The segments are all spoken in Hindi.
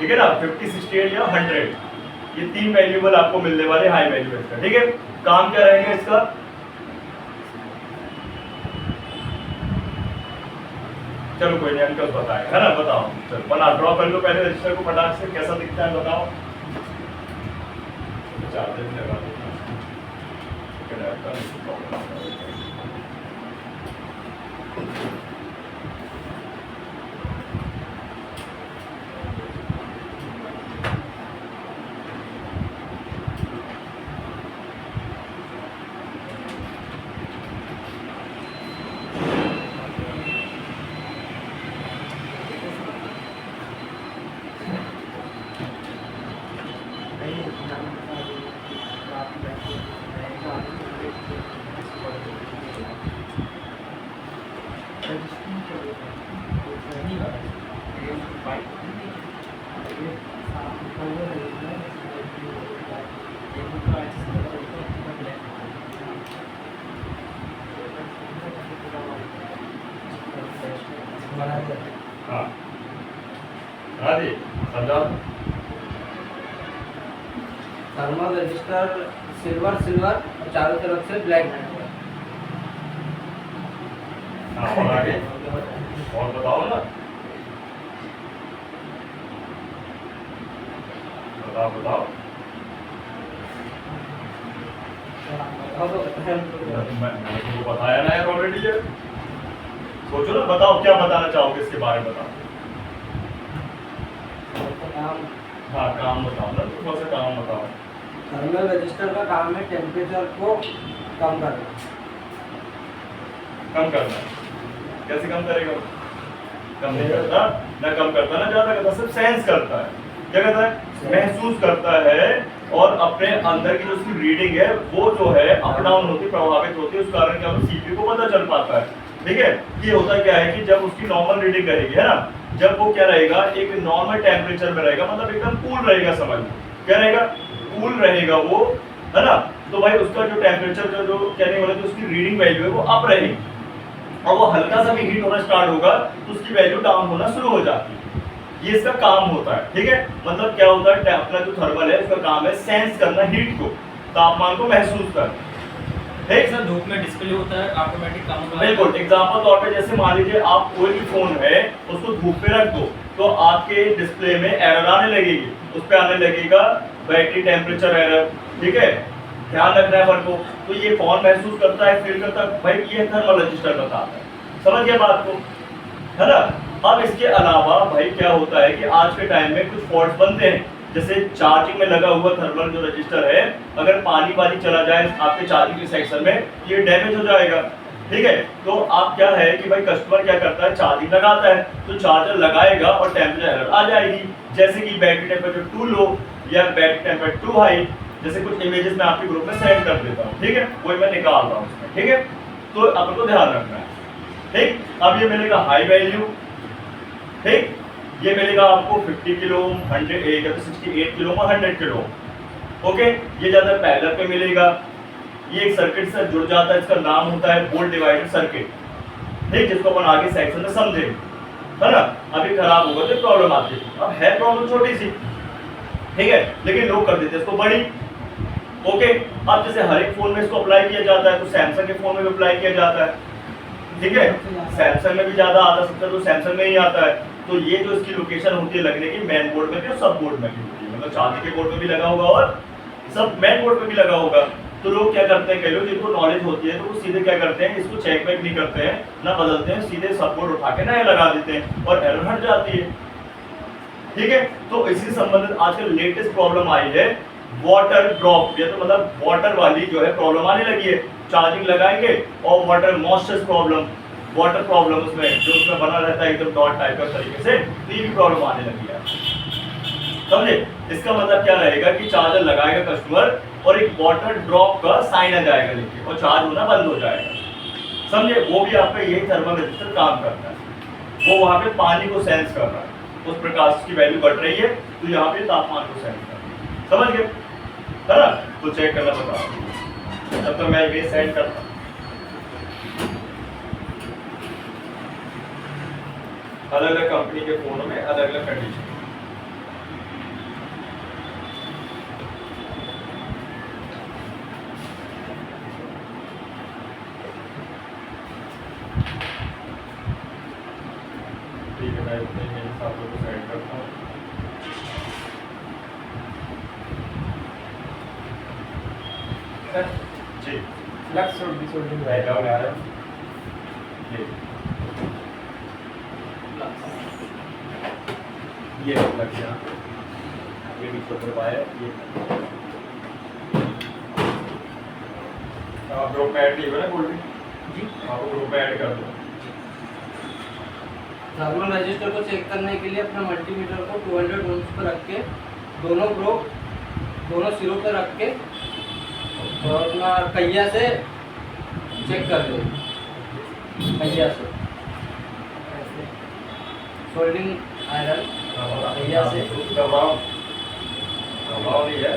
ठीक है ना, 50, 68 या 100, ये 3 वैल्यूबल आपको मिलने वाले हाई वैल्यू इसका। ठीक है, काम क्या रहेगा इसका, चलो कोई नहीं, अंकल बताएगा, है ना, बताओ, चलो बना ड्रॉ कर लो पहले रजिस्टर को फटाक से, कैसा दिखता है बताओ। चार्जर भी लगा दो, हाँ हाँ जी समझा। थर्मल रजिस्टर सिल्वर और चारों तरफ से ब्लैक। हाँ और आगे और बताओ ना, बताओ मैंने तुमको बताया ना यार ऑलरेडी, ये सोचो ना, बताओ क्या बताना चाहोगे इसके बारे में, बताओ। हाँ काम बताओ ना, थोड़ा सा काम बताओ। थर्मल रजिस्टर का काम है टेम्परेचर को कम करना। कम करना, कैसे कम करेगा, कम नहीं करता ना, कम करता ना, ज्यादा करता, सिर्फ सेंस करता है। क्या करता है, महसूस करता है, और अपने अंदर की जो उसकी रीडिंग है वो जो है अप डाउन होती, प्रभावित होती है, उस कारण क्या सीपीयू को पता चल पाता है। ठीक है, ये होता क्या है कि जब उसकी नॉर्मल रीडिंग रहेगी, है ना, जब वो क्या रहेगा, एक नॉर्मल टेम्परेचर में रहेगा, मतलब एकदम कूल रहेगा, समझ लो क्या रहेगा, कूल रहेगा वो, है ना, तो भाई उसका जो टेम्परेचर जो कहने वाला जो उसकी रीडिंग वैल्यू है वो अप रहेगी, और वो हल्का सा भी हीट होना स्टार्ट होगा तो उसकी वैल्यू डाउन होना शुरू हो जाती है। ये इसका काम होता है। ठीक है, मतलब क्या होता है, अपना जो थर्मल है उसका काम है सेंस करना हीट को, तापमान को महसूस करना। ठीक, सर धूप में डिस्प्ले होता है ऑटोमेटिक काम होता है। बिल्कुल, एग्जांपल तौर पे जैसे मान लीजिए आप कोई भी फोन है उसको धूप पे रख दो तो आपके डिस्प्ले में एरर आने लगेगी, उस पे आने लगेगा बैटरी टेम्परेचर एरर। ठीक है, ध्यान रखना है को, तो ये कौन महसूस करता है, फील करता है, भाई ये थर्मल रजिस्टर बताता है। समझ गया बात को, है ना। अब इसके अलावा भाई क्या होता है कि आज के टाइम में कुछ फॉल्ट बनते हैं, जैसे चार्जिंग में लगा हुआ थर्मल जो रजिस्टर है, अगर पानी वानी चला जाए आपके चार्जिंग के सेक्शन में, ये डैमेज हो जाएगा। ठीक है, तो आप क्या है कि भाई कस्टमर क्या करता है, चार्जिंग लगाता है तो चार्जर लगाएगा और टेम्परेचर एरर आ जाएगी, जैसे कि बैटरी टेम्परेचर टू लो या बैटरी टेम्परेचर टू हाई, जैसे कुछ इमेजेस मैं आपके ग्रुप में सेंड कर देता हूँ। ठीक है, वही मैं निकाल रहा हूँ उसमें। ठीक है, तो आपको ध्यान रखना है। ठीक, अब ये मिलेगा हाई वैल्यू। ठीक, ये मिलेगा आपको 50 किलो, 68 किलो और 100 किलो। ओके, ये ज्यादा पैरेलल पे मिलेगा, ये एक सर्किट से जुड़ जाता है, इसका नाम होता है वोल्ट डिवाइडर सर्किट। ठीक, जिसको अपन आगे सेक्शन में समझेंगे, है ना। अभी खराब होगा तो प्रॉब्लम आती है, अब है प्रॉब्लम छोटी सी, ठीक है, लेकिन लोग कर देते हैं इसको बड़ी। ओके, अब जैसे हर एक फोन में इसको अप्लाई किया जाता है, तो सैमसंग के फोन में भी अप्लाई किया जाता है। ठीक है, सैमसंग में भी ज्यादा आता सकता है तो सैमसंग में ही आता है। तो ये जो इसकी लोकेशन होती है लगने की, मेन बोर्ड में भी और सब बोर्ड में भी होती है, मतलब चार्जिंग के बोर्ड में भी लगा होगा और सब मेन बोर्ड में भी लगा होगा। तो लोग क्या करते हैं, कई लोग जिनको नॉलेज होती है तो वो सीधे क्या करते हैं, इसको चेक बैक नहीं करते हैं ना बदलते हैं, सीधे सब बोर्ड उठा के नया लगा देते हैं और एरर हट जाती है। ठीक है, तो इसी संबंधित आजकल लेटेस्ट प्रॉब्लम आई है वाटर ड्रॉप, या तो मतलब वाटर वाली जो है प्रॉब्लम आने लगी है। चार्जिंग लगाएंगे और water moisture problem, water problem उसमें जो उसमें बना रहता है एकदम डॉट टाइप का तरीके से, ये भी प्रॉब्लम आने लगी है। समझे, इसका मतलब क्या रहेगा कि चार्जर लगाएगा कस्टमर और एक वाटर ड्रॉप का साइन आ जाएगा लिखे और चार्ज होना बंद हो जाएगा। समझे, वो भी आपका यही थर्मल रजिस्टर काम करता है, वो वहां पे पानी को सेंस कर रहा है, उस प्रकाश की वैल्यू बढ़ रही है तो यहाँ पे तापमान को सेंस कर रहा है। समझ गए, है ना। तो चेक करना बताओ, जब तक मैं ये सेंड करता हूँ। अलग अलग कंपनी के फोनों में अलग अलग कंडीशन, लक्स सोल्डिंग बैकग्राउंड आ रहा है ये लक्ष्य ये बीच में करवाया ये आप ग्रुप में ऐड नहीं हुआ ना गोल्डी जी आपको ग्रुप में ऐड कर दो थर्मल रजिस्टर को चेक करने के लिए अपना मल्टीमीटर को 200 ohms पर रख के दोनों प्रोब दोनों सिरों पर रख के और अपना पहिया से चेक कर दो पहिया से सोल्डिंग आयरन पहिया से दबाव नहीं है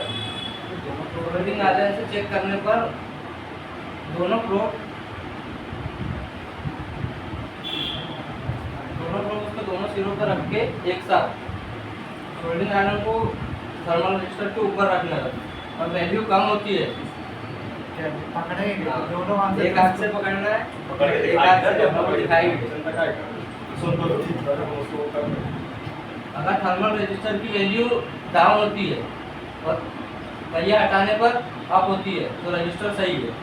सोल्डिंग आयरन से चेक करने पर दोनों प्रोब उसको दोनों सिरों पर रख के एक साथ सोल्डिंग आयरन को थर्मल रजिस्टर के ऊपर रखना है और वैल्यू कम होती है पकड़ेंगे दोनों हाथ से एक हाथ से पकड़ना है पकड़ के एक हाथ से अपना दिखाई सुन तो ठीक है उसको कर अगर थर्मल रजिस्टर की वैल्यू डाउन होती है और पहिया हटाने पर अप होती है तो रजिस्टर सही है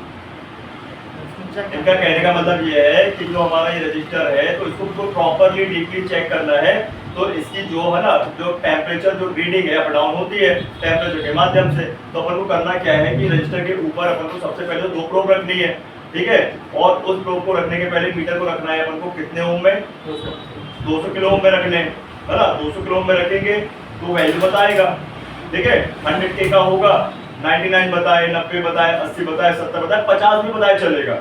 इनका कहने का मतलब ये है कि जो हमारा ये रजिस्टर है तो इसको प्रॉपरली डीपली चेक करना है तो इसकी जो है ना जो टेम्परेचर जो रीडिंग है अप डाउन होती है टेम्परेचर के माध्यम से तो अपन को करना क्या है कि रजिस्टर के ऊपर अपन को सबसे पहले 2 प्रोब रखनी है ठीक है और उस प्रोब को रखने के पहले मीटर को रखना है अपन को कितने ओम में 200 किलो ओम में रख लें है ना 200 किलो ओम में रखेंगे तो वैल्यू बताएगा ठीक है 100 के का होगा 99 बताए 90 बताए 80 बताए 70 बताए 50 भी बताए चलेगा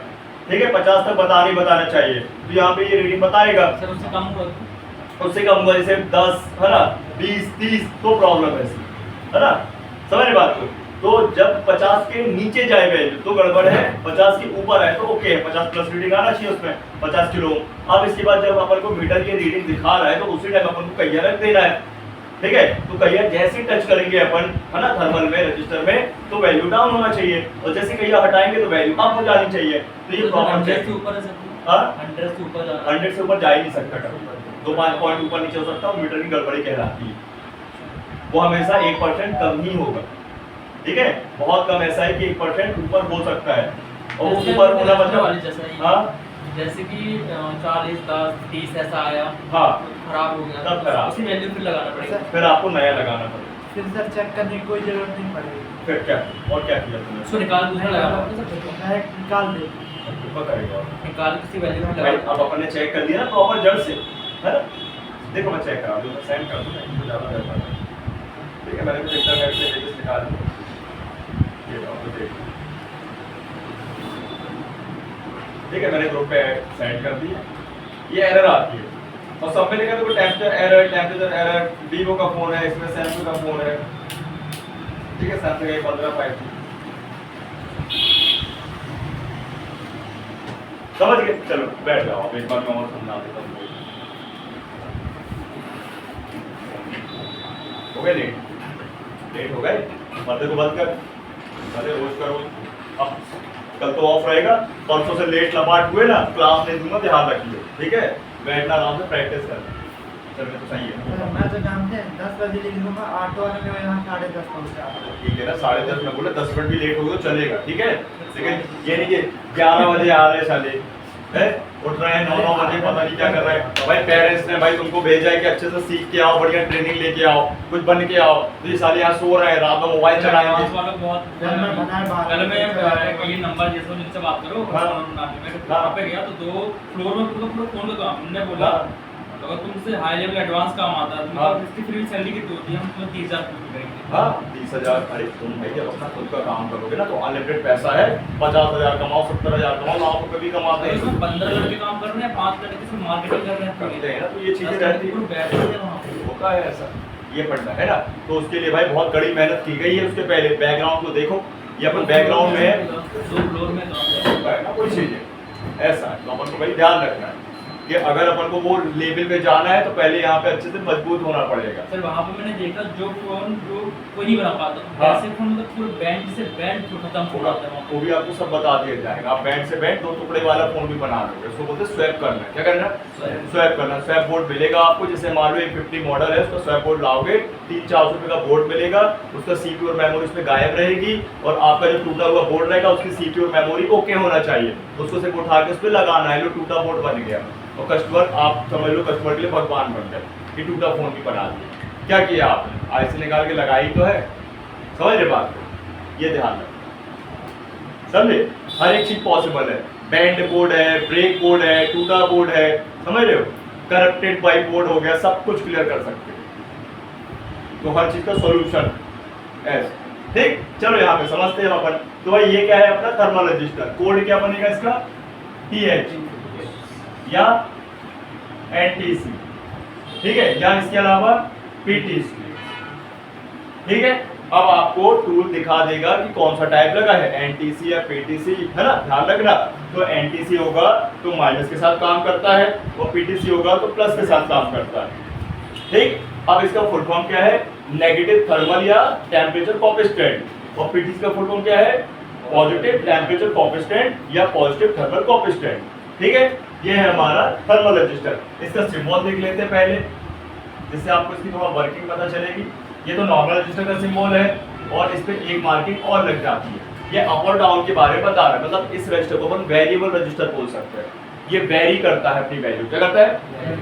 ठीक है 50 तक बताना चाहिए तो यहाँ पे ये रीडिंग बताएगा सर उससे कम हुआ उससे कम होगा जैसे 10 है ना 20 30 तो प्रॉब्लम है इसमें है ना समझ रहे बात को तो जब 50 के नीचे जाए वैल्यू तो गड़बड़ है 50 के ऊपर है तो ओके है 50 प्लस रीडिंग आना चाहिए उसमें 50 किलो अब इसके बाद जब अपन को मीटर की रीडिंग दिखा रहा है तो उसी टाइम अपन को कहिया रख देना है ठीक है तो कहिया जैसे टच करेंगे अपन है ना थर्मल में रजिस्टर में तो वैल्यू डाउन होना चाहिए और जैसे कहिया हटाएंगे तो वैल्यू अप हो जानी चाहिए तो ये प्रॉब्लम 100 से ऊपर है सर हाँ 100 से ऊपर जा रहा है। 100 से ऊपर जा ही नहीं सकता कभी 2-5 पॉइंट ऊपर नीचे हो सकता है मीटर की गड़बड़ी कहलाती है वो हमेशा 1% कम ही होगा ठीक है बहुत कम ऐसा है कि 1% ऊपर हो सकता है और वो जैसे ऊपर होना वाली मतलब जैसा ही हाँ जैसे कि 40 10 30 ऐसा आया हाँ खराब हो गया तब खराब। उसी वैल्यू पे लगाना पड़ेगा फिर आपको नया लगाना पड़ेगा फिर सर चेक करने की कोई जरूरत नहीं पड़ेगी फिर क्या और क्या किया तुमने उसको निकाल दूसरा लगाना पड़ेगा सर डायरेक्ट निकाल दे ऊपर करेगा निकाल किसी वैल्यू पे भाई लगाना अब अपन ने चेक कर लिया ना प्रॉपर जड़ से है ना देखो मैं चेक करा दूं मैं सेंड कर दूं इसको ज्यादा बेहतर है ठीक है मैंने कुछ इंटरनेट से पेजेस निकाल दिए ये आपको देख ठीक है मैंने ग्रुप पे सेंड कर दिया ये एरर आती है और सब में लिखा तो टेम्परेचर एरर वीवो का फोन है इसमें सैमसंग का फोन है ठीक है सैमसंग का 15 5G समझ गए चलो बैठ जाओ अब एक बार मैं और समझा देता हूँ हो गए लेट हो गए पर्दे को बंद कर अरे रोज का रोज अब कल तो ऑफ रहेगा परसों से लेट लपाट हुए ना क्लास नहीं दूंगा ध्यान रखिए ठीक है बैठना आराम से प्रैक्टिस करना चल तो सही है मैं तो जानते हैं 10 बजे लिख दूंगा ऑटो वाले में यहाँ 10:30 पहुँचा ठीक है ना 10:30 में बोले 10 मिनट भी लेट हो गए तो चलेगा ठीक है लेकिन ये नहीं कि 11 बजे आ रहे साले है उठ रहे हैं 9 बजे पता नहीं क्या कर रहे हैं तो भाई पेरेंट्स ने भाई तुमको भेजा है कि अच्छे से सीख के आओ बढ़िया ट्रेनिंग लेके आओ कुछ बन के आओ तो ये साले यहाँ सो रहे हैं रात में मोबाइल चलाएंगे एडवांस वाला बहुत जब मैं बनाए बात पहले मैं ये नंबर जैसे जिनसे बात करो हाँ। मैं वहाँ पे गया तो 2 फ्लोर में पूरा फोन का काम उन्होंने बोला अगर तुमसे हाई लेवल एडवांस काम आता है हाँ। तो इसकी फ्री सैलरी कितनी होती है हम तुम्हें 30,000 करेंगे हाँ 30,000 अरे तुम भाई जब अपना खुद का काम करोगे ना तो अनलिमिटेड पैसा है 50,000 कमाओ 70,000 कमाओ लाखों रुपए भी कमाते हैं इसमें 15 लड़के काम कर रहे हैं 5 लड़के से मार्केटिंग कर रहे करते हैं हैं ना तो ये चीजें रहती है बैठते हैं वहाँ पे होता है ऐसा ये पढ़ना है ना तो उसके लिए भाई बहुत कड़ी मेहनत की गई है उसके पहले बैकग्राउंड को देखो ये अपन बैकग्राउंड में है 2 फ्लोर में काम होता है ना कोई चीज है ऐसा है तो अपन को भाई ध्यान रखना है कि अगर अपन को वो लेवल पे जाना है तो पहले यहाँ पे अच्छे से मजबूत होना पड़ेगा। सर वहाँ पे मैंने देखा जो फोन जो कोई नहीं बना पाता, हाँ। ऐसे फोन मतलब पूरे बैंड से बैंड खत्म हो जाता है वहाँ वो भी आपको सब बता दिया जाएगा। आप बैंड से बैंड 2 टुकड़े वाला फोन भी बना दोगे, उसको बोलते हैं स्वैप करना है। क्या करना है? स्वैप करना। स्वैप बोर्ड मिलेगा आपको, जैसे मान लो 50 मॉडल है उसका स्वैप बोर्ड लाओगे, 300-400 रुपये का बोर्ड मिलेगा, उसका CPU और मेमोरी उसमें गायब रहेगी, और आपका जो टूटा हुआ बोर्ड रहेगा उसकी CPU और मेमोरी ओके होना चाहिए, उसको सिर्फ उठा के उस पर लगाना है, लो टूटा बोर्ड बन गया। और कस्टमर, आप समझ लो कस्टमर के लिए भगवान बन गए कि टूटा फोन भी बना दिया। क्या किया आपने? आईसी निकाल के लगाई तो है। समझ रहे बात को? ये ध्यान रखो, समझे? हर एक चीज पॉसिबल है। बैंड बोर्ड है, ब्रेक बोर्ड है, टूटा बोर्ड है, समझ रहे हो? करप्टेड पाइप बोर्ड हो गया, सब कुछ क्लियर कर सकते हो। तो हर चीज का सॉल्यूशन ऐसे, ठीक। चलो यहाँ पे समझते हैं अपन। तो भाई ये क्या है अपना थर्मल रजिस्टर, कोड क्या बनेगा इसका? TH या NTC, ठीक है, या इसके अलावा PTC, ठीक है। अब आपको टूल दिखा देगा कि कौन सा टाइप लगा है, NTC या PTC, है ना, ध्यान रखना। तो NTC होगा तो माइनस के साथ काम करता है, और PTC होगा तो प्लस के साथ काम करता है, ठीक। अब इसका फुल फॉर्म क्या है? नेगेटिव थर्मल या टेम्परेचर कोएफिशिएंट। और PTC का फुल फॉर्म क्या है? पॉजिटिव टेम्परेचर कोएफिशिएंट या पॉजिटिव थर्मल कोएफिशिएंट, ठीक है। ये है हमारा थर्मल रजिस्टर। इसका सिंबल देख लेते हैं पहले, जिससे आपको इसकी थोड़ा वर्किंग पता चलेगी। ये तो नॉर्मल रजिस्टर का सिंबल है, और इस पे एक मार्किंग और लग जाती है। ये अप और डाउन के बारे में बता रहा है, मतलब इस रजिस्टर को अपन वेरिएबल रजिस्टर बोल सकते हैं। ये वेरी करता है अपनी वैल्यू, क्या करता है?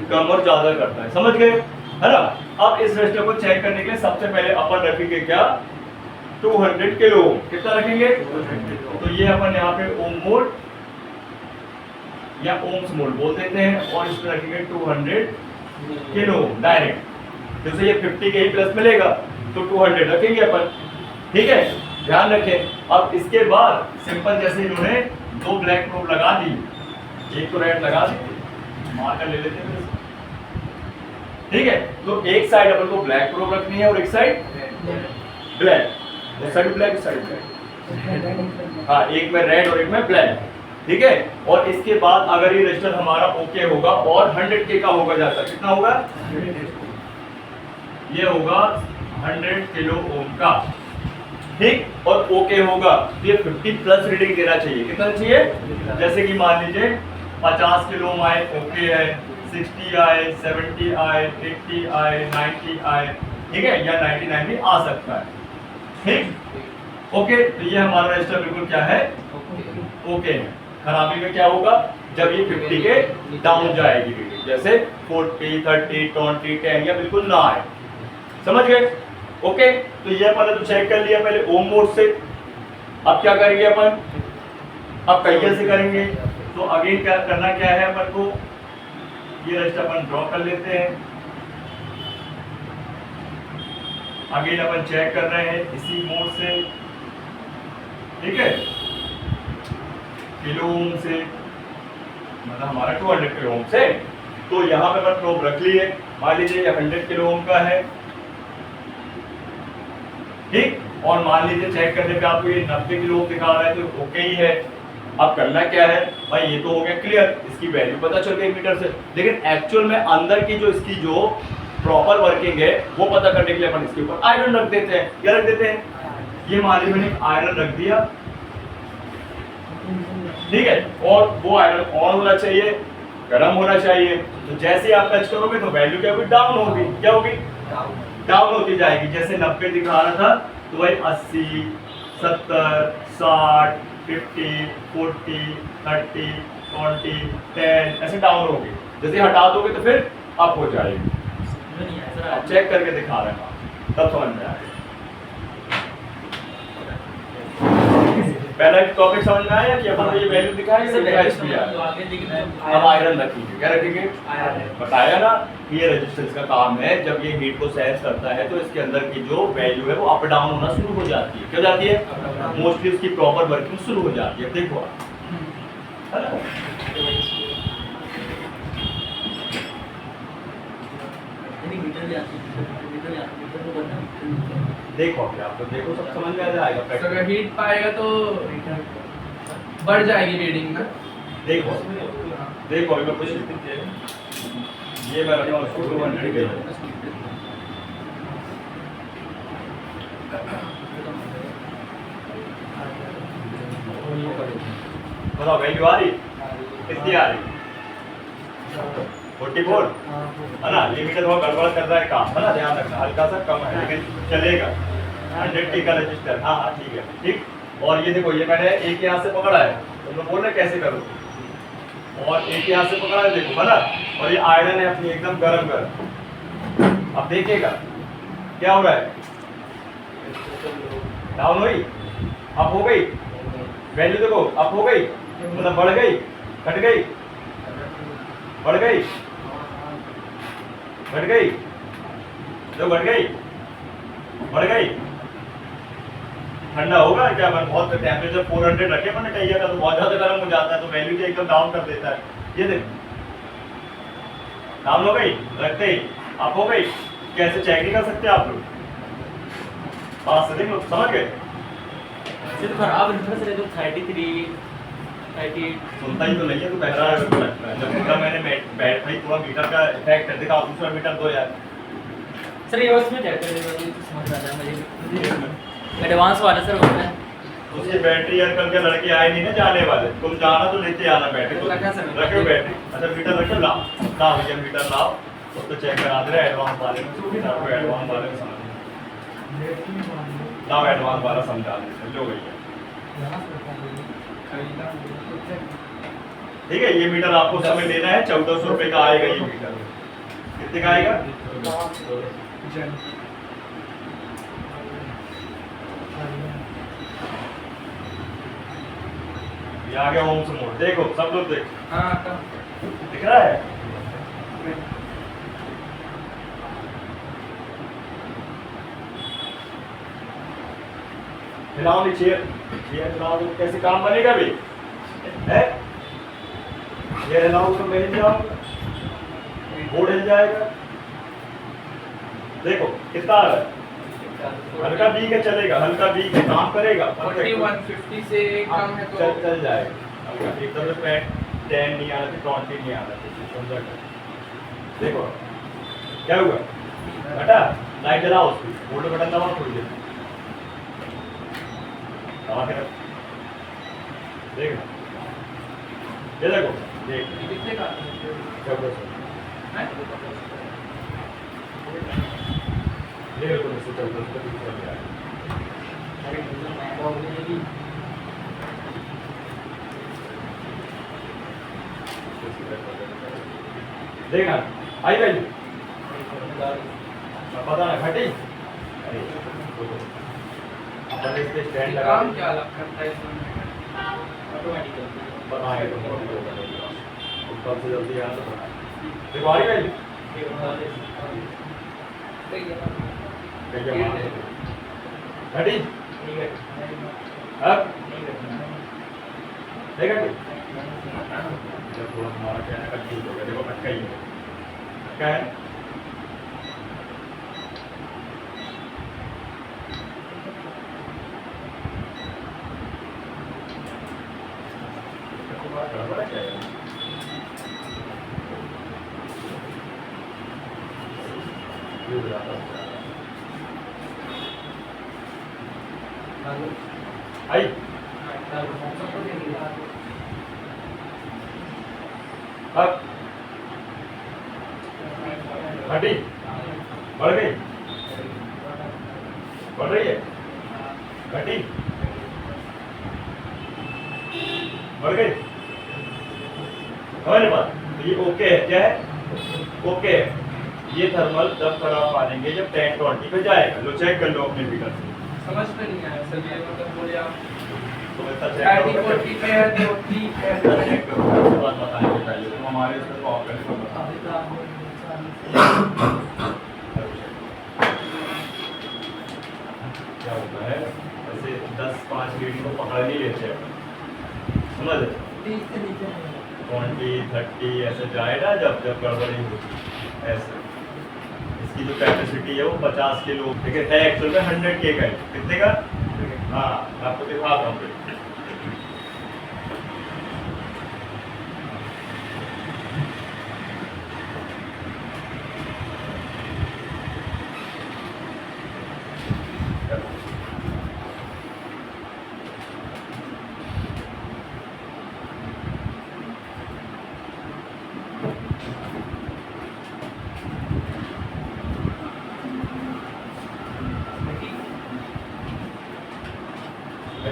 कम और ज्यादा करता है, समझ गए, है ना। अब इस रजिस्टर को चेक करने के लिए सबसे पहले अपन रखेंगे क्या? 200 किलो ओम। कितना रखेंगे? तो ये अपन यहाँ पे ओम मोड या ओम्स मोड बोल देते हैं, और इसमें रखेंगे 200 किलो ओम डायरेक्ट। जैसे ये 50 के ही प्लस मिलेगा तो 200 रखेंगे अपन, ठीक है, ध्यान रखें। अब इसके बाद सिंपल जैसे इन्होंने 2 ब्लैक प्रोब लगा दी, एक तो रेड लगा दी, मार्कर ले लेते हैं, ठीक है। तो एक साइड अपन को ब्लैक प्रोब रखनी है और एक साइड ब्लैक, उस साइड ब्लैक इस साइड ब्लैक, हाँ, एक में रेड और एक में ब्लैक, ठीक है। और इसके बाद अगर ये रजिस्टर हमारा ओके होगा और 100K का होगा जाता, कितना होगा? ये होगा 100 किलो ओम का, ठीक। और ओके होगा तो ये 50 प्लस रीडिंग देना चाहिए। कितना चाहिए? जैसे कि मान लीजिए 50 किलो ओम आए, ओके है, 60 आए, 70 आए, 80 आए, 90 आए, ठीक है, या 99 भी आ सकता है, ठीक। ओके, तो ये हमारा रजिस्टर बिल्कुल क्या है? ओके है। खराबी में क्या होगा? जब ये 50 के डाउन जाएगी रीडिंग, जैसे 40, 30, 20, 10 या बिल्कुल ना आए, समझ गए? ओके, तो ये अपन तो चेक कर लिया पहले ओम मोड से। अब क्या करेंगे अपन? अब कहिए से करेंगे। तो अगेन क्या करना क्या है अपन को? ये रजिस्टर अपन ड्रॉ कर लेते हैं। अगेन अपन चेक कर रहे हैं इसी मोड से, ठीक है, किलो ओम से, मतलब हमारा 200 किलो ओम से। तो यहाँ पे अपन प्रोब रख लिए, मान लीजिए ये 100 किलो ओम का है, ठीक। और मान लीजिए चेक करने पे आपको ये 90 किलो ओम दिखा रहा है, तो ओके ही है। अब करना क्या है भाई? ये तो हो गया क्लियर, इसकी वैल्यू पता चल गई मीटर से, लेकिन एक्चुअल में अंदर की जो इसकी जो प्रॉपर वर्किंग है वो पता करने के लिए अपन इसके ऊपर आयरन रख देते हैं। क्या रख देते हैं? ये मान लीजिए मैंने आयरन रख दिया, ठीक है, और वो आयरन ऑन होना चाहिए, गर्म होना चाहिए। तो जैसे ही आप टच करोगे तो वैल्यू क्या होगी? डाउन होगी। क्या होगी? डाउन होती जाएगी। जैसे 90 दिखा रहा था तो भाई 80, 70, 60, 50, 40, 30, 20, 10 ऐसे डाउन होगी। जैसे हटा दोगे तो फिर अप हो जाएगी। आप चेक करके दिखा रहे हैं, तब समझ में आएगा। पहला टॉपिक समझ में आया कि अपन ये वैल्यू दिखाई हम आयरन रखेंगे। क्या रखेंगे? बताया ना, ये रेजिस्टेंस का काम है। जब ये हीट को सेंस करता है तो इसके अंदर की जो वैल्यू है वो अप डाउन होना शुरू हो जाती है। क्या जाती है? मोस्टली उसकी प्रॉपर वर्किंग शुरू हो जाती है। देखो देखो आप तो देखो, सब समझ में आ जाएगा। अगर हीट पाएगा तो बढ़ जाएगी रीडिंग ना। देखो देखो अभी मैं कुछ ये मैं रखा हूँ 200 के लिए। बताओ वैल्यू आ रही कितनी आ रही 44 है ना। ये मीटर थोड़ा गड़बड़ कर रहा है काम, है ना, ध्यान रखना, हल्का सा कम है लेकिन चलेगा। 100K का रजिस्टर, हाँ हाँ ठीक है ठीक। और ये देखो ये मैंने एक यहाँ से पकड़ा है, तुम लोग बोल रहे कैसे करो, और एक यहाँ से पकड़ा है देखो, है ना। और ये आयरन है अपनी एकदम गरम गरम। अब देखिएगा क्या हो रहा है, डाउन हुई, अप हो गई, वैल्यू देखो अप हो गई, मतलब बढ़ गई, घट गई, बढ़ गई, घट गई, तो बढ़ गई, बढ़ गई। ठंडा होगा क्या, मैं बहुत टेम्परेचर 400 रखे मैंने कही का, तो बहुत ज्यादा गर्म हो जाता है तो वैल्यू तो एकदम डाउन कर देता है। ये देख डाउन हो गई, रखते ही अप हो गई। कैसे चेक नहीं कर सकते आप लोग, बात से देखो समझ गए। सिर्फ खराब इंटरेस्ट है जो 33 38 सुनता ही तो नहीं है, तो बहरा है मेरे को लगता है। जब पूरा मैंने बैठ भाई पूरा मीटर का इफेक्ट है, दिखाओ दूसरा मीटर दो यार। सर ये उसमें चेक कर लीजिए, समझ आ जाए मुझे एडवांस वाला सर उसमें। उसकी बैटरी यार कल के लड़के आए नहीं ना जाने वाले, तुम जाना तो लेते आना बैटरी तो रखा सर। रखो बैटरी। अच्छा मीटर रखो, लाओ लाओ भैया मीटर लाओ, तो चेक करा दे रहे एडवांस वाले में, मीटर को एडवांस वाले में समझ लाओ, एडवांस वाला समझा दे लो भैया। ठीक है, ये मीटर आपको उस समय लेना है, 1400 रुपये का आएगा ये मीटर। कितने का आएगा? ये आ गया होम से मोड, देखो सब लोग देखो। हाँ दिख रहा है? हिलाओ नहीं, चेयर चेयर हिलाओ तो कैसे काम बनेगा भी है? चेयर हिलाओ तो मैं हिल जाऊंगा, बोर्ड हिल जाएगा। देखो कितना आ रहा है, हल्का बीक है चलेगा, हल्का बीक है काम करेगा, 4150 से कम है तो चल जाएगा। हल्का एकदम से पैट 10 नहीं आ रहा था, 20 नहीं आ रहा था, समझा कर। देखो क्या हुआ, बेटा लाइट जलाओ, उसकी बोर्ड बटन दबाओ थोड़ी देर, दबा के रख, देख ये देखो देख कितने का क्या हुआ सर? है? ये देखो इससे चल रहा है, चल रहा है। देखना आई वैल्यू पता ना घटी, अरे अपन इस पे स्टैंड लगा काम क्या अलग करता है इसमें? ऑटोमेटिकली बनाए तो ऊपर से जल्दी आ तो देखो आ रही वैल्यू कैसे मार घटी अब देखा कि जब थोड़ा हमारा क्या है कंफ्यूज हो गया, देखो अटका ही है, क्या है गड़बड़ है क्या है? ये हो जाता है। आई अब घटी बढ़ गई, बढ़ रही है, घटी बढ़ गई, हमारे पास तो ये ओके है, क्या है ओके है। ये थर्मल तब खराब पाएंगे जब 1020 पे जाएगा, लो चेक कर लो अपने मीटर से, समझ में नहीं आया सर, ये मतलब बोले आप तो इतना चेक करो, 40 पे है तो ठीक है। इतना चेक करो, उसके बाद बताएंगे पहले तो हमारे उसमें तो ऑफ करके बताओ। क्या होता है ऐसे 10-5 रीडिंग को पकड़ नहीं लेते हैं, समझ 20, 30 ऐसे जाए ना, जब जब गड़बड़ी होती है ऐसे। इसकी जो कैपेसिटी है वो 50 किलो, ठीक है एक्चुअल में 100K का है, कितने का? हाँ मैं आपको दिखाता हूँ।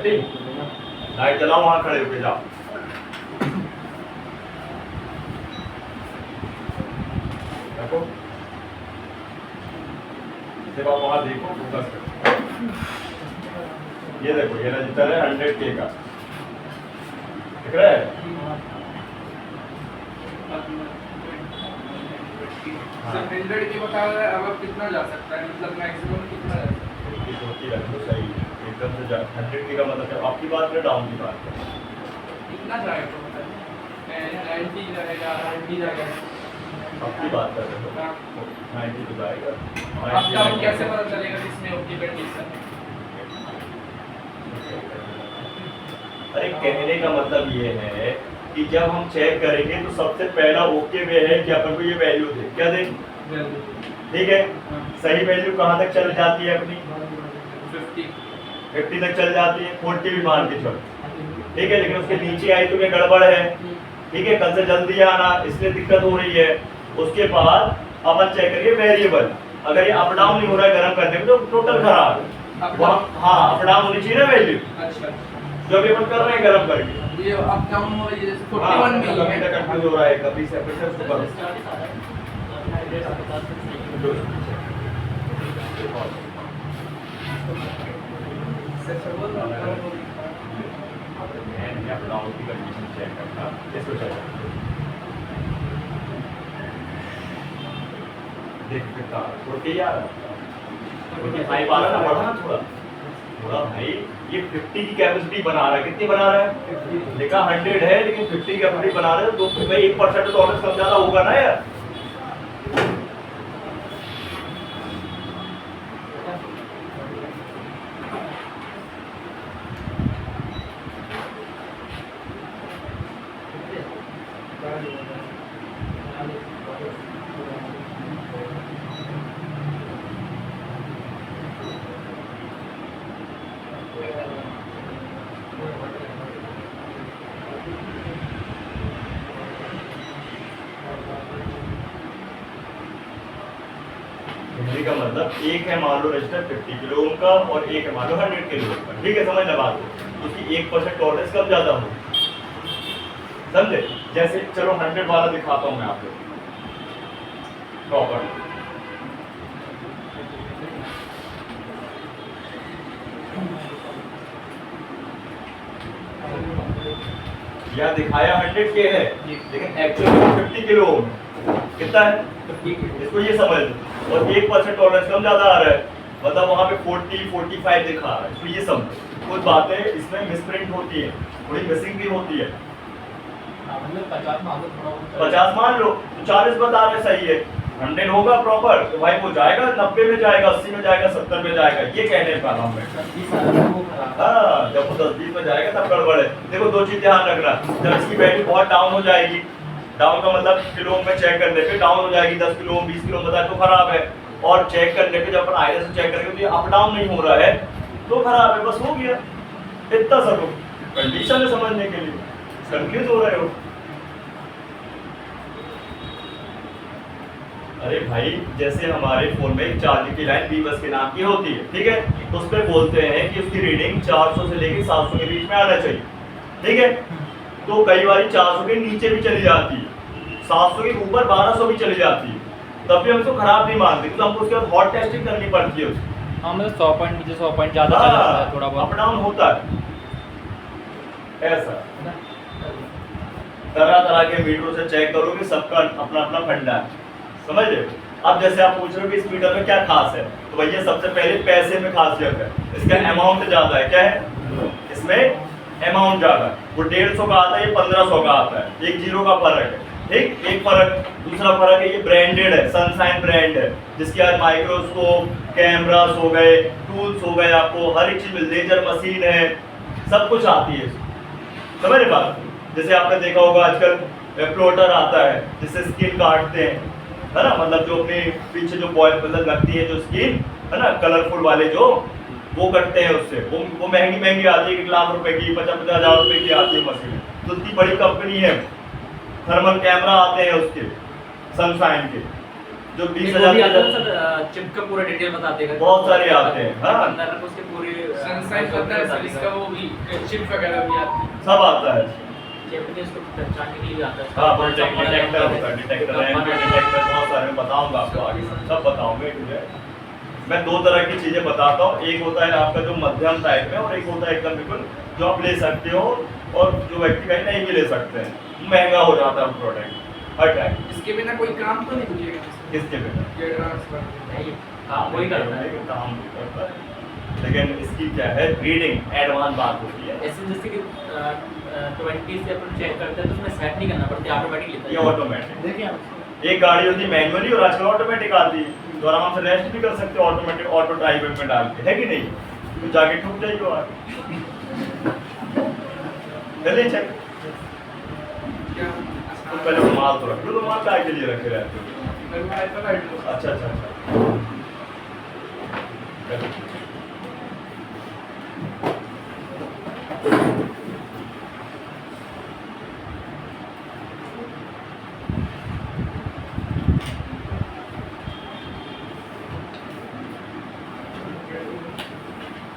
सेटिंग लाइट जलाओ, वहां खड़े होके जाओ। देखो सिर्फ आप वहां देखो, फोकस करो। ये देखो ये रजिस्टर है 100K का, दिख रहा है? सिर्फ 100 की बता रहा है, अब कितना जा सकता है, मतलब मैक्सिमम कितना जा सकता है? होती है तो सही एकदम से 100K का मतलब है। आपकी बात है डाउन की बात है? कितना जाएगा तो बताइए। 90 जाएगा, 90 जाएगा। आपकी बात कर रहे हो? 90 तो जाएगा। अब तब कैसे पता चलेगा कि इसमें ओके कंडीशन है? अरे कहने का मतलब ये है कि जब हम चेक करेंगे तो सबसे पहला ओके वे है कि अपन को ये वैल्यू दे, क्या दे? ठीक है, सही वैल्यू कहाँ तक चल जाती है अपनी? 50 तक चल जाती है, 40 भी मान के चलो, ठीक है। लेकिन उसके नीचे आई तो क्या गड़बड़ है, ठीक है, कल से जल्दी आना इसलिए दिक्कत हो रही है। उसके बाद अपन चेक करिए वेरिएबल, अगर ये अप डाउन नहीं हो रहा है गर्म करने में तो टोटल खराब है। हाँ अप डाउन होनी चाहिए ना वैल्यू, अच्छा, जो अभी अपन कर रहे हैं गर्म करके। ये अप डाउन हो रही है, जैसे 41 हाँ, में ही कभी है। तक कंफ्यूज हो रहा है, कभी सेपरेट उसको करो। मैंने अप डाउन की कंडीशन चेक करना, इसको चेक करना। देख कितना 40 यार, 45 आ रहा है ना, बढ़ा ना थोड़ा थोड़ा भाई। ये 50 की कैपेसिटी बना रहा है, कितनी बना रहा है? लिखा 100 है लेकिन 50 की कैपेसिटी बना रहे हैं, तो भाई 1% तो ऑर्डर कम ज्यादा होगा ना यार। कहने का मतलब एक है मान लो रजिस्टर 50 किलो ओम का और एक है मान लो 100 किलो ओम का, ठीक है, समझ ना बात को। उसकी 1% टॉलरेंस कम ज्यादा हो, समझे? जैसे चलो 100 वाला दिखाता हूँ मैं आपको प्रॉपर। यह दिखाया 100K है लेकिन एक्चुअली 50 किलो ओम कितना है, इसको ये समझ लो। और 1% टॉलरेंस कम ज्यादा आ रहा है, मतलब वहाँ पे 40-45 दिखा रहा है, इसको ये समझो। कुछ बातें इसमें मिसप्रिंट होती है, थोड़ी मिसिंग भी होती है। 50 मान लो तो 40 बता रहे, सही है। 100 होगा प्रॉपर तो भाई वो जाएगा 90 में जाएगा, 80 में जाएगा, 70 में जाएगा, ये कहने का नाम है। हाँ जब वो 10-20 में जाएगा तब गड़बड़ है। देखो दो चीज ध्यान रखना, जब इसकी बैटरी बहुत डाउन हो जाएगी, डाउन का मतलब किलो में चेक करने पे डाउन हो जाएगी, 10 किलो 20 किलो बता तो खराब है। और चेक करने पे जब अपन आईआर से चेक करेंगे तो ये अप डाउन नहीं हो रहा है तो खराब है, बस हो गया। इतना सब कंडीशन है समझने के लिए, कंफ्यूज हो रहे हो। अरे भाई जैसे हमारे फोन में चार्जिंग की लाइन बी बस के नाम की होती है, ठीक है, तो उस पर बोलते हैं कि उसकी रीडिंग 400 से लेकर 700 के बीच में आना चाहिए, ठीक है। तो कई बार 400 के नीचे भी चली जाती है, 700 के ऊपर 1200 भी चली जाती है, तब भी हम इसको खराब नहीं मानते, तो हमको उसके बाद हॉट टेस्टिंग करनी पड़ती है उसकी। हाँ मतलब 100 पॉइंट नीचे 100 पॉइंट ज़्यादा चला जाता है, थोड़ा अप बहुत डाउन होता है ऐसा। तरह तरह के मीटरों से चेक करोगे, सबका अपना अपना फंडा है, समझ रहे हो। अब जैसे आप पूछ रहे हो कि इस मीटर में क्या खास है, तो भैया सबसे पहले पैसे में खासियत है, इसका अमाउंट ज्यादा है। क्या है इसमें? अमाउंट ज्यादा है। वो 150 का आता है, ये 1500 का आता है, एक जीरो का फर्क है, ठीक, एक फर्क। दूसरा फर्क है ये ब्रांडेड है, सनशाइन ब्रांड है, जिसके आज माइक्रोस्कोप, कैमरास हो गए, टूल्स हो गए, आपको हर एक चीज, लेजर मशीन है, सब कुछ आती है, समझ रहे बात। जैसे आपने देखा होगा आजकल प्लॉटर आता है जिससे स्किन काटते हैं, है ना, मतलब जो अपने पीछे जो बॉयल मतलब लगती है जो स्किन है ना, कलरफुल वाले जो वो कटते हैं उससे, वो महंगी महंगी आती है, 1 लाख रुपए की, 50-50 हजार रुपए की आती है मशीन। तो इतनी बड़ी कंपनी है, थर्मल कैमरा आते हैं उसके, सनशाइन के, जो एक 20,000 वो भी आता है के सर, चिप का पूरा डिटेल बताते हैं। बहुत सारे आते हैं, हाँ। अंदर में उसके पूरे सनसाइन पता है सर इसका वो भी चिप वगैरह भी आती है। सब आता है। चिप में इसको पहचानने के लिए आता है। हाँ, डिटेक्टर होता है, डिटेक्टर डिटेक्टर बहुत सारे मैं बताऊंगा आपको आगे, सब बताऊंगा तुझे। मैं दो तरह की चीजें बताता हूँ, एक होता है आपका जो मध्यम टाइप में, और एक होता है एकदम बिल्कुल जो आप ले सकते हो और जो व्यक्ति कहीं नहीं भी ले सकते हैं, महंगा हो जाता है प्रोडक्ट हर टाइम। इसके बिना कोई काम तो नहीं किएगा किसके बिना? ये ट्रांसफर नहीं, हाँ वही करता है। काम भी करता है, लेकिन इसकी क्या है, रीडिंग एडवांस बात होती है। ऐसे जैसे कि 20 से अपन चेक करते हैं तो उसमें सेट नहीं करना पड़ता, ऑटोमेटिक लेता है। ये ऑटोमेटिक, देखिए आप एक गाड़ी होती है मैनुअली और आजकल ऑटोमेटिक आती है, तो आराम से रेस्ट भी कर सकते हो ऑटोमेटिक ऑटो ड्राइव में डाल के, है कि नहीं? तो जाके ठुक जाइए आगे, चलिए चेक। क्या तो पहले रुमाल तो रख लो, रुमाल काय के लिए रखे रहते हो? मेरे को आइपैड लाइट लो। अच्छा अच्छा अच्छा, चलिए।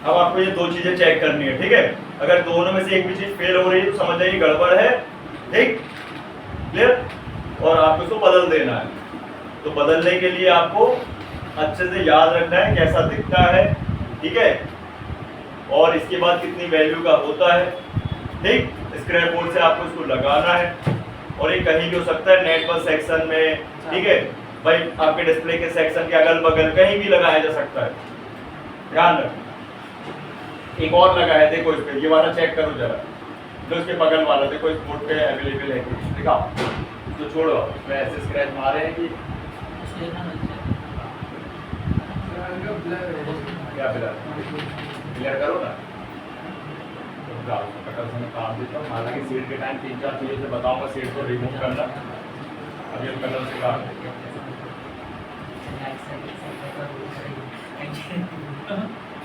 अब आपको ये दो चीजें चेक करनी है, ठीक है? अगर दोनों में से एक भी चीज फेल हो रही है तो समझ जाइए गड़बड़ है, ठीक? क्लियर? और आपको इसको बदल देना है। तो बदलने के लिए आपको अच्छे से याद रखना है कैसा दिखता है, ठीक है? और इसके बाद कितनी वैल्यू का होता है, ठीक? स्क्रैप बोर्ड से आपको इसको लगाना है, और ये कहीं भी हो सकता है, नेट पर सेक्शन में, ठीक है भाई, आपके डिस्प्ले के सेक्शन के अगल बगल कहीं भी लगाया जा सकता है, ध्यान रखना। एक और लगा है, देखो इस पे, ये वाला चेक करो जरा, जो इसके बगल वाला, देखो इस बोर्ड पे अवेलेबल है कि दिखाओ, तो छोड़ो, इसमें ऐसे स्क्रैच मारे हैं कि क्या फिलहाल क्लियर करो ना। तो जाओ, कटर से मैं काम देता हूँ, हालांकि सीट के टाइम 3-4 चीज़ें से बताऊंगा, सीट को रिमूव करना, अभी हम कलर से काट देंगे।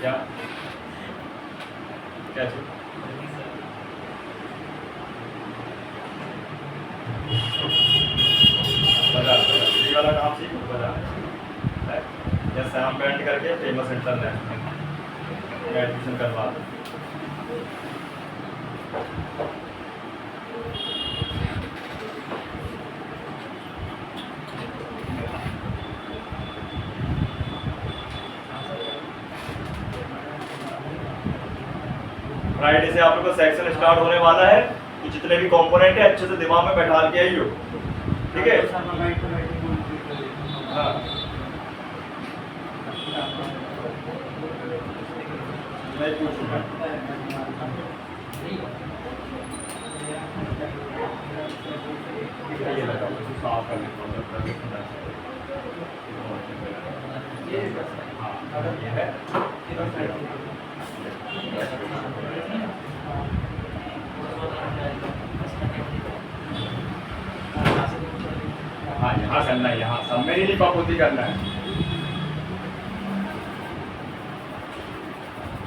क्या क्या चीज़? ये वाला काम सीखो, बजा है या सैम बैंड करके फेमस इंटरनेशनल एडमिशन करवा दो। फ्राइडे से आप लोग का सेक्शन स्टार्ट होने वाला है, तो जितने भी कंपोनेंट है अच्छे से दिमाग में बैठा के आइयो, ठीक है? हाँ, मैं पूछूंगा। ये लगा, साफ कर लेता हूँ, हाँ, ये है। हाँ, यहाँ करना है, यहाँ सब में ही लिपापोती करना है।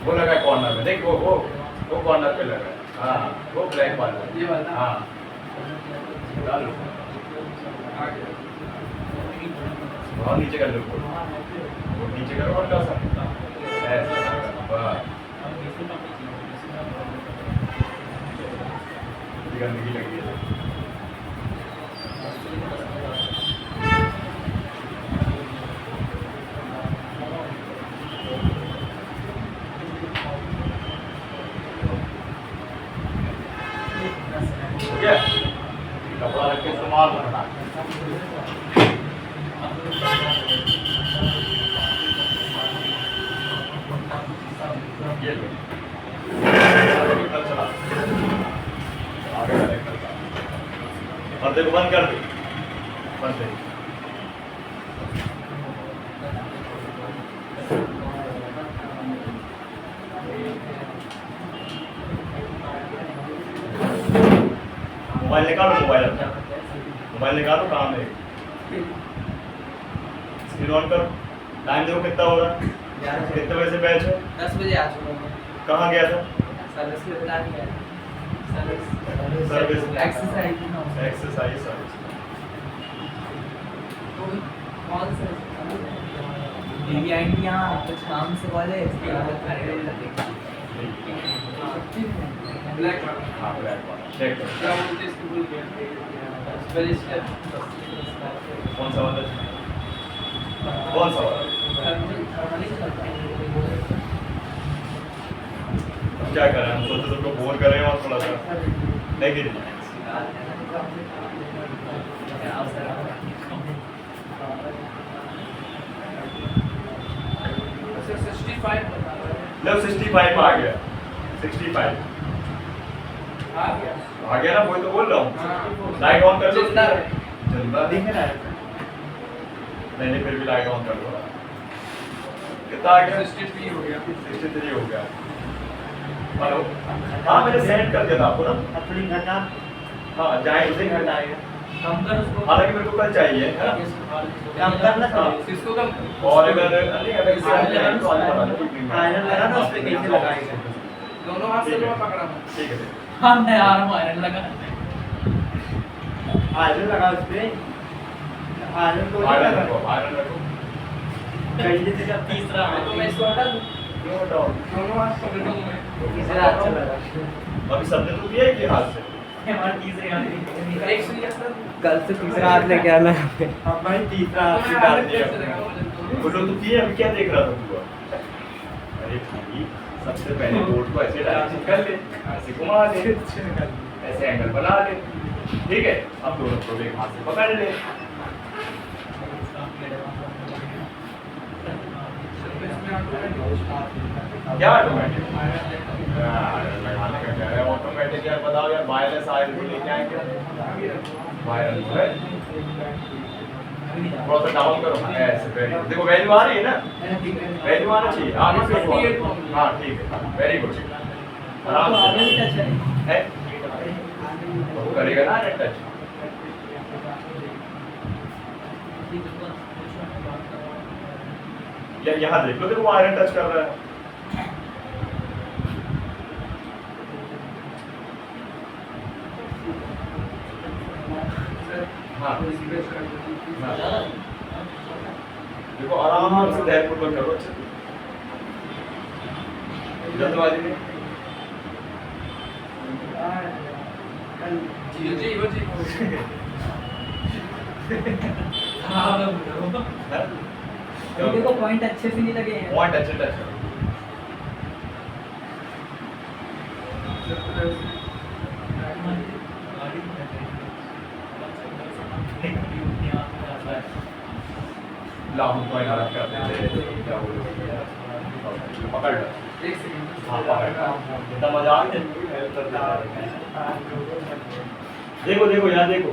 वो लगा है कॉर्नर में, देख वो कॉर्नर पे लगा है, हाँ वो ब्लैक वाला, ये वाला? हाँ डालो, और नीचे कर लो, वो नीचे करो और कर सकता ऐसा, बस गंदगी लगी है। ठीक है, कपड़ा रख के इस्तेमाल करना। ये लो, चला आगे का लेकर जा। पर्दे को बंद कर दो, बंद कर। मोबाइल निकालो, मोबाइल निकालो, काम है, स्क्रीन ऑन करो, टाइम देखो कितना हो रहा है, कितने बजे से बैच है? 10 बजे आ चुका हूँ। कहाँ गया था? सर्विस के बता नहीं आया। Service exercise exercise service. कौन सा DVI यहाँ तो शाम से वाले इसके बाद खड़े लगेंगे। ब्लैक वाला हाँ ब्लैक वाला चेक करो क्या बोलते हैं इसको भूल गया बलिस्टर कौन सा वाला कौन सा वाला अब क्या करें हम सोचे सबको बोर करें और थोड़ा सा नेगेटिव अच्छा 65 बता रहे हैं लो 65 आ गया 65 आ गया आ गया ना वही तो बोल रहा हूँ हाँ। लाइट ऑन कर लो जिंदा है। जिंदा दिख रहा है नहीं फिर भी लाइट ऑन कर दो कितना आ गया 63 हो गया 63 हो गया हेलो हाँ मैंने सेंड कर दिया था आपको ना अपनी घटा हाँ जाए उसे ही घटाएगा कम कर उसको हालांकि मेरे को कल चाहिए है ना कम करना हाँ। किसको कम कर और अगर नहीं अगर इसे आयरन आए तो आज लगा बता दो आयरन लगा ना उस पे कैसे लगाएंगे दोनों हाथ से मैं पकड़ा हूँ ठीक है हाँ मैं आ रहा हूँ आयरन लगा आयरन लगा उस पे आयरन को आयरन रखो आयरन रखो कहीं जैसे का तीसरा है तो मैं इसको हटा दूँ क्यों हटाओ दोनों हाथ पकड़ा हूँ मैं तीसरा अच्छा लगा अभी सबने तो किया है कि हाथ से हमारा तीसरे हाथ एक सुनिए सर कल से तीसरा हाथ लेके आना है हम भाई तीसरा हाथ मैं डाल हाथ दिया। कैसे लगा मुझे वो लोग तो किए अभी क्या देख रहा था तू अरे भाई सबसे पहले बोर्ड को ऐसे डायरेक्शन कर ले ऐसे घुमा दे ऐसे एंगल बना ले ठीक है अब दोनों को एक हाथ से पकड़ ले इसमें ऑटोमेटिक क्या ऑटोमेटिक लगाने का क्या है ऑटोमेटिक यार बताओ यार वायरलेस आयरन भी लेके आएंगे वायरल है थोड़ा सा डाउन करो ऐसे वेरी गुड देखो वैल्यू आ रही है ना वैल्यू आना चाहिए आगे से वो हाँ ठीक है वेरी गुड आराम से है तो वो करेगा ना टच या यहाँ देख लो देखो वो आयरन टच कर रहा है हाँ हाँ। देखो आराम से ध्यानपूर्वक करो अच्छे से। जल्दबाजी में जी वो जी हाँ मैं बोल रहा हूँ हाँ? देखो पॉइंट अच्छे से नहीं लगे हैं पॉइंट अच्छे टच करो लाहू पॉइंट अलग कर देते क्या बोलो पकड़ लो एक सेकंड हाँ पकड़ इतना मजा आ गया देखो देखो यहाँ देखो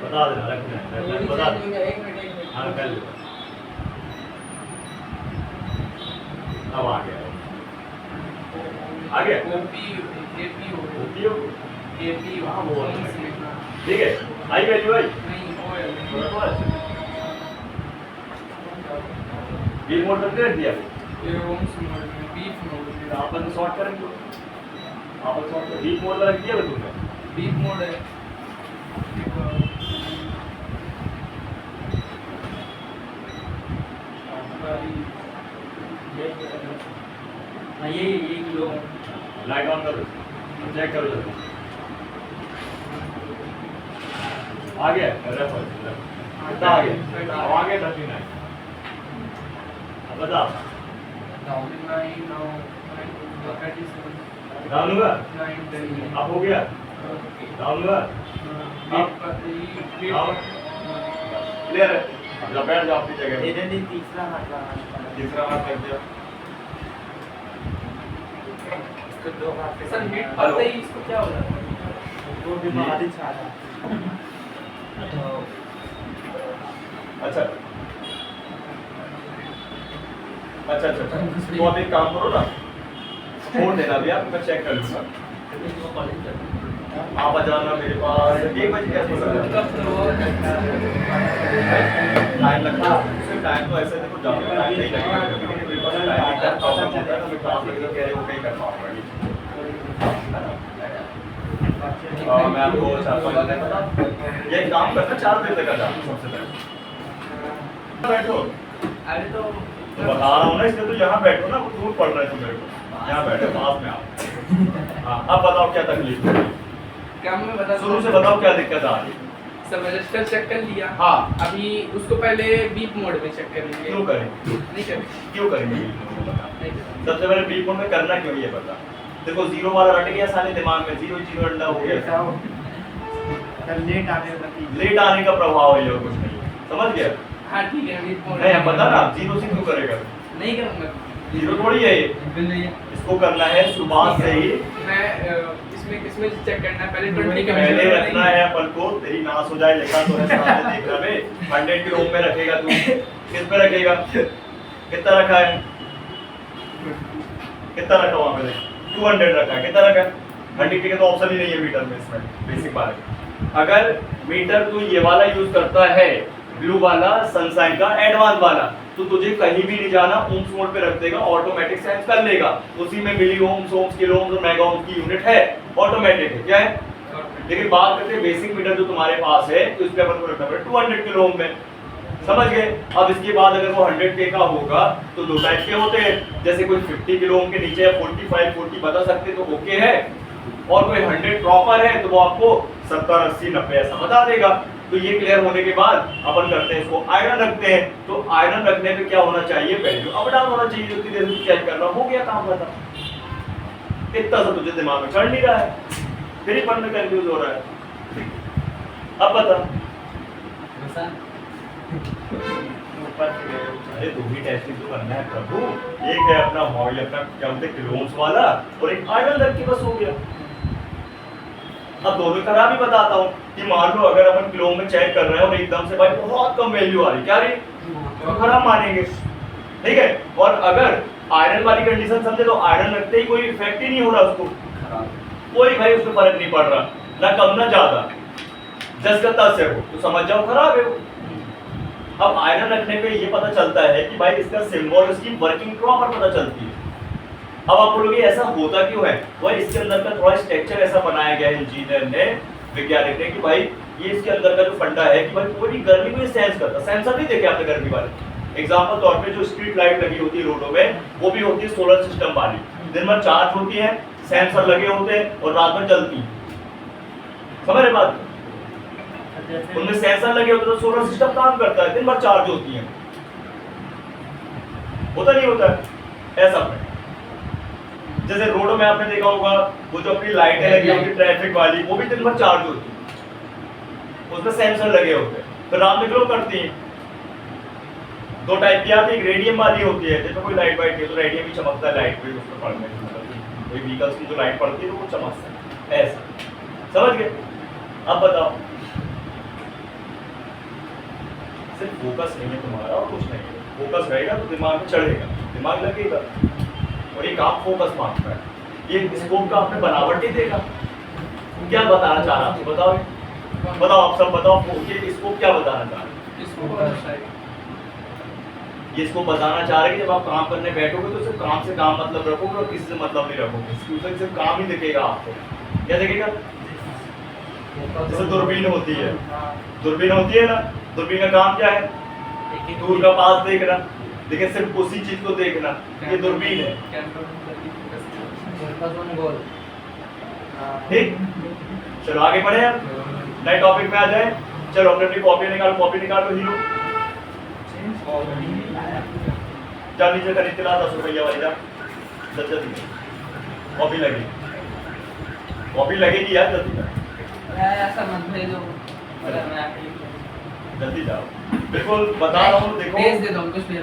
बता देना रखना बता दे एक मिनट हाँ कर लो अब आ गया आ गया ओपी एपी हो ओके एपी हाँ, वो हो ठीक है आई वैल्यू आई नहीं ओ बिल मोड करके रख दिया ये ओम्स मोड में बीफ मोड में अपन तो शॉर्ट करेंगे अपन शॉर्ट कर बीट मोड रख दिया तुमने बीफ मोड है ये किलो लाइट ऑन करो चेक करो जल्दी आ गया रेफर कितना आ गया अब आ गया 39 अब बता डाउन हुआ अब हो गया डाउन हुआ क्लियर है जब बैठ जाओ अपनी जगह इधर नहीं तीसरा हाथ लगाना तीसरा हाथ कर दिया इसको दो हाथ पे सर हीट हेलो। पड़ते ही इसको क्या हो जाता है वो बीमारी छा रहा अच्छा अच्छा अच्छा अच्छा तो आप एक काम करो ना फोन देना भी आप मैं चेक कर लूंगा आप आ जाना मेरे पास 1 बजे कैसे हो सकता टाइम लगता है टाइम तो ऐसे देखो ज़्यादा टाइम नहीं लगेगा मेरे पास टाइमिंग का प्रॉब्लम होता है तो मैं काम लगेगा कह रहे हो कहीं कर पाऊंगा मैं आपको 4-5 दिन बता ये काम करना 4 बजे तक आ जाओ सबसे पहले बैठो। अरे तो तो बता रहा हूँ ना इसलिए तो यहाँ बैठो ना, दूर पड़ रहा है तुम मेरे को, यहाँ बैठो पास में आओ। हाँ अब बताओ क्या तकलीफ है, क्या मैं बता शुरू से बताओ क्या दिक्कत आ रही है। सब रजिस्टर चेक कर लिया। हाँ अभी उसको पहले बीप मोड में चेक करेंगे। क्यों करेंगे, नहीं करेंगे। क्यों करेंगे बीप मोड में बता। नहीं करेंगे। सबसे पहले बीप मोड में करना क्यों ये बता। देखो जीरो वाला रट गया सारे दिमाग में, जीरो जीरो अंडा हो गया, लेट आने का प्रभाव है ये और कुछ नहीं है, समझ गया। हाँ ठीक है बीप मोड। नहीं अब बता ना जीरो से क्यों करेगा, नहीं करूँगा। जीरो थोड़ी है ये, इसको करना है सुबह से ही। मैं इसमें चेक करना है पहले 20 का पहले रखना है अपन को, तेरी नाश हो जाए लिखा तो है सामने देख रहा है 100 के रूम में रखेगा तू, किस पे रखेगा, कितना रखा है, कितना रखा वहाँ पे 200 रखा है, कितना रखा है 100 के तो ऑप्शन ही नहीं है मीटर में, इसमें बेसिक बात है। अगर मीटर तू ये वाला यूज करता है ब्लू वाला सनसाइन का एडवांस वाला, तो तुझे कहीं भी नहीं जाना, ओम्स मोड पे रख देगा, ऑटोमेटिक सेंस कर लेगा, उसी में मिली ओम्स, ओम्स, किलो ओम्स और मेगा ओम्स की यूनिट है, ऑटोमेटिक है, क्या है। लेकिन बात करते हैं बेसिक मीटर जो तुम्हारे पास है, तो इस पे अपन को रखना पड़ेगा 200 किलो ओम में, समझ गए। अब इसके बाद अगर वो 100 के का होगा तो दो टाइप के होते हैं, जैसे कोई 50 किलो ओम के नीचे है 45 40 बता सकते तो ओके है, और कोई 100 प्रॉपर है तो वो आपको 70 80 90 ऐसा बता देगा। तो ये क्लियर होने के बाद अपन करते हैं इसको आयरन रखते हैं। तो आयरन रखने पे क्या होना चाहिए, वैल्यू अप डाउन होना चाहिए, उतनी देर में चेक करना हो गया काम खत्म। इतना सा तुझे दिमाग में चढ़ नहीं रहा है, फिर ही पढ़ने कंफ्यूज हो रहा है। अब बता अरे दो ही टेस्टिंग तो करना है प्रभु, एक है अपना मॉइल अपना क्या बोलते हैं किलोम्स वाला, और एक आयरन रख के बस हो गया। अब दोनों तरह भी बताता हूँ कि मान लो अगर अपन किलो में चेक कर रहे हैं और एकदम से भाई बहुत कम वैल्यू आ रही, क्या रही तो खराब मानेंगे, ठीक है। और अगर आयरन वाली कंडीशन समझे तो आयरन रखते ही कोई इफेक्ट ही नहीं हो रहा उसको, कोई भाई उसमें फर्क नहीं पड़ रहा, ना कम ना ज्यादा, जस का तस है वो, तो समझ जाओ खराब है वो। अब आयरन रखने पे ये पता चलता है कि भाई इसका सिंबल, इसकी वर्किंग प्रॉपर पता चलती है। अब आप बोलोगे ऐसा होता क्यों है, भाई इसके अंदर का थोड़ा स्ट्रक्चर ऐसा बनाया गया है इंजीनियर ने, वैज्ञानिक ने, कि भाई ये इसके अंदर का जो फंडा है कि भाई कोई भी गर्मी को सेंस करता, सेंसर नहीं देखे आपने गर्मी वाले। एग्जांपल तौर पे जो स्ट्रीट लाइट लगी होती है रोडों में, वो भी होती है सोलर सिस्टम वाली, दिन भर चार्ज होती है, सेंसर लगे होते हैं और रात में जलती है, समझ रहे बात। उनमें सेंसर लगे होते तो सोलर सिस्टम काम करता है, दिन भर चार्ज होती है, होता नहीं होता है ऐसा। जैसे रोडों में आपने देखा होगा वो जो अपनी लाइटें लगी होती ट्रैफिक वाली, वो भी दिन भर चार्ज होती है, उसमें सेंसर लगे होते हैं, फिर रात में ग्लो करती हैं। दो टाइप की आती है, एक रेडियम वाली होती है, जैसे कोई लाइट वाइट है तो रेडियम ही चमकता है, लाइट भी उसमें पड़ने कोई व्हीकल्स की जो लाइट पड़ती है तो वो चमकता है, ऐसा समझ गए। अब बताओ, सिर्फ फोकस नहीं है तुम्हारा और कुछ नहीं है, फोकस रहेगा तो दिमाग में चढ़ेगा, दिमाग लगेगा, और ये काम फोकस मांगता है। ये स्कोप का आपने बनावट ही देखा, क्या बताना चाह रहा आपको, बताओ बताओ आप सब बताओ, ये स्कोप क्या बताना चाह रहे हैं। इसको बहुत अच्छा है। ये इसको बताना चाह रहे हैं कि जब आप काम करने बैठोगे तो सिर्फ काम से काम मतलब रखोगे और किसी से मतलब नहीं रखोगे, इसके सिर्फ काम ही दिखेगा आपको। क्या दिखेगा, जैसे दूरबीन होती है, दूरबीन होती है ना, दूरबीन का काम क्या है, दूर का पास देखना, लेकिन सिर्फ उसी चीज को देखना, ये दूरबीन है, ठीक। चलो आगे बढ़े, अब नए टॉपिक में आ जाए। चलो अपने अपनी कॉपी निकालो, कॉपी निकालो हीरो, चल नीचे खरीद के ला 10 रुपया वाली जा, जल्दी कॉपी लगेगी, कॉपी लगेगी यार, जल्दी ऐसा मत भेजो, जल्दी जाओ, बिल्कुल बता रहा हूँ। देखो पेज दे दो कुछ पेज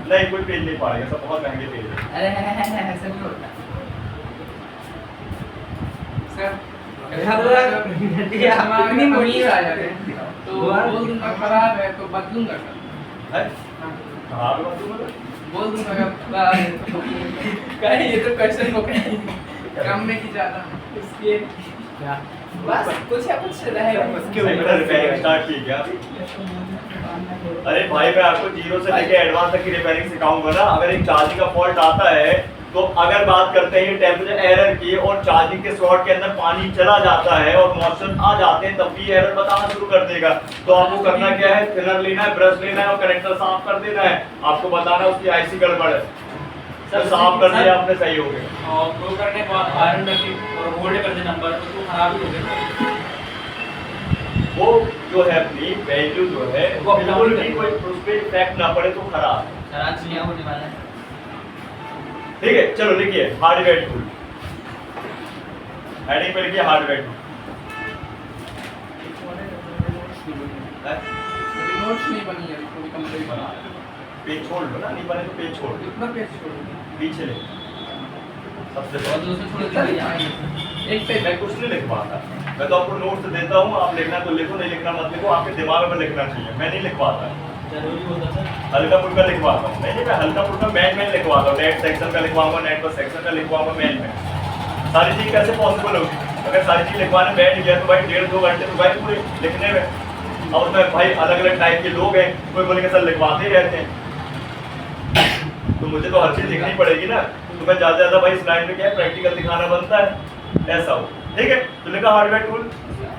नहीं, कोई पेज नहीं पाएगा, सब बहुत महंगे पेज है। अरे ऐसा नहीं होता सर इतनी मोटी आ जाते हैं तो बोल दूंगा खराब है तो बदलूंगा सर, है खराब है बात, बोल दूंगा कहीं ये तो क्वेश्चन हो गया कम में की ज्यादा इसलिए बस कुछ या कुछ रहेगा रिपेयरिंग स्टार्ट की क्या अभी? अरे भाई मैं आपको जीरो से लेके एडवांस तक की रिपेयरिंग सिखाऊंगा ना। अगर एक चार्जिंग का फॉल्ट आता है तो तो अगर बात करते हैं टेम्परेचर एरर की और चार्जिंग के स्लॉट के अंदर पानी चला जाता है और मॉइस्चर आ जाते हैं, तब भी एरर बताना शुरू कर देगा। तो आपको करना क्या है, थिनर लेना है, ब्रश लेना है और कनेक्टर साफ कर देना है। आपको बताना है उसकी आईसी गड़बड़ है, सर साफ कर दिया आपने, सही हो गया। और प्रो करने के बाद आयरन रखी और होल्ड कर दे नंबर, तो खराब ही हो गया। वो जो है अपनी वैल्यू जो है वो बिल्कुल भी कोई उस पे इफेक्ट ना पड़े तो खराब है। खराब चीजें होने वाला है। ठीक है, चलो लिखिए हार्डवेयर टूल, हेडिंग पे लिखिए हार्डवेयर टूल। नोट्स नहीं बनी है पूरी कंप्लीट बना पेज छोड़ लो ना, नहीं बने तो पेज छोड़ दो, कितना पेज छोड़ पीछे ले सबसे और पहले। दूसरे थोड़े कितना दिन लिखाएंगे? एक पेज मैं कुछ नहीं लिख पाता, मैं तो आपको नोट्स देता हूँ, आप लिखना तो लिखो, नहीं लिखना मत लिखो, आपके दिमाग में लिखना चाहिए। मैं नहीं लिख पाता, जरूरी होता सर। हल्का फुल्का लिखवाता हूँ। नहीं मैं हल्का फुल्का मैन लिखवाता हूँ, नेट सेक्शन का लिखवाऊंगा, नेट पर सेक्शन का लिखवाऊंगा, मैन में। सारी चीज कैसे पॉसिबल होगी? अगर सारी चीज लिखवाने बैठ गया तो भाई 1.5-2 घंटे तो भाई पूरे लिखने में। अब उसमें भाई अलग अलग टाइप के लोग हैं, कोई बोलेंगे सर लिखवाते ही रहते हैं, तो मुझे तो हर चीज लिखनी पड़ेगी ना। तो मैं ज्यादा ज्यादा भाई स्लाइड में क्या है प्रैक्टिकल दिखाना बनता है, ऐसा हो। ठीक है, तो लिखा हार्डवेयर टूल।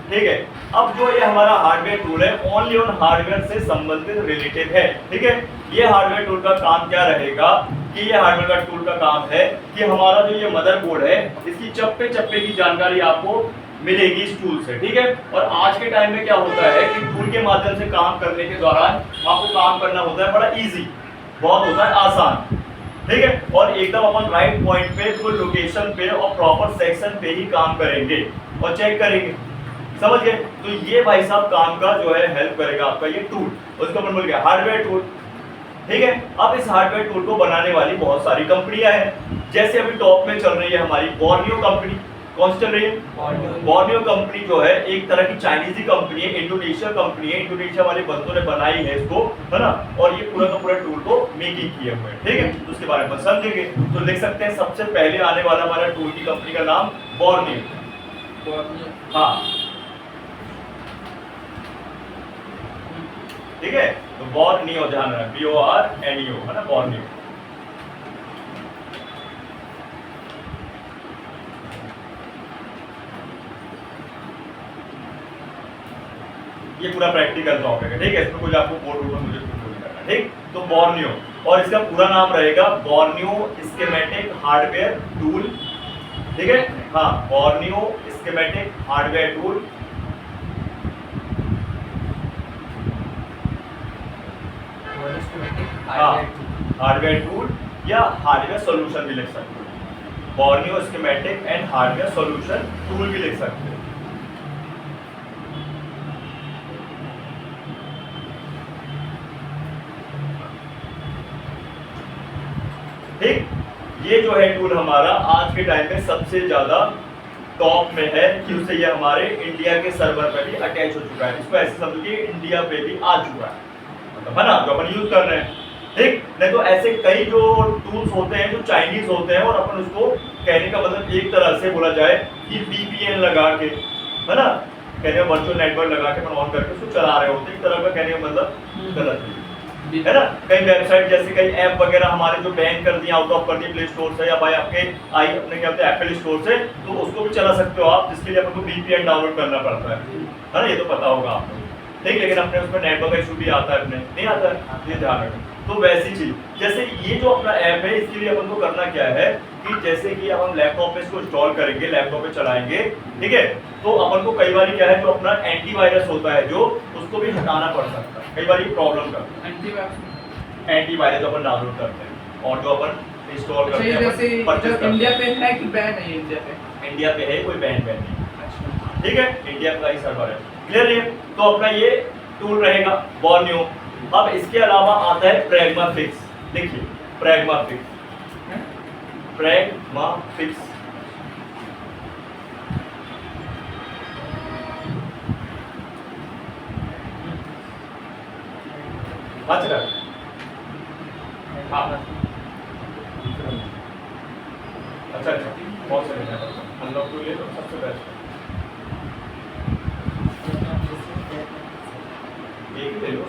ठीक है, अब जो ये हमारा हार्डवेयर टूल है ओनली ऑन हार्डवेयर से संबंधित रिलेटेड है। ठीक है, ये हार्डवेयर टूल का काम क्या रहेगा कि ये हार्डवेयर का टूल का काम है कि हमारा जो ये मदरबोर्ड है इसकी चप्पे चप्पे की जानकारी आपको मिलेगी इस टूल से। ठीक है, और आज के टाइम में क्या होता है कि टूल के माध्यम से काम करने के दौरान आपको काम करना होता है बड़ा इजी, बहुत होता है आसान। ठीक है, और एकदम अपन राइट पॉइंट पे फुल लोकेशन पे और प्रॉपर सेक्शन पे ही काम करेंगे और चेक करेंगे, समझ गए? तो ये भाई साहब काम का जो है हेल्प करेगा आपका ये टूल, उसको अपन बोल गया हार्डवेयर टूल। ठीक है, अब इस हार्डवेयर टूल को बनाने वाली बहुत सारी कंपनियां हैं, जैसे अभी टॉप में चल रही है हमारी बोर्नियो कंपनी। कौन सी चल रही है? बोर्नियो कंपनी जो है एक तरह की चाइनीज कंपनी है, इंडोनेशिया कंपनी है, इंडोनेशिया वाले बंदों ने बनाई है इसको, है ना, और ये पूरा का पूरा टूल को मेकिंग किए हुए हैं। ठीक है, तो उसके बारे में समझेंगे तो लिख सकते हैं सबसे पहले आने वाला हमारा टूल की कंपनी का नाम बोर्नियो। हाँ ठीक है, तो बोर्नियो ध्यान रखना, BORNEO है ना, बोर्नियो। ये पूरा प्रैक्टिकल टॉपिक है। ठीक है, इसमें कुछ आपको बोर्ड ऊपर मुझे कुछ नहीं करना। ठीक, तो बोर्नियो, और इसका पूरा नाम रहेगा बोर्नियो स्कीमेटिक हार्डवेयर टूल। ठीक है, हाँ, Borneo schematic hardware tool. Hardware tool या हार्डवेयर सॉल्यूशन भी लिख सकते हो, Borneo schematic and hardware solution tool भी लिख सकते हो। ठीक, ये जो है टूल हमारा आज के टाइम में सबसे ज्यादा टॉप में है कि उससे ये हमारे इंडिया के सर्वर पे भी अटैच हो चुका है। इसको ऐसे समझिए इंडिया पे भी आ चुका है, मतलब है ना, जो अपन यूज कर रहे हैं। ठीक, नहीं तो ऐसे कई जो टूल्स होते हैं जो चाइनीज होते हैं और अपन उसको कहने का मतलब एक तरह से बोला जाए कि VPN लगा के, है ना, कहने का वर्चुअल नेटवर्क लगा के अपन ऑन करके उसको चला रहे होते हैं, एक तरह का कहने का मतलब गलत है ना। कई वेबसाइट जैसे कई ऐप वगैरह हमारे जो बैन कर दिए, आउट ऑफ कर दिए प्ले स्टोर से या भाई आपके अपने क्या बोलते हैं एप्पल स्टोर से, तो उसको भी चला सकते हो आप, जिसके लिए अपन को VPN डाउनलोड करना पड़ता है ना, ये तो पता होगा आपको। ठीक, लेकिन अपने उसमें नेटवर्क का इशू भी आता है, अपने नहीं आता है, ये ध्यान रखें। तो वैसी चीज जैसे ये जो अपना ऐप है इसके लिए अपन को करना क्या है कि जैसे कि अब हम लैपटॉप पे इसको इंस्टॉल करेंगे, लैपटॉप पे चलाएंगे, ठीक है, तो अपन को कई बार क्या है जो अपना एंटीवायरस होता है जो उसको भी हटाना पड़ सकता है, कई बार ये प्रॉब्लम करता है। एंटीवायरस अपन डाउनलोड करते हैं और जो अपन इंस्टॉल करते हैं जैसे परचेज जो इंडिया पे है कि बैन है इंडिया पे? इंडिया पे है, कोई बैन नहीं। ठीक है, इंडिया का ही सर्वर है, क्लियर है। तो अपना ये टूल रहेगा बोर्नियो। अब इसके अलावा आता है प्रैग्मा फिक्स। देखिए प्रैग्मा फिक्स, प्रैग्मा फिक्स अच्छा हाँ अच्छा बहुत सही है, हम लोग को ये तो सबसे बेस्ट एक ही ले लो,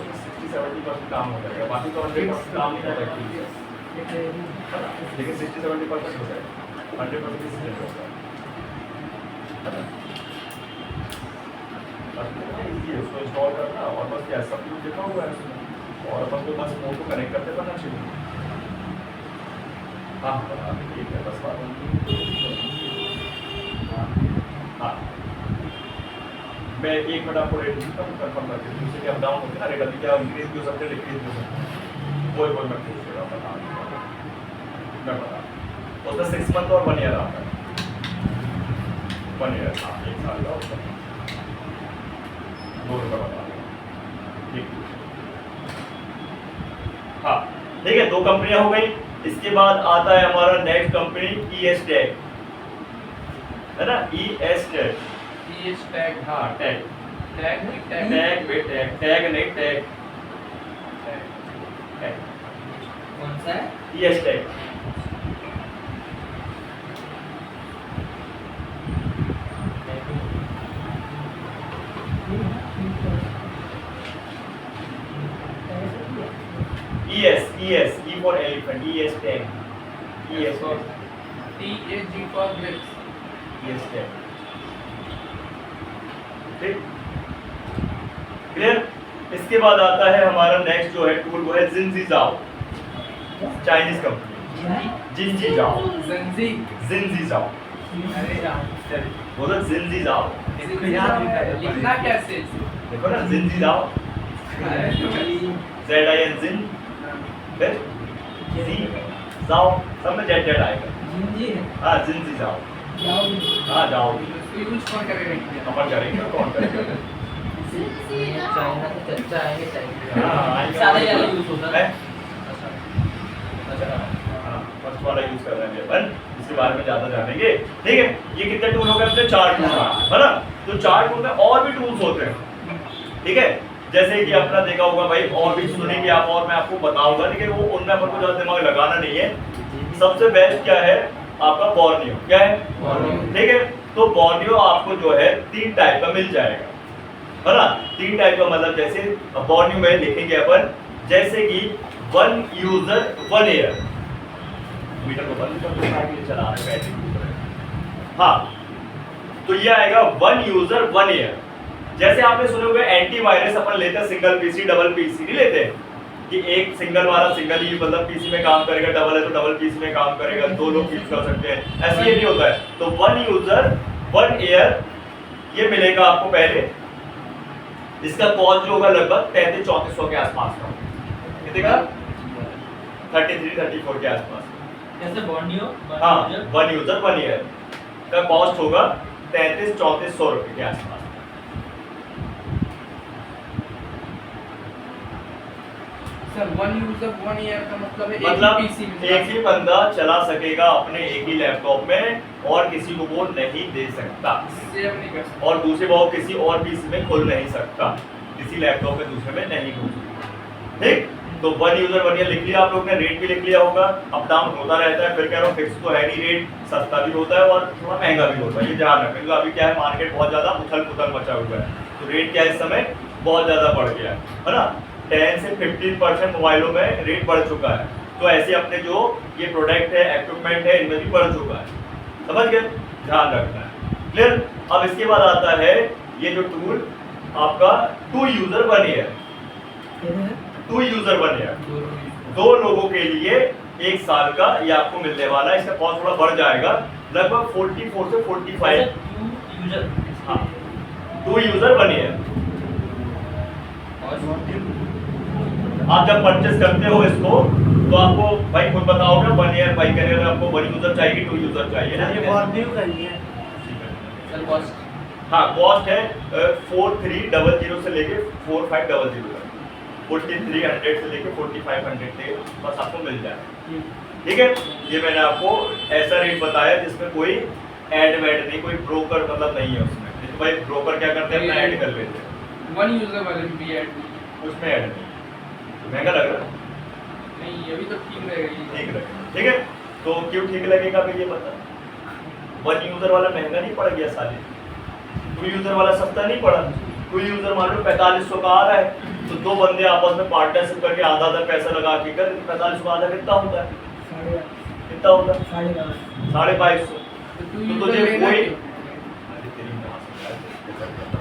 60-70% काम हो जाएगा, बाकी तो 100% काम नहीं कर सकती। लेकिन 60-70% हो जाएगा, 100% डिसीजन होगा। उसको इंस्टॉल करना और बस क्या सब कुछ लिखा हुआ है उसमें, और अपन को बस फोन को कनेक्ट करते बनना चाहिए। हाँ ठीक है, बस बात हाँ मैं 1 मिनट आपको रेट देता हूँ, कंफर्म करके दूसरे के अप डाउन होते हैं ना रेट, अभी क्या इंक्रीज भी हो सकते हैं डिक्रीज भी हो सकते हैं, कोई मैं पूछेगा बता मैं बता उसमें 6 मंथ और 1 ईयर आता है, 1 ईयर हाँ 1 साल का उसका ₹2 बता ठीक। हाँ ठीक है, 2 कंपनियां हो गई। इसके बाद आता है हमारा नेक्स्ट कंपनी ES Tech, है ना, ES Tech। ES Tech, हाँ टैग टैग नहीं टैग, टैग वे टैग टैग नहीं टैग टैग कौन सा है? ES Tech। ES E for elephant, ES Tech, ES Tech, TAG for grapes। ES Tech। ठीक क्लियर। इसके बाद आता है हमारा नेक्स्ट जो है टूल, वो है जिनजीजाओ, चाइनीज कंपनी जिनजीजाओ, जंजी, जिनजीजाओ अरे राम, बोलो जिनजीजाओ, लिखना कैसे? देखो ना जिनजीजाओ, ZIN जिन फिर जी जाओ, सब में जेड आएगा। हाँ जिनजीजाओ, हाँ जाओ इसको यूज कौन करेगा? अपन करेंगे, कौन करेगा? चाइना से चर्चा आएंगे चाइना हाँ, आएंगे। सारा ज़्यादा यूज होता है। हाँ, फर्स्ट वाला यूज कर रहे हैं अपन, इसके बारे में ज्यादा जानेंगे। ठीक है, ये कितने टूल हो गए अपने? 4 टूल है ना। तो 4 टूल में और भी टूल्स होते हैं, ठीक है, जैसे कि अपना देखा होगा भाई, और भी सुनेंगे आप और मैं आपको बताऊंगा, लेकिन वो उनमें अपन को ज्यादा दिमाग लगाना नहीं है। सबसे बेस्ट क्या है आपका? बोर्नियो। क्या है? ठीक है, तो बोर्नियो आपको जो है 3 टाइप का मिल जाएगा, है ना। 3 टाइप का मतलब जैसे बोर्नियो में लिखेंगे अपन, जैसे कि 1 यूजर 1 ईयर, मीटर को बंद कर दो, चला रहे बैटरी। हाँ, तो ये आएगा 1 यूजर 1 ईयर। जैसे आपने सुने होंगे एंटीवायरस अपन लेते हैं सिंगल पीसी डबल पीसी, नहीं लेते कि एक सिंगल वाला सिंगल ही मतलब पीसी में काम करेगा, डबल है तो डबल पीसी में काम करेगा, 2 लोग यूज कर सकते हैं, ऐसे ये नहीं होता है। तो 1 यूजर 1 ईयर ये मिलेगा आपको पहले। इसका कॉस्ट जो होगा लगभग 3300-3400 के आसपास का, कितने का? 33-34 के आसपास। कैसे बॉन्डियो? हाँ 1 यूजर 1 ईयर का कॉस्ट होगा 3300-3400 रुपए के आसपास। सर 1 यूजर 1 ईयर का मतलब है मतलब एक ही पीसी में एक ही बंदा चला सकेगा अपने एक ही लैपटॉप में, और किसी को वो नहीं दे सकता, सेव नहीं कर सकता। और दूसरे वो किसी और पीसी में खोल नहीं सकता, किसी लैपटॉप में दूसरे में नहीं खोल सकता। ठीक, तो 1 यूजर 1 ईयर लिख लिया आप लोग ने, रेट भी लिख लिया होगा, अप डाउन होता रहता है। फिर कह रहा हूँ फिक्स तो है नहीं रेट, सस्ता भी होता है और थोड़ा महंगा भी होता है, ये ध्यान रखें। तो अभी क्या है, मार्केट बहुत ज्यादा उथल पुथल मचा हुआ है, तो रेट क्या है इस समय बहुत ज्यादा बढ़ गया है ना। 10 से 15% मोबाइलों में रेट बढ़ चुका है, तो ऐसे अपने जो ये प्रोडक्ट है, इक्विपमेंट है, इनमें भी बढ़ चुका है, समझ गए, ध्यान रखना है। क्लियर। अब इसके बाद आता है ये जो टूल आपका 2 यूजर 1 ईयर, 2 यूजर 1 ईयर, 2 लोगों के लिए 1 साल का ये आपको मिलने वाला है। इसका कॉस्ट थोड़ा बढ़ जाएगा, लगभग 44 से 45। यूजर हाँ 2 यूजर 1 ईयर। आप जब परचेस करते हो इसको तो आपको भाई खुद बताओगे 1 ईयर भाई करेगा, आपको 1 यूजर चाहिए 2 यूजर चाहिए ना। ये बोर्नियो का ही है। सर कॉस्ट हाँ कॉस्ट है 4300 से लेके 4500 तक, 4300 से लेके 4500 तक बस आपको मिल जाए। ठीक है, ये मैंने आपको ऐसा रेट बताया जिसमें कोई ऐड वैड नहीं, कोई ब्रोकर मतलब नहीं है उसमें। तो भाई ब्रोकर क्या करते हैं, अपना ऐड कर लेते हैं, 1 यूजर वाले में भी ऐड उसमें ऐड नहीं। महंगा लग रहा है? नहीं, ये भी तो ठीक रहेगा। ठीक लगे, ठीक है। तो क्यों ठीक लगेगा भाई ये बता। 1 यूजर वाला महंगा नहीं पड़ गया साले, 2 यूजर वाला सस्ता नहीं पड़ा। 2 यूजर मान लो 4500 का आ रहा है, तो दो बंदे आपस में पार्टनरशिप करके आधा आधा पैसा लगा के कर 45 को आधा कितना होता है? कितना होता है? 2250। तो तुझे कोई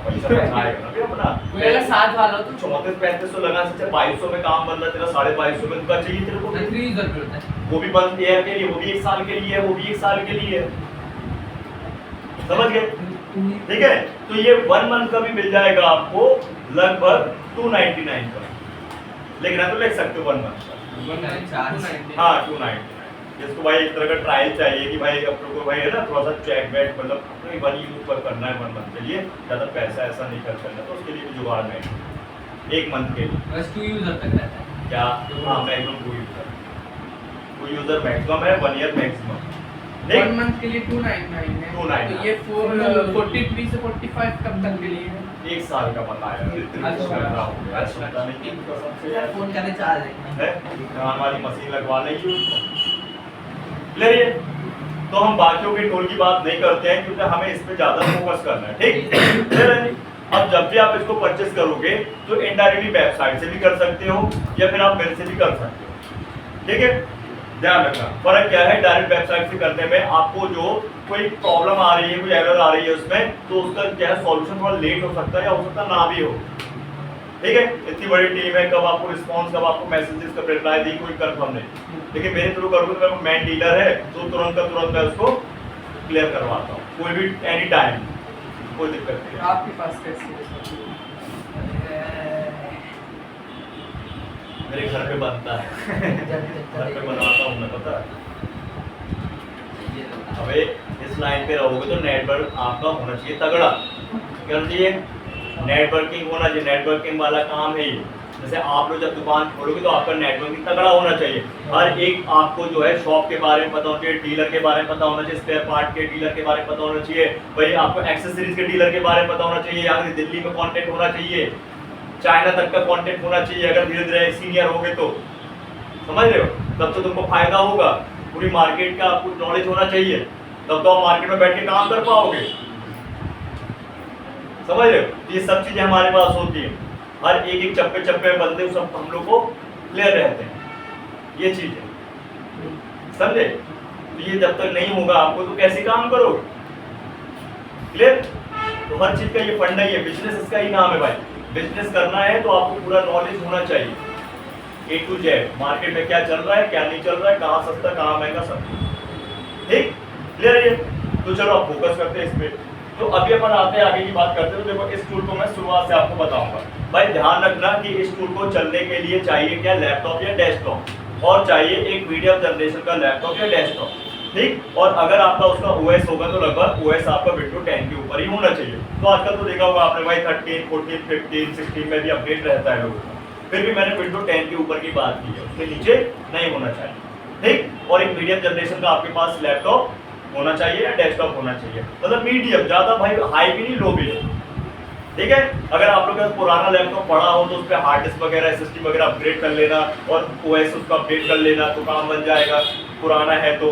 पैसा आएगा ना फिर अपना कोई अगर साथ वाला हो तो 34-3500 लगा से 2200 में काम बन रहा है तेरा 2250 में तुझे चाहिए तेरे को फ्री यूजर पे होता है। वो भी बंद एयर के लिए, वो भी 1 साल के लिए है, वो भी 1 साल के लिए है। समझ गए? ठीक है, तो ये 1 मंथ का भी मिल जाएगा आपको लगभग 299 का, लेकिन आप तो लिख सकते हो 1 मंथ का। हाँ 299, जिसको भाई एक तरह का ट्रायल चाहिए कि भाई अपने को भाई है ना थोड़ा सा चेक बैक मतलब 1 यूज पर करना है 1 मंथ के लिए, ज़्यादा पैसा ऐसा नहीं खर्च करना, तो उसके लिए भी जुगाड़ में 1 मंथ के लिए बस 2 यूजर तक रहता है। क्या? हाँ मैक्सिमम 2 यूजर मैक्सिमम है, 1 ईयर मैक्सिमम। 1 मंथ के लिए 299 है। 299 तो ये 43 से 45 कब तक के लिए है? 1 साल का बताया। फोन करने चाह रहे हैं। कान वाली मशीन लगवा लेंगे ले रही है। तो हम बाकियों के टोल की बात नहीं करते हैं क्योंकि हमें इस पे ज्यादा फोकस करना है, ठीक ले रहे हैं। अब जब भी आप इसको परचेस करोगे तो इनडायरेक्टली वेबसाइट से भी कर सकते हो या फिर आप मेरे से भी कर सकते हो, ठीक है। ध्यान रखना फर्क क्या है, डायरेक्ट वेबसाइट से करने में आपको जो कोई प्रॉब्लम आ रही है, कोई एरर आ रही है उसमें, तो उसका क्या है सॉल्यूशन थोड़ा लेट हो सकता है या हो सकता है ना भी हो, ठीक है। इतनी बड़ी टीम है, कब आपको रिस्पॉन्स, कब आपको मैसेजेस का रिप्लाई दी, कोई कंफर्म नहीं। लेकिन मेरे थ्रू करोगे तो मेरा मैन डीलर है तो तुरंत का तुरंत मैं उसको क्लियर करवाता हूँ, कोई भी एनी टाइम, कोई दिक्कत नहीं है। आपके पास कैसे है? मेरे घर पे बनता है घर पे बनाता हूँ मैं, पता है। अबे इस लाइन पे रहोगे तो नेटवर्क आपका होना चाहिए तगड़ा, क्या होना चाहिए? नेटवर्किंग होना चाहिए, नेटवर्किंग वाला काम है ये। जैसे आप लोग जब दुकान खोलोगे तो आपका नेटवर्किंग तगड़ा होना चाहिए। हर एक आपको जो है शॉप के बारे में पता होना चाहिए, डीलर के बारे में पता होना चाहिए, स्पेयर पार्ट के डीलर के बारे में पता होना चाहिए, भाई आपको एक्सेसरीज के डीलर के बारे में पता होना चाहिए, यहाँ दिल्ली में कॉन्टेक्ट होना चाहिए, चाइना तक का कॉन्टेक्ट होना चाहिए। अगर धीरे धीरे सीनियर हो गए तो समझ रहे हो, तब तो तुमको फायदा होगा। पूरी मार्केट का आपको नॉलेज होना चाहिए, तब तो आप मार्केट में बैठ के काम कर पाओगे, समझ रहे हो। ये सब चीजें हमारे पास होती है, हर एक चप्पे चप्पे बंदे सब हम लोग को क्लियर रहते हैं, ये चीज है, समझे। तो ये जब तक नहीं होगा आपको तो कैसे काम करोगे, क्लियर। तो हर चीज का ये फंडा ही है, बिजनेस इसका ही नाम है भाई। बिजनेस करना है तो आपको पूरा नॉलेज होना चाहिए, A to Z, मार्केट में क्या चल रहा है क्या नहीं चल रहा है, कहाँ सस्ता कहाँ महंगा, सब ठीक क्लियर है। तो चलो आप फोकस करते हैं इस पे। तो अभी अपन आते हैं आगे की बात करते हैं। तो देखो इस टूल को मैं शुरुआत से आपको बताऊंगा। भाई ध्यान रखना कि इस टूल को चलने के लिए चाहिए क्या, लैपटॉप या डेस्कटॉप, और चाहिए एक मीडियम जनरेशन का लैपटॉप या डेस्कटॉप, ठीक। और अगर आपका उसका OS होगा तो लगभग OS आपका विंडो 10 के ऊपर ही होना चाहिए। तो आजकल तो देखा होगा आपने भाई 13, 14, 15, 16 में भी अपडेट रहता है लोगों का, फिर भी मैंने विंडो 10 के ऊपर की बात की है, उसके नीचे नहीं होना चाहिए, ठीक। और एक मीडियम जनरेशन का आपके पास लैपटॉप होना चाहिए या डेस्कटॉप होना चाहिए, मतलब मीडियम, ज्यादा भाई हाई भी नहीं लो भी नहीं, ठीक है। अगर आप लोग का पुराना लैपटॉप पड़ा हो तो उस पर हार्ड डिस्क वगैरह SSD वगैरह अपग्रेड कर लेना और OS उसका अपडेट कर लेना तो काम बन जाएगा, पुराना है तो,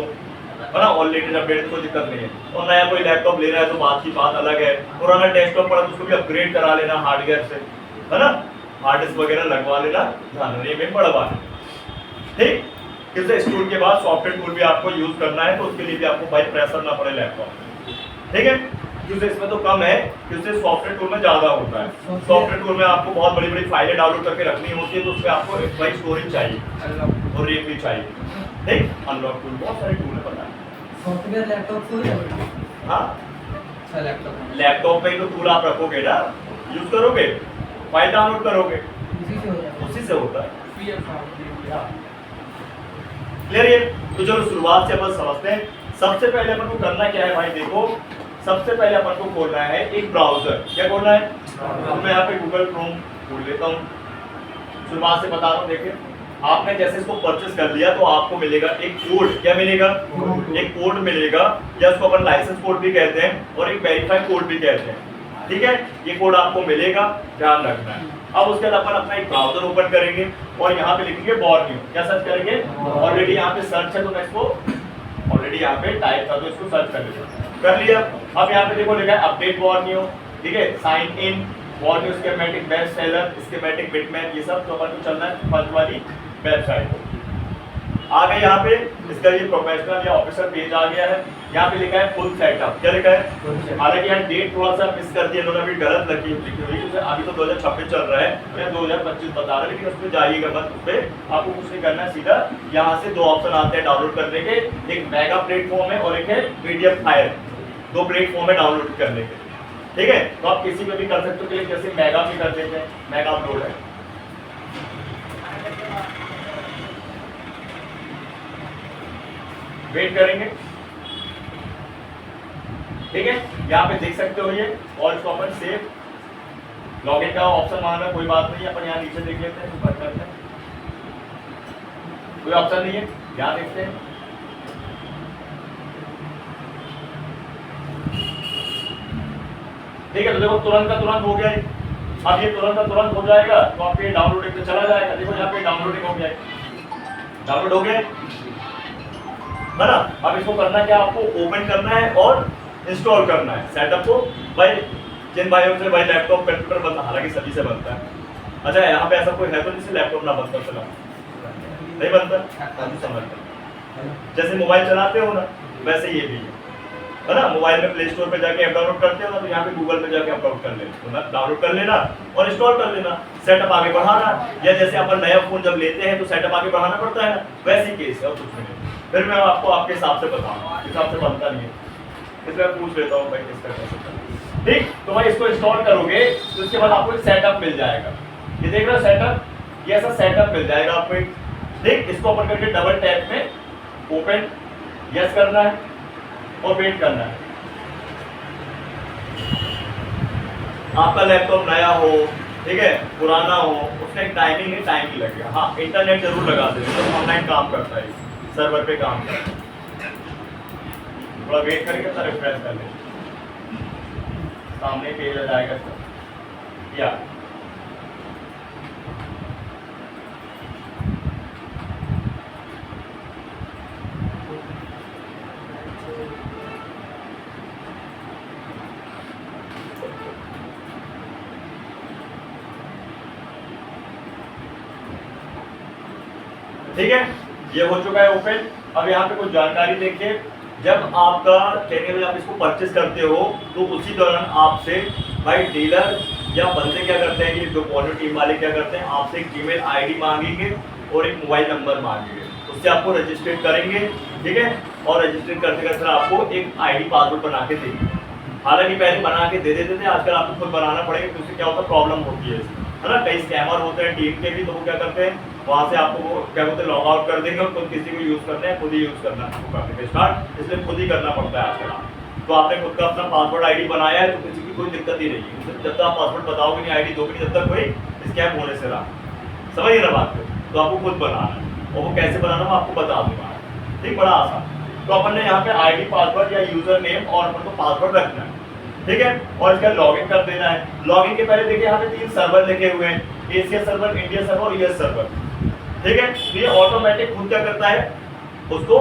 है ना। और लेटेस्ट अपडेट तो कोई दिक्कत नहीं है। और नया कोई लैपटॉप ले रहा है तो बात की बात अलग है। पुराना डेस्कटॉप पड़ा तो उसको भी अपग्रेड करा लेना हार्डवेयर से, है ना, हार्ड डिस्क वगैरह लगवा लेना, ध्यान में बढ़वा लेना, ठीक। क्योंकि इस टूल के बाद सॉफ्टवेयर टूल भी आपको यूज करना है तो उसके लिए भी आपको भाई प्रेशर ना पड़े लैपटॉप, ठीक है। क्योंकि इसमें तो कम है, क्योंकि सॉफ्टवेयर टूल में ज्यादा होता है। सॉफ्टवेयर टूल में आपको बहुत बड़ी बड़ी फाइलें डाउनलोड करके रखनी होती है तो उसमें आपको भाई स्टोरेज चाहिए और रेट भी चाहिए, ठीक। अनलॉक टूल बहुत सारे टूल है, पता है। सॉफ्टवेयर लैपटॉप से हो जाएगा। हाँ अच्छा लैपटॉप में तो टूल आप रखोगे ना, यूज करोगे, फाइल डाउनलोड करोगे, उसी से हो जाएगा, उसी से होता है, फ्री ऑफ क्लियर है। तो चलो शुरुआत से अपन समझते हैं। सबसे पहले अपन को करना क्या है भाई, देखो सबसे पहले अपन को खोलना है एक ब्राउजर। क्या खोलना है? तो मैं यहाँ पे गूगल क्रोम खोल लेता हूँ, शुरुआत से बता रहा हूँ। देखिए आपने जैसे इसको परचेस कर लिया तो आपको मिलेगा एक कोड। क्या मिलेगा? एक कोड मिलेगा, या उसको अपन लाइसेंस कोड भी कहते हैं और एक वेरीफाई कोड भी कहते हैं, ठीक है। ये कोड आपको मिलेगा, ध्यान रखना है। अब उसके बाद अपन अपना एक ब्राउजर ओपन करेंगे और यहाँ पे लिखेंगे बॉर्नियो। क्या सर्च करेंगे? ऑलरेडी यहाँ पे सर्च है तो मैं इसको ऑलरेडी यहाँ पे टाइप कर दो, इसको सर्च कर लेते कर लिया। अब यहाँ पे देखो लिखा है अपडेट बॉर्नियो, ठीक है, sign in, volume schematic best seller schematic bitmap, ये सब तो अपन को चलना है फर्स्ट वाली वेबसाइट को। आ गए यहाँ पे इसका ये प्रोफेशनल या ऑफिसर पेज आ गया है। यहाँ पे लिखा है फुल सेटअप, क्या लिखा है? हालांकि यहाँ डेट थोड़ा सा मिस कर दिया इन्होंने, अभी गलत लिखी हुई क्योंकि अभी तो 2026 चल रहा है, या 2025 बता रहा है, लेकिन उसमें जाइएगा मत, उस पर आपको कुछ नहीं करना है। सीधा यहाँ से दो ऑप्शन आते हैं डाउनलोड करने के, एक मेगा प्लेटफॉर्म है और एक है मीडियम फायर, दो प्लेटफॉर्म है डाउनलोड करने के, ठीक है। तो आप किसी में भी कर सकते हो, जैसे मेगा भी कर देते हैं, मेगा अपलोड है। वेट करेंगे, ठीक है। यहाँ पे देख सकते हो ये, और इसको अपन सेव लॉगिन का ऑप्शन मांगा, कोई बात नहीं, अपन यहाँ नीचे देख लेते हैं, ऊपर करते हैं, कोई ऑप्शन नहीं है, यहाँ देखते हैं। ठीक है, तो देखो तुरंत का तुरंत हो गया है। अब ये तुरंत का तुरंत हो जाएगा तो आपके डाउनलोडिंग पे चला जाएगा। देखो यहाँ पे डाउनलोडिंग हो गया है, डाउनलोड हो गया है ना। अब इसको करना क्या, आपको ओपन करना है और इंस्टॉल करना है सेटअप को। भाई जिन भाइयों से भाई लैपटॉप कंप्यूटर बनता, हालांकि सभी से बनता है। अच्छा यहाँ पे ऐसा कोई है तो जिससे लैपटॉप ना बनता, चला नहीं बनता, समझता। जैसे मोबाइल चलाते हो ना, वैसे ये भी है ना। मोबाइल में प्ले स्टोर पे जाके ऐप डाउनलोड करते हो ना, तो यहाँ पे गूगल पे जाके अपलोड कर लेना, तो ना डाउनलोड कर लेना और इंस्टॉल कर लेना, सेटअप आगे बढ़ाना। या जैसे अपन नया फोन जब लेते हैं तो सेटअप आगे बढ़ाना पड़ता है ना, वैसी केस है और कुछ नहीं। फिर मैं आपको आपके हिसाब से बताऊंगा, हिसाब से बनता नहीं है, इसलिए पूछ लेता हूँ भाई किसका कैसे। ठीक, तो भाई इसको इंस्टॉल करोगे तो इसके बाद आपको एक सेटअप मिल जाएगा। ये देख रहे हो सेटअप, ये ऐसा सेटअप मिल जाएगा आपको एक। ठीक, इसको ओपन करके डबल टैप में ओपन यस करना है और वेट करना है। आपका लैपटॉप नया हो, ठीक है, पुराना हो, उसका एक टाइमिंग है, टाइम ही लगेगा। हाँ, इंटरनेट जरूर लगा देते हैं, ऑनलाइन काम करता है, सर्वर पे काम करता है। थोड़ा वेट करके सर रिफ्रेश कर ले, सामने पेज आ जाएगा सर। या ठीक है, ये हो चुका है ओपन। अब यहाँ पे कुछ जानकारी देखिए, जब आपका चैनल आप इसको परचेस करते हो तो उसी दौरान आपसे भाई डीलर या बंदे क्या करते हैं, ये जो पॉलिसी टीम वाले क्या करते हैं, आपसे एक जीमेल आईडी मांगेंगे और एक मोबाइल नंबर मांगेंगे, उससे आपको रजिस्ट्रेट करेंगे, ठीक है। और रजिस्ट्रेट करते करते आपको एक आईडी पासवर्ड बना के देंगे। हालांकि पहले बना के दे देते थे, आजकल आपको खुद बनाना पड़ेगा, क्योंकि क्या होता है, प्रॉब्लम होती है ना। कई स्कैमर होते हैं टीम के भी, तो वो क्या करते हैं, वहाँ से आपको वो क्या बोलते हैं, लॉग आउट कर देंगे और खुद किसी को यूज़ करते हैं, खुद ही यूज़ करना स्टार्ट, इसलिए खुद ही करना पड़ता है आजकल। तो आपने खुद का अपना पासवर्ड आईडी बनाया है तो किसी की कोई दिक्कत ही नहीं है। जब तक आप पासवर्ड बताओगे नहीं, आईडी दोगे नहीं, जब तक कोई स्कैम होने से रहा, समझिए ना बात को। तो आपको खुद बनाना है, और वो कैसे बनाना मैं आपको बता दूंगा, ठीक, बड़ा आसान। तो अपन ने यहाँ पे आईडी पासवर्ड या यूजर नेम और अपन को पासवर्ड रखना है, ठीक है। और इसका लॉगिन कर देना है। लॉगिन के पहले देखिए यहाँ पे 3 सर्वर लिखे हुए हैं, एशिया सर्वर, इंडिया सर्वर और यूएस सर्वर, ठीक है। तो ये ऑटोमेटिक खुद क्या करता है, उसको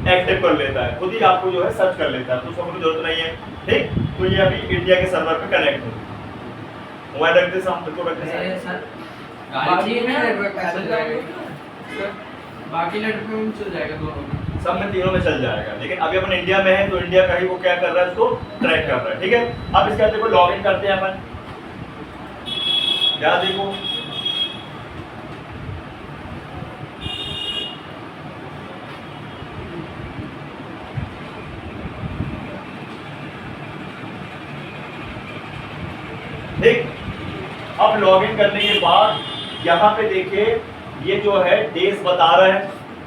एक्टिव कर लेता है, खुद ही आपको जो है सर्च कर लेता है, तो उसको कोई जरूरत नहीं है, ठीक। तो ये अभी इंडिया के सर्वर पे कनेक्ट हो। मोबाइल रखते सामने को रखते बाकी नेटवर्क में चल जाएगा, दोनों सब में, तीनों में चल जाएगा। लेकिन अभी अपन इंडिया में है तो इंडिया का ही वो क्या कर रहा है, उसको ट्रैक कर रहा है, ठीक है। अब इसके बाद देखो लॉगिन करते हैं अपन, क्या देखो, ठीक। अब लॉगिन करने के बाद यहाँ पे देखिए ये जो है डेज बता रहा है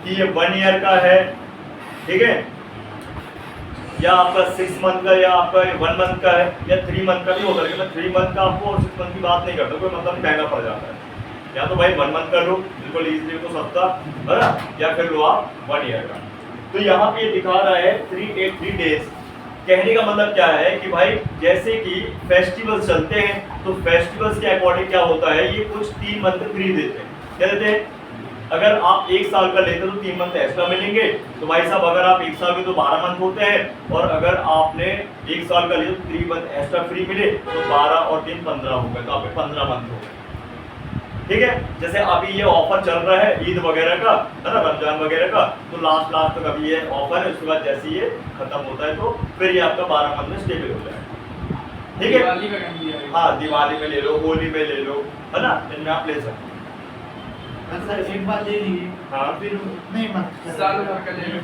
कि ये 1 ईयर का है, ठीक है, या आपका 6 मंथ का, या आपका 1 मंथ का है, या 3 मंथ का भी होता है। लेकिन मैं 3 मंथ का आपको और 6 मंथ की बात नहीं करता, कोई मतलब महंगा पड़ जाता है। या तो भाई 1 मंथ कर लो, बिल्कुल इजीली तो सस्ता है ना, या फिर लो आप 1 ईयर का। तो यहाँ पे दिखा रहा है 383 डेज। कहने का मतलब क्या है कि भाई जैसे कि फेस्टिवल्स चलते हैं तो फेस्टिवल्स के अकॉर्डिंग क्या होता है, ये कुछ 3 मंथ फ्री देते हैं। क्या देते हैं? अगर आप 1 साल का लेते हो तो 3 मंथ एक्स्ट्रा मिलेंगे। तो भाई साहब अगर आप 1 साल के तो 12 मंथ होते हैं, और अगर आपने 1 साल का लिया तो 3 मंथ एक्स्ट्रा फ्री मिले तो 12 और 3 15 हो गए, तो आपके 15 मंथ हो गए। ठीक है, जैसे अभी ये ऑफर चल रहा है ईद वगैरह का, है ना, रमजान वगैरह का, तो लास्ट तक अभी ये ऑफर है। उसके बाद जैसे ये खत्म होता है तो फिर ये आपका 12 मंथ में स्टेबल हो जाएगा। ठीक है, दिवाली में कम दिया है। हाँ दिवाली में ले लो, होली में ले लो, है ना, इनमें आप ले सकते हो। सर एक बार ले लीजिए, हाँ। फिर नहीं मत साल भर का ले लो।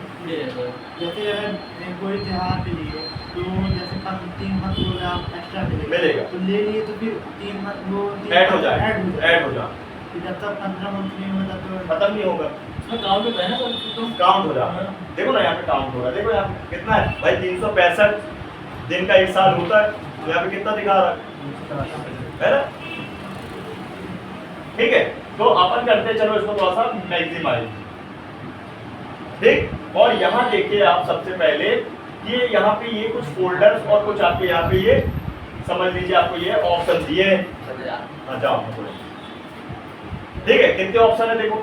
जैसे अगर कोई त्योहार के लिए तो जैसे 3 मंथ हो गया एक्स्ट्रा मिलेगा। तो ले लिए तो फिर 3 मंथ वो ऐड हो जाए, ऐड हो जाए, फिर जब तक 15 मंथ नहीं होता तो खत्म नहीं होगा, उसमें काउंट होता है ना सर, तो काउंट हो जाता है। देखो ना यहाँ पे काउंट हो रहा है, देखो यहाँ पे कितना है भाई, 365 दिन का 1 साल होता है, तो यहाँ पे कितना दिखा रहा है ना। ठीक है, तो अपन करते हैं, चलो इसको थोड़ा सा मैक्सिमाइज। ठीक, और यहाँ देखिए आप सबसे पहले ये यहाँ पे ये कुछ फोल्डर्स और कुछ आपके यहाँ पे ये समझ लीजिए आपको ये ऑप्शन दिए हैं। हाँ जाओ, ठीक है, कितने ऑप्शन है देखो,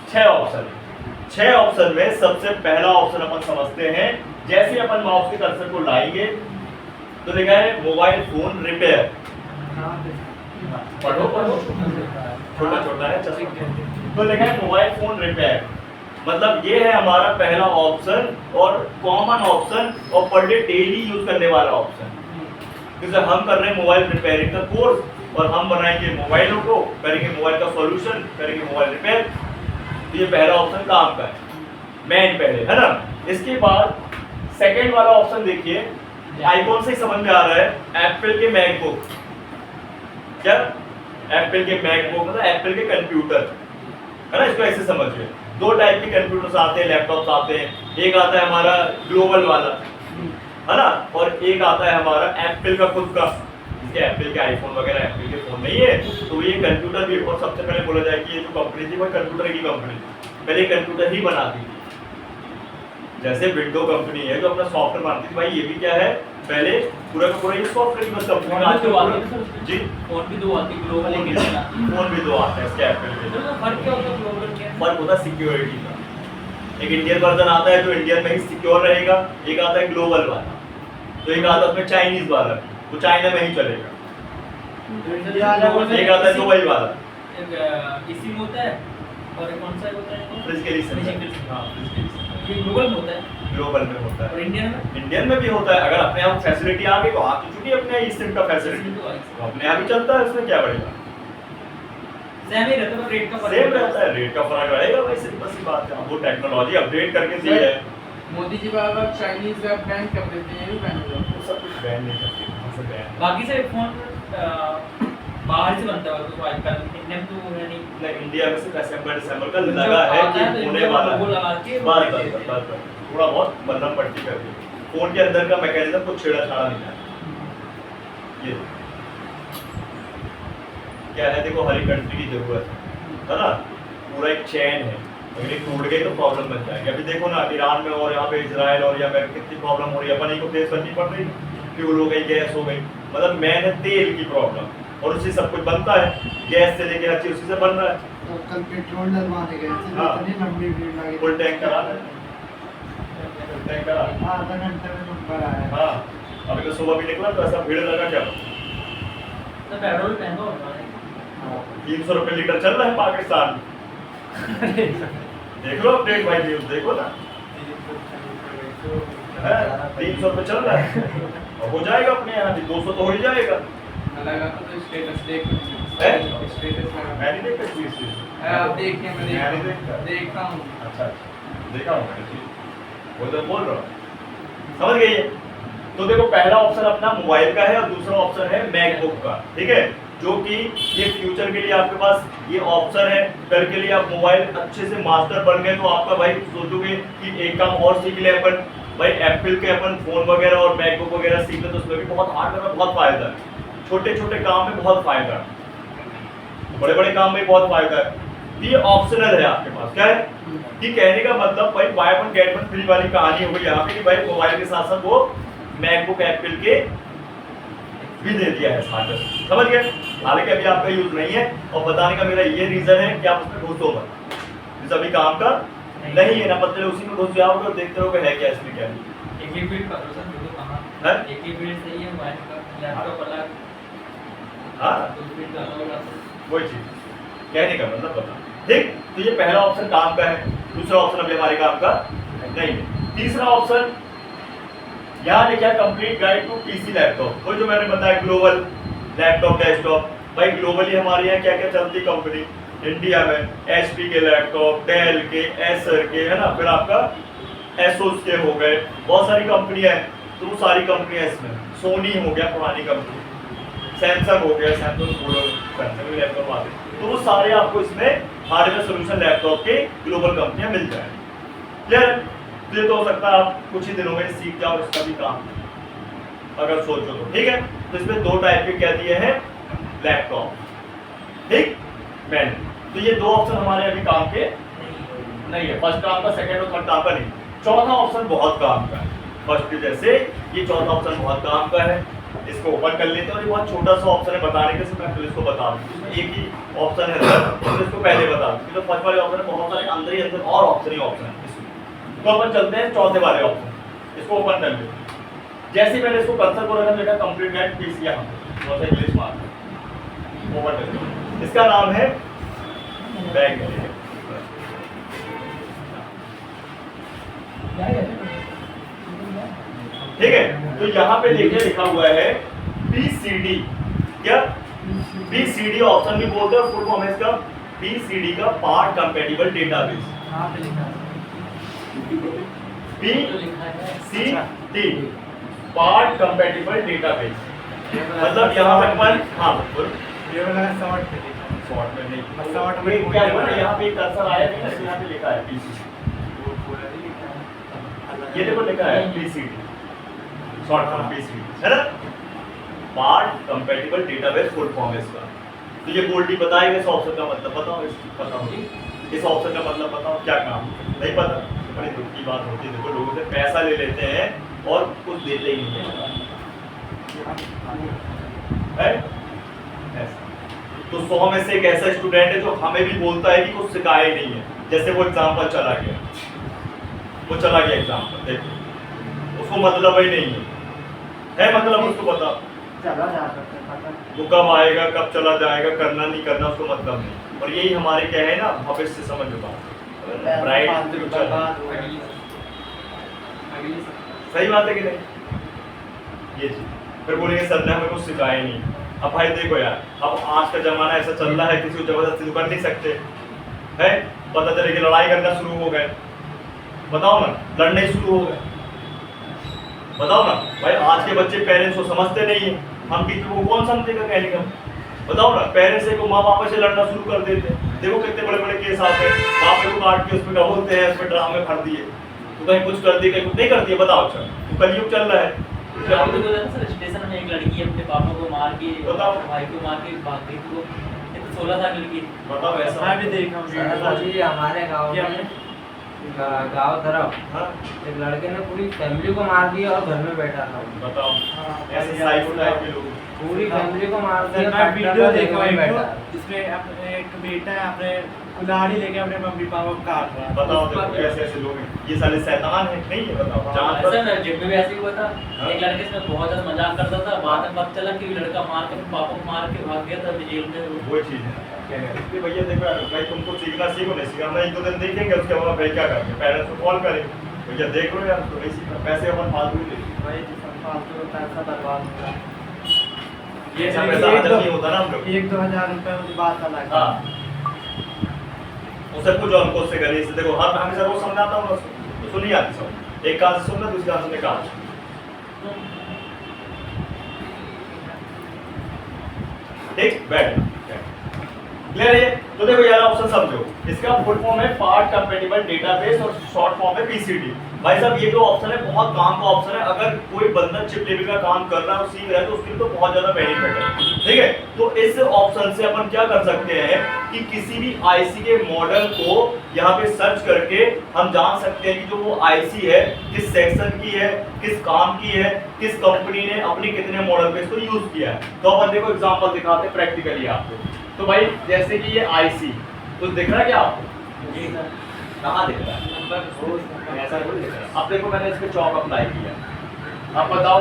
6 ऑप्शन। 6 ऑप्शन में सबसे पहला ऑप्शन अपन समझते हैं। जैसे अपन माउस के कर्सर को लाएंगे तो लिखा है मोबाइल फोन रिपेयर। पढ़ो पढ़ो, छोटा छोटा है चश्मा। तो लिखा है मोबाइल फोन रिपेयर, मतलब ये है हमारा पहला ऑप्शन और कॉमन ऑप्शन और पर डे डेली यूज करने वाला ऑप्शन। जैसे हम कर रहे हैं मोबाइल रिपेयरिंग का कोर्स, और हम बनाएंगे मोबाइलों को, करेंगे मोबाइल का सॉल्यूशन, करेंगे मोबाइल रिपेयर, तो ये पहला ऑप्शन काम का है, मेन पहले, है ना। इसके बाद सेकंड वाला ऑप्शन देखिए, आइकॉन से समझ में आ रहा है, एप्पल के मैकबुक। क्या एप्पल के मैकबुक मतलब एप्पल के कंप्यूटर, है ना, इसको ऐसे समझिए। 2 टाइप के कंप्यूटर्स आते हैं, लैपटॉप्स आते हैं, एक आता है हमारा ग्लोबल वाला, है ना, और एक आता है हमारा एप्पल का खुद का, जिसके एप्पल के आईफोन वगैरह एप्पल के फोन नहीं है, तो ये कंप्यूटर भी। और सबसे पहले बोला जाए कि ये जो कंपनी थी वो कंप्यूटर की कंपनी थी, पहले कंप्यूटर ही बनाती थी। जैसे विंडो कंपनी है जो अपना सॉफ्टवेयर बनाती थी, भाई ये भी क्या है, पहले पूरा का पूरा ये सॉफ्टवेयर की बस कंपनी जी। फोन भी 2 आती है, ग्लोबल एक इंडियन आती है। फोन भी 2 आते हैं इसके एप्पल के। तो फर्क क्या होता है ग्लोबल के? फर्क होता है सिक्योरिटी का। एक इंडियन वर्जन आता है जो इंडियन में ही सिक्योर रहेगा, एक आता है ग्लोबल वाला, तो एक आता है उसमें चाइनीज वाला, वो चाइना में ही चलेगा, एक आता है दुबई वाला, एक इसी में होता है, और एक कौन सा होता है? Physically Physically। हाँ फिजिकली ये ग्लोबल में होता है, ग्लोबल में होता और है। इंडियन में इंडियन में भी होता है, अगर अपने यहाँ फैसिलिटी आ गई तो आप तो चूंकि अपने ई सिम का फैसिलिटी तो अपने यहाँ भी चलता है, उसमें क्या बढ़ेगा, सेम ही रहता है, रेट का फर्क सेम रहता है, रेट का फर्क रहेगा भाई, सिंपल सी बात है। वो टेक्नोलॉजी अपडेट करके दी है, मोदी जी बार बार चाइनीज ऐप बैन कर देते हैं, ये भी बैन हो जाता वो सब कुछ बैन नहीं करते, कहाँ से बैन। बाकी से फोन बाहर से बनता है, तो आजकल इंडिया में तो है नहीं। नहीं, इंडिया में सिर्फ असेंबल का जो लगा है आता कि तो होने इंडिया में वाला लोगो है, लगा के बस थोड़ा बहुत मल्लम पट्टी कर दी, फोन के अंदर का मैकेनिज्म कुछ छेड़ा छाड़ा नहीं है। ये क्या है, देखो हर एक कंट्री की जरूरत है ना, पूरा एक चेन है, अगर ये टूट गई तो प्रॉब्लम बन जाएगी। अभी देखो ना ईरान में और यहाँ पे इजराइल और यहाँ पे कितनी प्रॉब्लम हो रही है, अपन ही को फेस करनी पड़ रही है, फ्यूल हो गई, गैस हो गई, मतलब मेन है तेल की प्रॉब्लम, और उससे सब कुछ बनता है, गैस से लेके हर चीज उसी से बन रहा है। तो कल पेट्रोल डलवाने गए थे, हाँ। इतनी लंबी भीड़ लगी फुल टैंक करा है, फुल टैंक करा, आधा घंटे में नंबर आया। हाँ अभी तो सुबह भी निकला तो ऐसा भीड़ लगा क्या, तो पेट्रोल महंगा होता है। 300 रुपये लीटर चल रहा है पाकिस्तान में। देख लो अपडेट भाई, न्यूज देखो ना, 300 रुपये चल रहा है, और हो जाएगा अपने यहाँ भी 200 तो हो ही जाएगा। है। लगा तो स्टेटस देख है? स्टेटस लगा। मैं नहीं देखता इस चीज। आप देखिए, मैं मैं नहीं देखता। देखता हूँ। अच्छा देखा हूँ मैंने चीज, वो तो बोल रहा हूँ, समझ गई है। तो देखो पहला ऑप्शन अपना मोबाइल का है और दूसरा ऑप्शन है मैकबुक का, ठीक है, जो कि ये फ्यूचर के लिए आपके पास ये ऑप्शन है। कल के लिए आप मोबाइल अच्छे से मास्टर बन गए तो आपका भाई सोचोगे कि एक काम और सीख ले अपन, भाई एप्पल के अपन फोन वगैरह और मैकबुक वगैरह सीख ले तो उसमें भी बहुत हार्डवेयर में बहुत फायदा है, छोटे छोटे काम में बहुत फायदा है, बड़े बड़े काम में बहुत फायदा है। ये ऑप्शनल है आपके पास, क्या है कि कहने का मतलब भाई by one get one free वाली कहानी हो गई यहाँ पे कि भाई मोबाइल के साथ साथ वो मैकबुक एप्पल के भी दे दिया है स्मार्ट, समझ गए। हालांकि अभी आपका यूज नहीं है, और बताने का मेरा ये रीजन है कि आप उसमें घुसो मत, इस अभी काम का नहीं है ना, पत्ते उसी में घुस जाओगे और देखते रहोगे है क्या इसमें क्या नहीं। एक ही फील्ड का सर देखो कहां है एक ही फील्ड सही है, मोबाइल का लैपटॉप अलग, हाँ दो फील्ड का अलग अलग। वही चीज कहने का मतलब पता, ठीक। तो ये पहला ऑप्शन काम का है, दूसरा ऑप्शन अभी हमारे काम का नहीं है। तीसरा ऑप्शन यहाँ लिखा है complete guide to PC laptop, वो जो मैंने बताया ग्लोबल लैपटॉप डेस्कटॉप। भाई ग्लोबली हमारे यहाँ क्या क्या चलती कंपनी इंडिया में, एचपी के लैपटॉप, डेल के, एसर के, है ना, फिर आपका एसोस के हो गए, बहुत सारी कंपनियां हैं। तो वो सारी कंपनियां इसमें, सोनी हो गया पुरानी कंपनी, सैमसंग हो गया, सैमसंग लैपटॉप आते, तो वो सारे आपको इसमें हार्डवेयर सोल्यूशन लैपटॉप के ग्लोबल कंपनियां मिल जाए। क्लियर? तो ये तो हो सकता है आप कुछ ही दिनों में सीख जाओ इसका भी काम, अगर सोचो तो, ठीक है। तो इसमें दो टाइप के क्या दिए हैं लैपटॉप, ठीक। मैंने तो ये दो ऑप्शन हमारे अभी काम के नहीं है, फर्स्ट काम का, सेकंड और थर्ड काम का नहीं। चौथा ऑप्शन बहुत काम का है, फर्स्ट जैसे ये चौथा ऑप्शन बहुत काम का है, इसको ओपन कर लेते हैं। और ये बहुत छोटा सा ऑप्शन है, बताने के मैं फिर इसको बता दूँ, इसमें एक ही ऑप्शन है तो इसको पहले बता दूँ, तो फर्स्ट वाले ऑप्शन में बहुत सारे अंदर ही अंदर और ऑप्शन ही ऑप्शन है इसमें। तो अपन चलते हैं चौथे वाले ऑप्शन, इसको ओपन कर लेते हैं। जैसे ही मैंने इसको कर्सर को रखा देखा कंप्लीट गाइड पीसी, यहाँ पे इंग्लिश मार्क ओपन कर लेते, इसका नाम है बैग, ठीक है। तो यहाँ पे देखिए लिखा हुआ है PCD, क्या PCD ऑप्शन भी बोलते हैं, फुल फॉर्म है इसका PCD का पार्ट कंपैटिबल डेटाबेस, कहाँ पे लिखा है? PCD पार्ट कंपैटिबल डेटाबेस, मतलब यहाँ पे अपन, हाँ बोलो, ये वाला शॉर्ट पे लिखा है। शॉर्ट में नहीं, शॉर्ट में क्या हुआ ना, यहाँ पे एक कर्सर आया है ना, यहाँ पे लिखा है PCD, वो पूरा नहीं लिखा है। ये देखो लिखा है PCD, शॉर्ट फॉर्म PCD है ना, part compatible database full form है इसका। तो ये बोल्डी बताएगा इस ऑप्शन का मतलब बताओ, इस ऑप्शन का मतलब बताओ, क्या काम नहीं पता, बड़ी दुख की बात होती है। देखो लोगों से पैसा ले लेते हैं और कुछ देते ही नहीं है ऐसा। तो 100 में से एक ऐसा स्टूडेंट है जो हमें भी बोलता है कि कुछ सिखाया ही नहीं है, जैसे वो एग्जाम्पल चला गया, वो चला गया एग्जाम्पल, देखो उसको मतलब ही नहीं है मतलब उसको पता चला जा सकता है पता। वो कब आएगा कब चला जाएगा, करना नहीं करना उसको मतलब नहीं। और यही हमारे क्या है ना, भविष्य समझ लो बात, ब्राइट फ्यूचर, सही बात है कि नहीं। ये चीज फिर बोलेंगे सर ने हमें कुछ सिखाया ही नहीं। अब भाई देखो यार, अब आज का जमाना ऐसा चल रहा है, किसी को जबरदस्ती तो कर नहीं सकते है। पता चले कि लड़ाई करना शुरू हो गए, बताओ ना, लड़ने शुरू हो गए, बताओ ना भाई। आज के बच्चे पेरेंट्स को समझते नहीं है, हम टीचर को कौन समझेगा कहने का, बताओ ना। पेरेंट्स से को माँ बाप से लड़ना शुरू कर देते हैं, देखो कितने बड़े बड़े केस आते हैं, बाप को काट के उसमें क्या बोलते हैं, उसमें ड्रामे भर दिए, तो कहीं कुछ कर दिए कहीं कुछ नहीं करती है, बताओ। अच्छा तो कलयुग चल रहा है, स्टेशन में एक लड़की अपने पापा को मार के, बताओ। भाई को मार के भाग गई, तो 16 साल की लड़की, बताओ ऐसा। मैं भी देखा हूँ जी हमारे गांव क्या में गांव तरफ हाँ एक लड़के ने पूरी फैमिली को मार दिया और घर में बैठा था। बताओ, हाँ, ऐसे साइको टाइप के लोग, पूरी फैमिली को मार दिया, मैं वीडियो देखा घर में एक बैठा। तो, जिसमें अपने एक बेटा है अपने कुल्हाड़ी लेके अपने मम्मी पापा को काट रहा है। बताओ उस पर- देखो ऐसे ऐसे लोग हैं, ये साले शैतान है, नहीं है बताओ। जहाँ ऐसा पर ना जिम में भी ऐसे ही हुआ था, एक लड़के से बहुत ज्यादा मजाक करता था, बाद में पता चला कि लड़का मार के पापा को मार के भाग गया था जेल में। वो चीज है इसलिए भैया देखो यार, भाई तुमको सीखना सीखो, नहीं सीखना हम 1-2 दिन देखेंगे, उसके बाद भाई क्या करेंगे, पेरेंट्स को कॉल करें, भैया देख लो यार, तो नहीं सीखना, पैसे अपन फालतू ही दे, वही जिसमें फालतू का पैसा बर्बाद हो रहा है। ये ऐसा पैसा आदत नहीं होता ना हम लोग। 1-2 हज़ार रुपए की बात अलग है। हाँ उसे कुछ और उससे करिए, इससे देखो हर हमेशा रोज समझाता हूँ उसको, तो सुनी आती सब, एक कान से सुनना दूसरी कान से निकाल। ठीक बैठ। क्लियर है? तो देखो यार ऑप्शन समझो, इसका फुल फॉर्म है पार्ट कंपैटिबल डेटाबेस और शॉर्ट फॉर्म है पीसीडी। भाई साहब ये जो ऑप्शन है बहुत काम का ऑप्शन है, अगर कोई बंदा चिप लेवल का काम कर रहा है और सीख रहा है तो उसके लिए तो बहुत ज्यादा बेनिफिट है, ठीक है। तो इस ऑप्शन से अपन क्या कर सकते हैं कि किसी भी आईसी के मॉडल को यहाँ पे सर्च करके हम जान सकते हैं कि जो वो आईसी है किस सेक्शन की है, किस काम की है, किस कंपनी ने अपने कितने मॉडल पे इसको यूज किया है। तो अपन देखो एग्जांपल दिखाते हैं प्रैक्टिकली आपको। तो भाई जैसे कि ये आईसी तो दिख रहा है क्या आपको? कहाँ दिख रहा है? ऐसा नहीं दिख रहा। अब देखो मैंने इस पे चौक अप्लाई किया, अब बताओ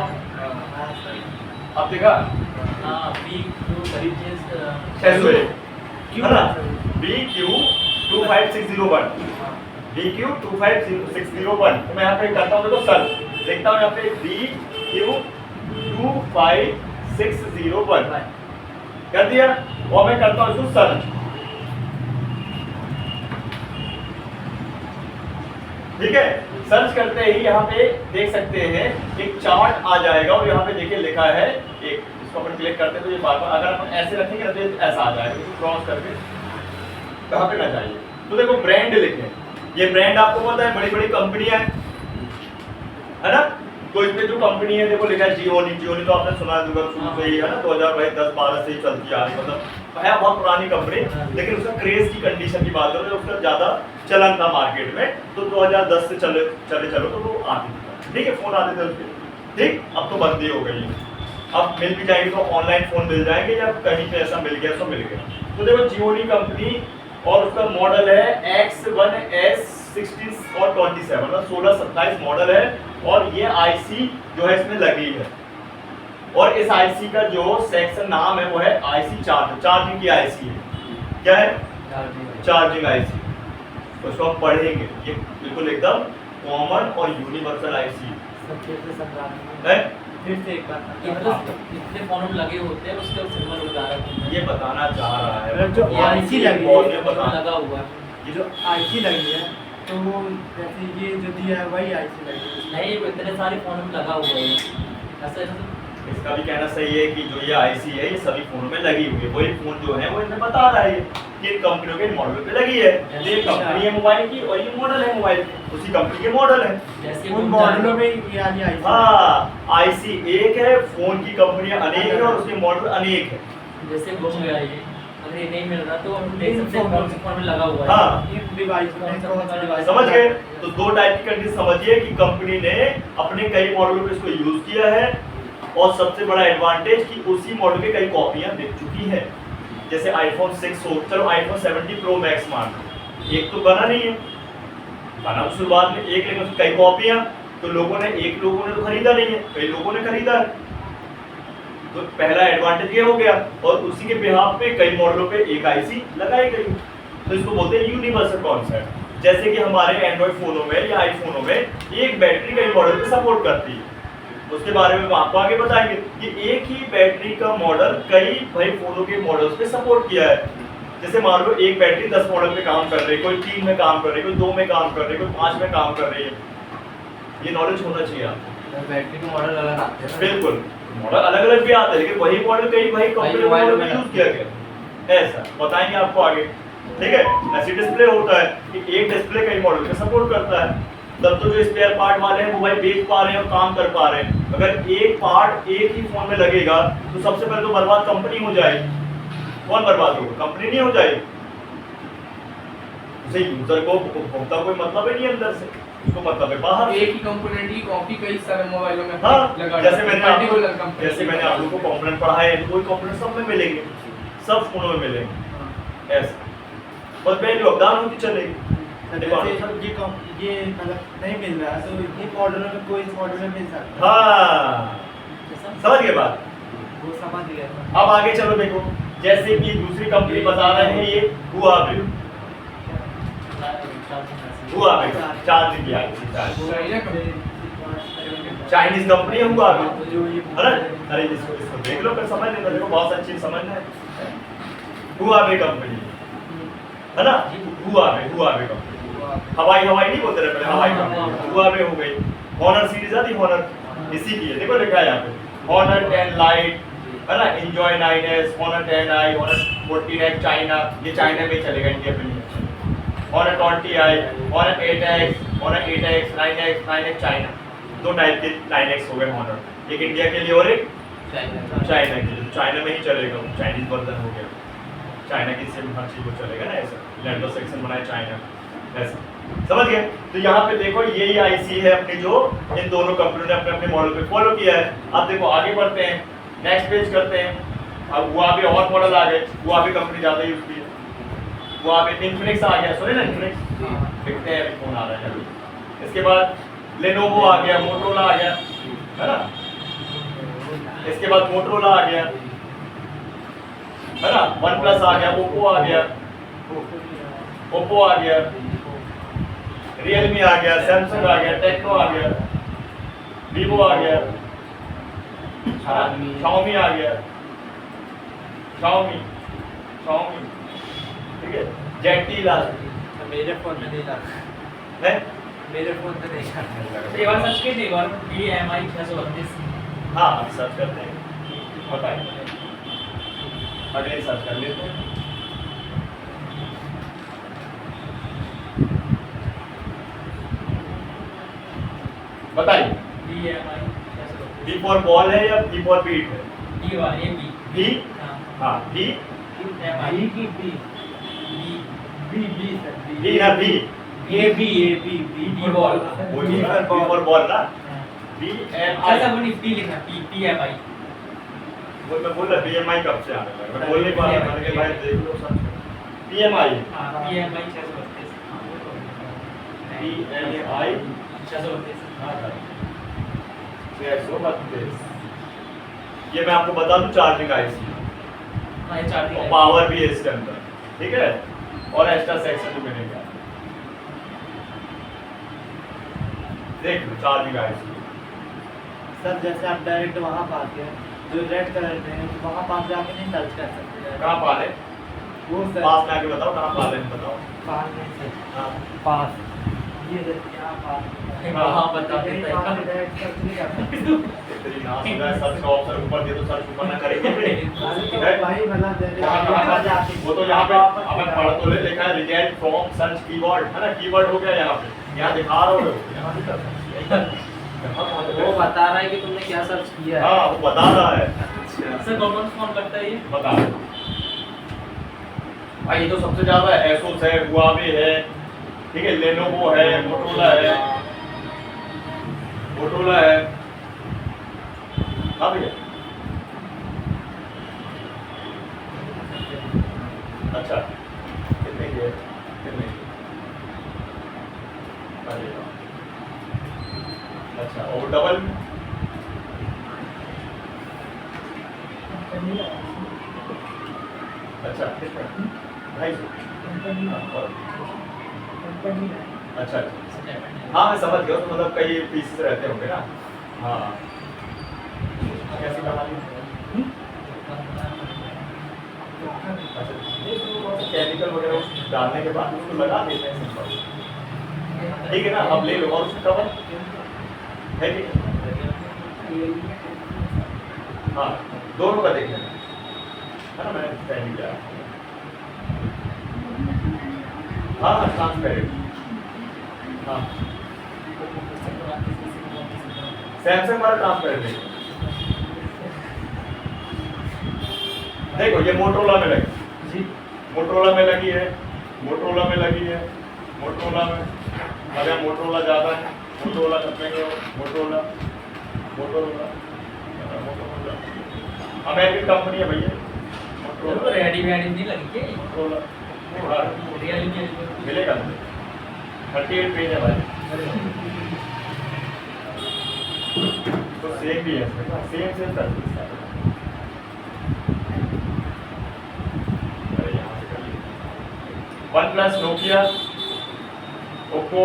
अब देखा है ना BQ 25601 BQ 25601। तो मैं यहाँ पे करता हूँ देखो सर्च, देखता हूँ यहाँ पे BQ 25601 कर दिया और मैं करता हूँ इसको सर्च, ठीक है। सर्च करते ही यहाँ पे देख सकते हैं एक चार्ट आ जाएगा और यहाँ पे देखिए लिखा है एक, इसको अपन क्लिक करते हैं तो ये बार बार अगर अपन ऐसे रखेंगे ना तो ऐसा आ जाएगा, इसको क्रॉस करके कहाँ पे ना जाइए। तो देखो ब्रांड लिखे, ये ब्रांड आपको पता है बड़ी बड़ी कंपनियां है ना। तो इसमें जो कंपनी है देखो लिखा है जियोनी। जियोनी तो आपने सुना होगा शुरू से ही है ना, 2010-12 से ही चलती आ रही, मतलब है बहुत पुरानी कंपनी, लेकिन उसका क्रेज की कंडीशन की बात करो, उसका ज्यादा चलन था मार्केट में, तो 2010 से चले चलो तो वो आती थी, ठीक है, फोन आते थे उसके, ठीक। अब तो बंदी हो गई है, अब मिल भी जाएंगे तो ऑनलाइन फोन मिल जाएंगे या कहीं पे ऐसा मिल गया तो मिल गया। तो देखो जियोनी कंपनी और उसका मॉडल है X1S 16 और 27, मतलब 16-27 मॉडल है और ये आईसी जो है इसमें लगी है। और इस आईसी का जो सेक्शन नाम है वो है आईसी चार्जिंग की आईसी है। क्या है? Charging IC. तो इसको हम पढ़ेंगे, ये बिल्कुल एकदम कॉमन और यूनिवर्सल आईसी है। फिर से एक बार कितने फोन लगे होते हैं उसके सिग्नल बता रहा है, ये बताना चाह रहा है जो आईसी लगी है, लगा हुआ है, ये जो आईसी लगी है तो वो जैसे ये जो दिया है वही आईसी लगी है। नहीं वो इतने सारे फोन में लगा हुआ है ऐसा। इसका भी कहना सही है कि जो ये आईसी है ये सभी फोनों में लगी हुई है। वही फोन जो है वो इनमें बता रहा है कि इन कंपनियों के मॉडल पे लगी है, ये कंपनी है मोबाइल की और ये मॉडल है मोबाइल की, उसी कंपनी के मॉडल है। जैसे उन मॉडलों में ये वाली आईसी, हाँ आईसी एक है, फोन की कंपनियां अनेक है और उसके मॉडल अनेक है। जैसे घूम गया ये, अगर ये नहीं मिल रहा तो हम देख सकते हैं कौन से फोन में लगा हुआ है। हाँ एक डिवाइस में कौन सा डिवाइस समझ गए। तो दो टाइप की कंडीशन समझिए कि कंपनी ने अपने कई मॉडलों पे इसको यूज किया है और सबसे बड़ा एडवांटेज कि उसी मॉडल की कई कॉपियां बिक चुकी है। जैसे आईफोन 6 हो, चलो आईफोन 70 प्रो मैक्स मान लो, एक तो बना नहीं है, बना तो शुरुआत में एक, लेकिन उसकी कई कॉपियां, तो लोगों ने तो खरीदा नहीं है, कई लोगों ने खरीदा है। तो पहला एडवांटेज ये हो गया और उसी के बिहाफ पे कई मॉडलों पे एक आईसी लगाई गई, तो इसको बोलते हैं यूनिवर्सल कॉन्सेप्ट। जैसे कि हमारे एंड्रॉइड फोनों में या आईफोनों में एक बैटरी कई मॉडल पे सपोर्ट करती है, उसके बारे में हम आपको आगे बताएंगे कि एक ही बैटरी का मॉडल कई भाई फोनों के मॉडल्स पे सपोर्ट किया है। जैसे मान लो एक बैटरी 10 मॉडल पे काम कर रही है, कोई 3 में काम कर रही है, कोई 2 में काम कर रही है, कोई 5 में काम कर रही है। ये नॉलेज होना चाहिए आपको। बैटरी के मॉडल अलग आते हैं। बिल्कुल, मॉडल अलग अलग भी आते हैं, लेकिन वही मॉडल कई भाई कंपनी मॉडल में यूज किया गया, ऐसा बताएंगे आपको आगे, ठीक है। ऐसी डिस्प्ले होता है कि एक डिस्प्ले कई मॉडल पे सपोर्ट करता है, तब तो जो स्पेयर पार्ट वाले हैं वो भाई बेच पा रहे हैं और काम कर पा रहे हैं। अगर एक पार्ट एक ही फोन में लगेगा तो सबसे पहले तो बर्बाद कंपनी हो जाएगी। कौन बर्बाद होगा? कंपनी नहीं हो जाएगी, उसे यूजर को उपभोक्ता कोई मतलब ही नहीं अंदर से, उसको मतलब है बाहर। एक ही कंपोनेंट की कॉपी कई सारे मोबाइलों में हाँ, लगा जैसे मैंने पर्टिकुलर आप कंपनी लोगों को कंपोनेंट पढ़ाए, कोई कंपोनेंट सब में मिलेंगे, सब फोनों में मिलेंगे ऐसा, और पहले लॉकडाउन होती चलेगी। ये मतलब नहीं मिल रहा है तो ये मॉडलों में कोई इस मॉडल में मिल सकता हाँ समझ गए बात। है, वो समझ गया। अब आगे चलो देखो, जैसे कि दूसरी कंपनी बता रहे हैं ये हुआवे चार्जिंग की चाइनीज कंपनी है हुआवे, है ना। अरे इसको देख लो फिर समझ लेना, देखो बहुत अच्छी समझना है। हुआवे कंपनी है ना, हुआवे कंपनी, हवाई नहीं बोलते रहे पहले, हवाई कंपनी हुआवे हो गई। हॉनर सीरीज आती, हॉनर इसी की है, देखो लिखा है यहाँ पे हॉनर 10 लाइट, है ना, Enjoy 9s, Honor 10i, Honor 14x China, ये चाइना में चलेगा, इंडिया में नहीं चलेगा। Honor 20i, Honor 8x, Honor 8x, 9x, 9x China, दो टाइप के 9x हो गए Honor, एक इंडिया के लिए और एक चाइना के लिए। चाइना में ही चलेगा, चाइनीज वर्जन हो गया, चाइना की सिम हर चीज़ को चलेगा ना, ऐसा लैंडो सेक्शन बनाए चाइना, ऐसा समझ गए। तो यहाँ पे देखो यही आईसी है अपनी, जो इन दोनों कंपनियों ने अपने अपने मॉडल पे फॉलो किया है। अब देखो आगे बढ़ते हैं, नेक्स्ट पेज करते हैं। अब वहाँ पे और मॉडल आ गए, वहाँ पे कंपनी ज़्यादा यूज की है, वहाँ पे इन्फिनिक्स आ गया, सुने ना इन्फिनिक्स, देखते हैं अभी फोन आ रहा है अभी। इसके बाद लेनोवो आ गया, मोटरोला आ गया, है ना, इसके बाद मोटरोला आ गया, है ना, वन प्लस आ गया, ओप्पो आ गया, ओप्पो आ गया, रियलमी आ गया, सैमसंग आ गया, टेक्नो आ गया, वीवो आ गया, शाओमी आ गया, शाओमी, ठीक है, जेटी ला मेरे फोन में नहीं जाता है, मेरे फोन में नहीं जाता। एक बार सर्च कीजिए, एक बार BMI 632। हाँ अभी सर्च करते हैं, बताइए अगले सर्च कर लेते हैं। बताइए BMI 632। बी फॉर बॉल है या बी फॉर बीट है? B वाला ये B। बी, हाँ। हाँ बी, MI बी की B B B B sir B ना B, A B B ball. वो बी फॉर बॉल ना, बी एम ऐसा आई, वो नहीं, P लिखना, PMI। वो मैं बोल रहा BMI कब से आने लगा, मैं बोलने को आ रहा था कि भाई देख लो सर्च कर BMI, हाँ, BMI 632। BMI 632। हाँ 632। ये मैं आपको बता दूं चार्जिंग आईसी हाँ, ये चार्जिंग और है। पावर भी है इसके अंदर, ठीक है, और एक्स्ट्रा सेक्शन भी मिलेगा। देख लो चार्जिंग आईसी, सर जैसे आप डायरेक्ट वहाँ पाते हैं जो रेड कलर में है, तो वहाँ पास जाके नहीं सर्च कर सकते कहाँ पाले, वो सर पास में आके बताओ कहाँ पाले, बताओ। पास में से हाँ पास ये जैसे यहाँ पास वहाँ बता देता है। वहाँ पे डायरेक्ट सर्च नहीं कर सकते। तेरी नाम सुना है, सर्च का ऑप्शन ऊपर दे दो, सर्च ऊपर ना करेंगे अरे तो भाई मतलब जैसे कहाँ आप कहाँ यहाँ जाके वो तो यहाँ पे अपन पढ़ तो ले, लिखा है रिजल्ट फ्रॉम सर्च कीवर्ड, है ना, कीवर्ड हो गया यहाँ पे, यहाँ दिखा रहा हो, यहाँ भी कर सकते हैं। वो बता रहा है कि तुमने क्या सर्च किया है। हाँ वो बता रहा है, सर कौन फोन करता है ये? बता भाई। ये तो सबसे ज्यादा एसोस है, हुआवे है, ठीक है, लेनोवो है, मोटोरोला है, हाँ भैया। अच्छा कितने की है, कितने की? अरे वाह। अच्छा और डबल अच्छा कितना, 250। अच्छा हाँ मैं समझ गया, तो मतलब कई पीसेस रहते होंगे ना, हाँ कैसी कहानी। अच्छा केमिकल वगैरह डालने के बाद उसको लगा देते हैं सिंपल, ठीक है ना, अब ले लो और उसका कवर है कि हाँ दोनों का देख लेना, है ना, मैंने पहले किया हाँ ट्रांसपेरेंट, हाँ सैमसंग वाला ट्रांसपेरेंट है। देखो ये मोटरोला में लगी जी, मोटरोला में लगी है, मोटरोला में लगी है, मोटरोला में, अगर मोटरोला ज़्यादा है, मोटरोला करेंगे, Motorola Motorola Motorola American company है भैया, मोटरोला रेडी नहीं लगी क्या? मोटरोला रियलमी मिलेगा, 38 पेज है भाई, तो सेम भी है, सेम सेम कर सकते हैं। अरे यहाँ से कर लीजिए, one plus, Nokia, Oppo,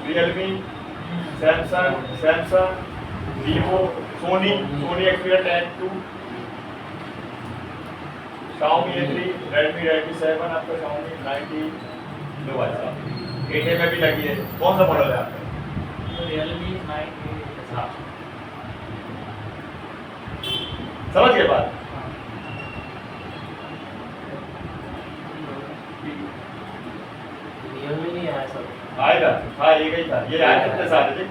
Realme, Samsung, Vivo, Sony Xperia 10 2, Xiaomi A3, Redmi 7, आपका शाओमी 90 लो भाई साहब, 8 में भी लगी है। कौन सा मॉडल है आपका? रियलमी 9 हाँ समझ गए बात? रियल में नहीं आया सब। आएगा, हाँ ये ही था, ये आए कितने सारे थे,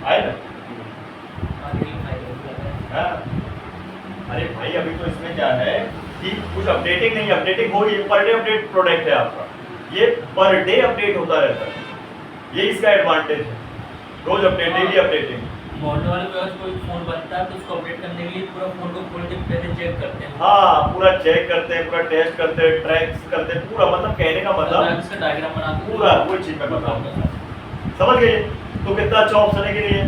आए ना? हाँ। अरे भाई अभी तो इसमें क्या है कि कुछ अपडेटिंग नहीं, अपडेटिंग हो रही है, पर डे अपडेट प्रोडक्ट है आपका, ये पर डे अपडेट होता रहता है, ये इसका एडवांटेज है, रोज अपडेट, डेली अपडेटिंग। मॉडल वाले पे अगर कोई फोन बनता है तो उसको अपडेट करने के लिए पूरा फोन को खोल के पहले चेक करते हैं। हाँ पूरा चेक करते हैं, पूरा टेस्ट करते हैं, ट्रैक्स करते हैं, पूरा मतलब कहने का मतलब इसका डायग्राम बनाते हैं पूरा वही चीज मैं बताऊंगा, समझ गए? तो कितना अच्छा ऑप्शन है कि नहीं है?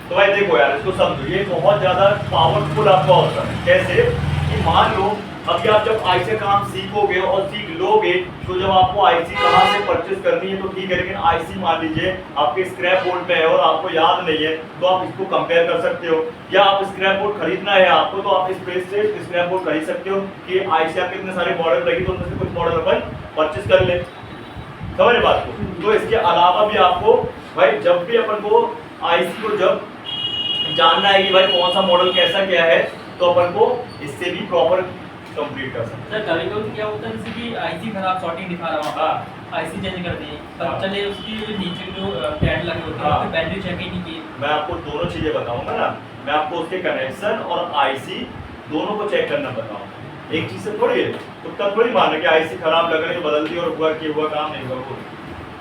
तो भाई देखो यार इसको समझो, ये बहुत ज्यादा पावरफुल आपका ऑप्शन है। कैसे कि मान लो अभी आप जब आईसी का काम सीखोगे और सीख लोगे तो जब आपको आईसी कहाँ से परचेज करनी है तो ठीक है, लेकिन आईसी मान लीजिए आपके स्क्रैप बोर्ड पे है और आपको याद नहीं है तो आप इसको कंपेयर कर सकते हो, या आप स्क्रैप बोर्ड खरीदना है आपको तो आप इस पेज से स्क्रैप बोर्ड खरीद सकते हो कि आईसी आपके इतने सारे मॉडल लगी तो उनमें से कुछ मॉडल अपन परचेज कर ले, समझ रहे बात को? तो इसके अलावा भी आपको भाई जब भी अपन को आईसी को जब जानना है कि भाई कौन सा मॉडल कैसा क्या है तो अपन को इससे भी प्रॉपर कंप्लीट कर सकते हैं। सर कभी कभी क्या होता है जैसे कि आईसी खराब शॉर्टिंग दिखा रहा हूँ, हाँ आईसी चेंज कर दी, हाँ। पर चले उसकी नीचे जो टैग लगे होते हैं हाँ। उसकी वैल्यू चेक ही नहीं की। मैं आपको दोनों चीजें बताऊंगा ना, मैं आपको उसके कनेक्शन और आईसी दोनों को चेक करना बताऊंगा, एक चीज से थोड़ी है तो तब थोड़ी मान कि आईसी खराब लग रही है बदल दी और हुआ कि हुआ काम नहीं हुआ, वो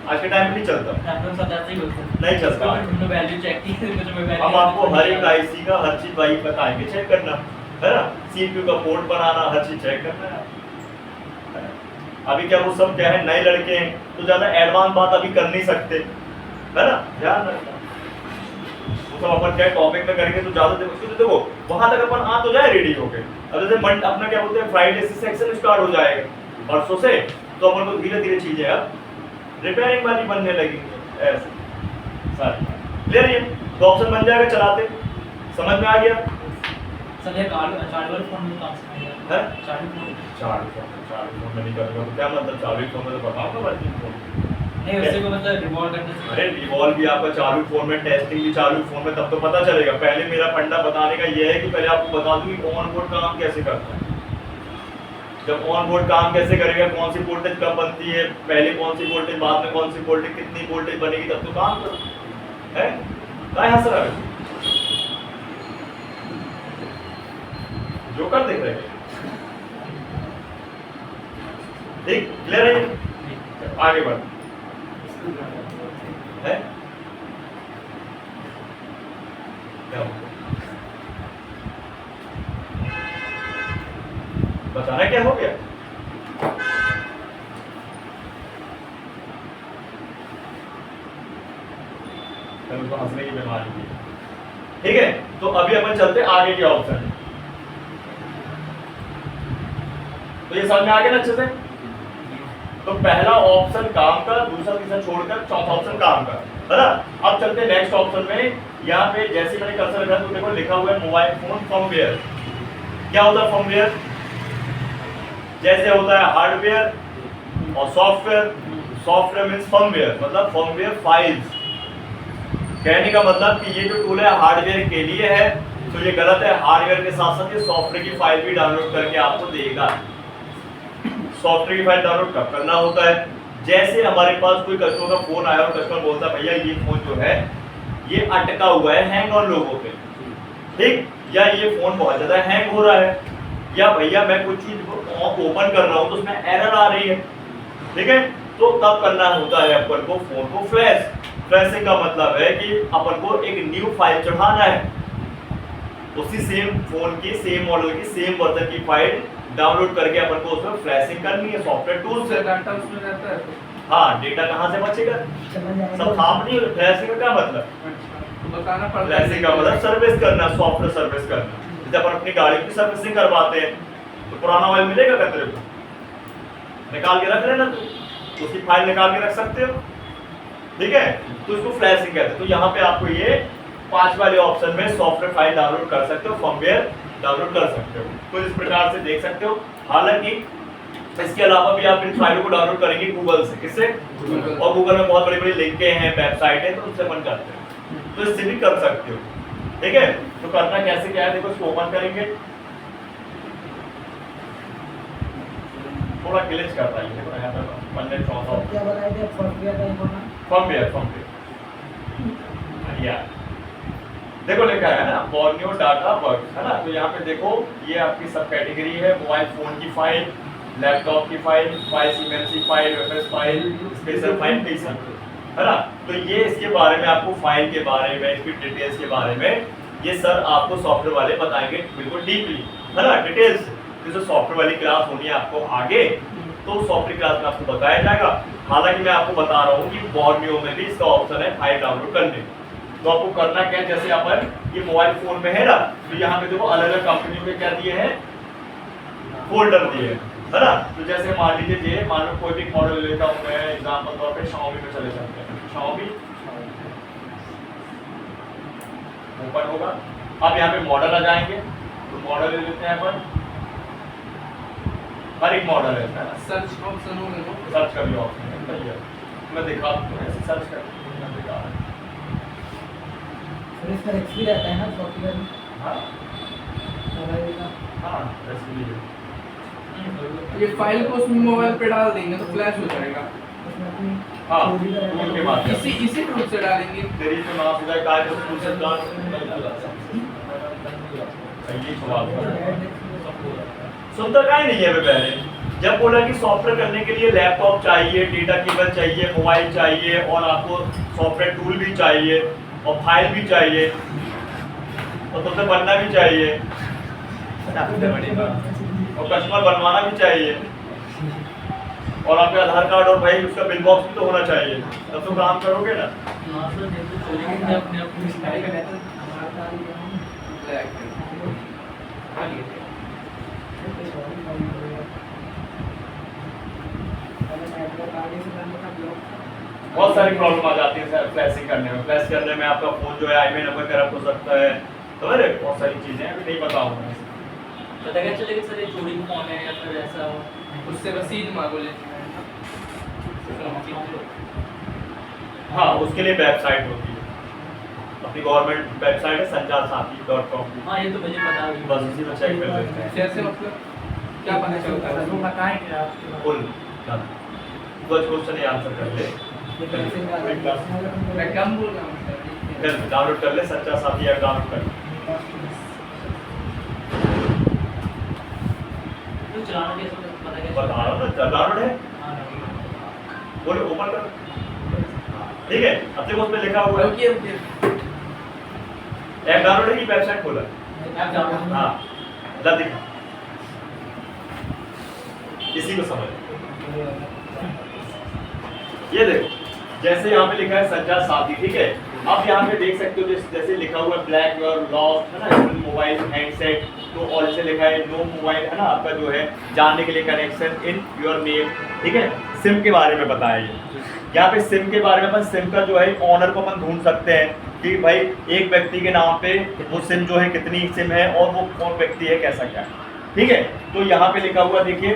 आज के टाइम में नहीं चलता, अपने साथ ऐसे ही बोलते हैं नहीं चलता। हमने वैल्यू चेक की मुझे वैल्यू हम आपको हर एक आईसी का हर चीज भाई बताएंगे, चेक करना है ना, सीपीयू का पोर्ट बनाना हर चीज चेक करना है। अभी क्या वो सब क्या है नए लड़के हैं तो ज्यादा एडवांस बात अभी कर नहीं सकते, है ना, ध्यान रखना वो सब अपन क्या टॉपिक में करेंगे तो ज्यादा देखो वहां तक अपन आ तो जाए रेडी होके। अब जैसे अपना क्या बोलते हैं फ्राइडे से सेक्शन स्टार्ट हो जाएगा परसों से, तो अपन को धीरे धीरे चीजें अब रिपेयरिंग वाली बनने लगेंगी ऐसे सारी, क्लियर है? तो ऑप्शन बन जाएगा चलाते, समझ में आ गया? सर ये चार्ज वाले फोन में काम सिखाएगा है चार्ज फोन चार्ज फोन में नहीं करेगा तो क्या मतलब चालू फोन में तो बताऊंगा वर्किंग फोन, नहीं वैसे को मतलब रिवॉल्व करने से अरे रिवॉल्व भी आपका चालू फोन में, टेस्टिंग भी चालू फोन में, तब तो पता चलेगा। पहले मेरा फंडा बताने का ये है कि पहले आपको बता दूं कि ऑन बोर्ड काम कैसे करता है, जब ऑन बोर्ड काम कैसे करेगा, कौन सी वोल्टेज कब बनती है, पहले कौन सी वोल्टेज बाद में कौन सी वोल्टेज, कितनी वोल्टेज बनेगी, तब तो काम करो है काय हंस रहा है जो कर देख रहे हैं, ठीक क्लियर है? आगे बढ़ है क्या बताना क्या हो गया? उनको हंसने की बीमारी थी, ठीक है? तो अभी अपन चलते आगे के ऑप्शन, तो ये समझ में आ गया ना अच्छे से? तो पहला ऑप्शन काम का, दूसरा तीसरा छोड़कर चौथा ऑप्शन काम का, है ना? अब चलते हैं नेक्स्ट ऑप्शन में। यहाँ पे जैसे मैंने कर्सर रखा तो देखो लिखा हुआ है मोबाइल फोन फर्मवेयर। क्या होता है फर्मवेयर? जैसे होता है हार्डवेयर और सॉफ्टवेयर, सॉफ्टवेयर मींस फर्मवेयर, मतलब फर्मवेयर फाइल्स। कहने का मतलब कि ये जो टूल है हार्डवेयर के लिए है, तो ये गलत है। हार्डवेयर के साथ साथ ये सॉफ्टवेयर की फाइल भी डाउनलोड करके आपको देगा। सॉफ्टवेयर की फाइल डाउनलोड कब करना होता है? जैसे हमारे पास कोई कस्टमर का फोन आया और कस्टमर बोलता है भैया ये फोन जो है ये अटका हुआ है, हैंग ऑन लोगों पे, ठीक, या ये फोन बहुत ज्यादा हैंग हो रहा है, या भैया मैं कुछ चीज ओपन कर रहा हूँ तो उसमें एरर आ रही है, ठीक है? तो तब करना होता है अपन को फोन को फ्लैश। फ्लैशिंग का मतलब है कि अपन को एक न्यू फाइल चढ़ाना है, उसी सेम फोन की, सेम मॉडल की, सेम वर्जन की फाइल डाउनलोड करके अपन को उसमें फ्लैशिंग करनी है सॉफ्टवेयर टूल से। डाटा उसमें रहता है हाँ, डेटा कहाँ से बचेगा? सब खाप नहीं। फ्लैशिंग का क्या मतलब? तो बताना पड़ता है। फ्लैशिंग का मतलब सर्विस करना, सॉफ्टवेयर सर्विस करना। जैसे अपन अपनी गाड़ी की सर्विसिंग करवाते हैं तो पुराना ऑयल मिलेगा क्या तेरे को? निकाल के रख लेना, तू उसकी फाइल निकाल के रख सकते हो, ठीक है? तो इसको फ्लैशिंग कहते हैं। तो यहाँ पे आपको ये 5 वाले ऑप्शन में सॉफ्टवेयर फाइल डाउनलोड कर सकते हो, फर्मवेयर डाउनलोड कर सकते हो। तो इस प्रकार से देख सकते हो। हालांकि इसके अलावा भी आप इन फाइलों को डाउनलोड करेंगे गूगल से, किससे? और गूगल में बहुत बड़ी बड़ी लिंकें हैं, वेबसाइट है, तो उससे अपन करते हैं, तो इससे भी कर सकते हो। ठीक है, तो करना कैसे क्या है, देखो इसको ओपन करेंगे, थोड़ा ग्लिच करता है, देखो यहाँ पर पन्ने चौथा क्या बताए थे सॉफ्टवेयर का इन्होंने? फर्मवेयर या देखो लिखा है ना बॉर्नियो डाटा वर्क्स, है ना। तो यहाँ पे देखो ये आपकी सब कैटेगरी है, मोबाइल फोन की फाइल, लैपटॉप की फाइल, सीमेंसी file, wafers file, special file, कई सब, है ना। तो ये इसके बारे में आपको फाइल के बारे में, इसकी डिटेल्स के बारे में ये सर आपको सॉफ्टवेयर वाले बताएंगे बिल्कुल डीपली, है ना, डिटेल्स। जैसे सॉफ्टवेयर वाली क्लास होनी है आपको आगे, तो सॉफ्टवेयर क्लास में आपको बताया जाएगा। हालांकि मैं आपको बता रहा हूँ कि बॉर्नियो में भी इसका ऑप्शन है फाइल डाउनलोड करने। तो आपको करना क्या है, जैसे अपन ये मोबाइल फोन में है ना, तो यहाँ पे देखो अलग अलग कंपनियों में क्या दिए हैं, फोल्डर दिए हैं, है ना। तो जैसे मान लीजिए ये मान लो कोई भी मॉडल लेता हूँ मैं, एग्जाम्पल तौर पे Xiaomi में चले जाते हैं, Xiaomi ओपन होगा। अब यहाँ पे मॉडल आ जाएंगे, तो मॉडल ले लेते हैं अपन, हर एक मॉडल है ना, सर्च ऑप्शन होगा ना, सर्च का भी ऑप्शन है, सही है। मैं दिखा दूँ ऐसे सर्च कर दिखा, फिर इसका रिस्क भी रहता है ना सॉफ्टवेयर में? हाँ मोबाइल का। हाँ ऐसे भी है। ये फाइल को उस मोबाइल पे डाल देंगे तो फ्लैश हो जाएगा। उसमें अपनी हाँ चोरी का रहता टूल के है। माध्यम इसी टूल से डालेंगे। तेरी तो नाम सुधा काय तो टूल से डाल ये सवाल सुनता काय नहीं है मैं पहले जब बोला कि सॉफ्टवेयर करने के लिए लैपटॉप चाहिए, डेटा केबल चाहिए, मोबाइल चाहिए और आपको सॉफ्टवेयर टूल भी चाहिए और फाइल भी चाहिए और तुमसे बनना भी चाहिए और कस्टमर बनवाना भी चाहिए और आपके आधार कार्ड और भाई उसका बिल बॉक्स भी तो होना चाहिए, तब तो काम करोगे ना। बहुत सारी प्रॉब्लम आ जाती है सर फ्लैशिंग करने में, फ्लैश करने में आपका फोन जो है आईएमआई नंबर करप्ट हो सकता है, तो अरे बहुत सारी चीजें अभी नहीं बताऊंगा। पता क्या चलेगा सर ये चोरी का फोन है या फिर ऐसा हो? उससे रसीद मांगो लेते हाँ उसके लिए वेबसाइट होती है, अपनी गवर्नमेंट वेबसाइट है sanjarsathi.com, हाँ ये तो मुझे पता है। बस उसी में चेक कर लेते हैं। जैसे मतलब क्या पता चलता है? वो बताएंगे आपके पास। फुल कुछ क्वेश्चन ही आंसर कर ले, मैं कम बोल रहा हूँ सर। डाउनलोड कर ले, सच्चा साथी ऐप डाउनलोड कर ले। तो चलाना कैसे पता कैसे? बता रहा हूँ ना डाउनलोड है, हाँ, बोले ओपन कर, ठीक है। अब देखो उसमें लिखा हुआ है रुकिए रुकिए। ऐप डाउनलोड है कि वेबसाइट खोला है? App download. हाँ जल्दी दिखा, इसी को समझ। ये देखो जैसे यहाँ पे लिखा है संचार साथी, ठीक है। अब यहाँ पे देख सकते हो जैसे लिखा हुआ है ब्लैक योर लॉस्ट, है ना, मोबाइल हैंडसेट, तो और से लिखा है नो मोबाइल, है ना, आपका जो है जानने के लिए कनेक्शन इन योर नेम, ठीक है। सिम के बारे में बताया ये, यहाँ पे सिम के बारे में अपन सिम का जो है ऑनर को अपन ढूंढ सकते हैं कि भाई एक व्यक्ति के नाम पे वो सिम जो है कितनी सिम है और वो कौन व्यक्ति है, कैसा क्या, ठीक है। तो यहाँ पे लिखा हुआ देखिए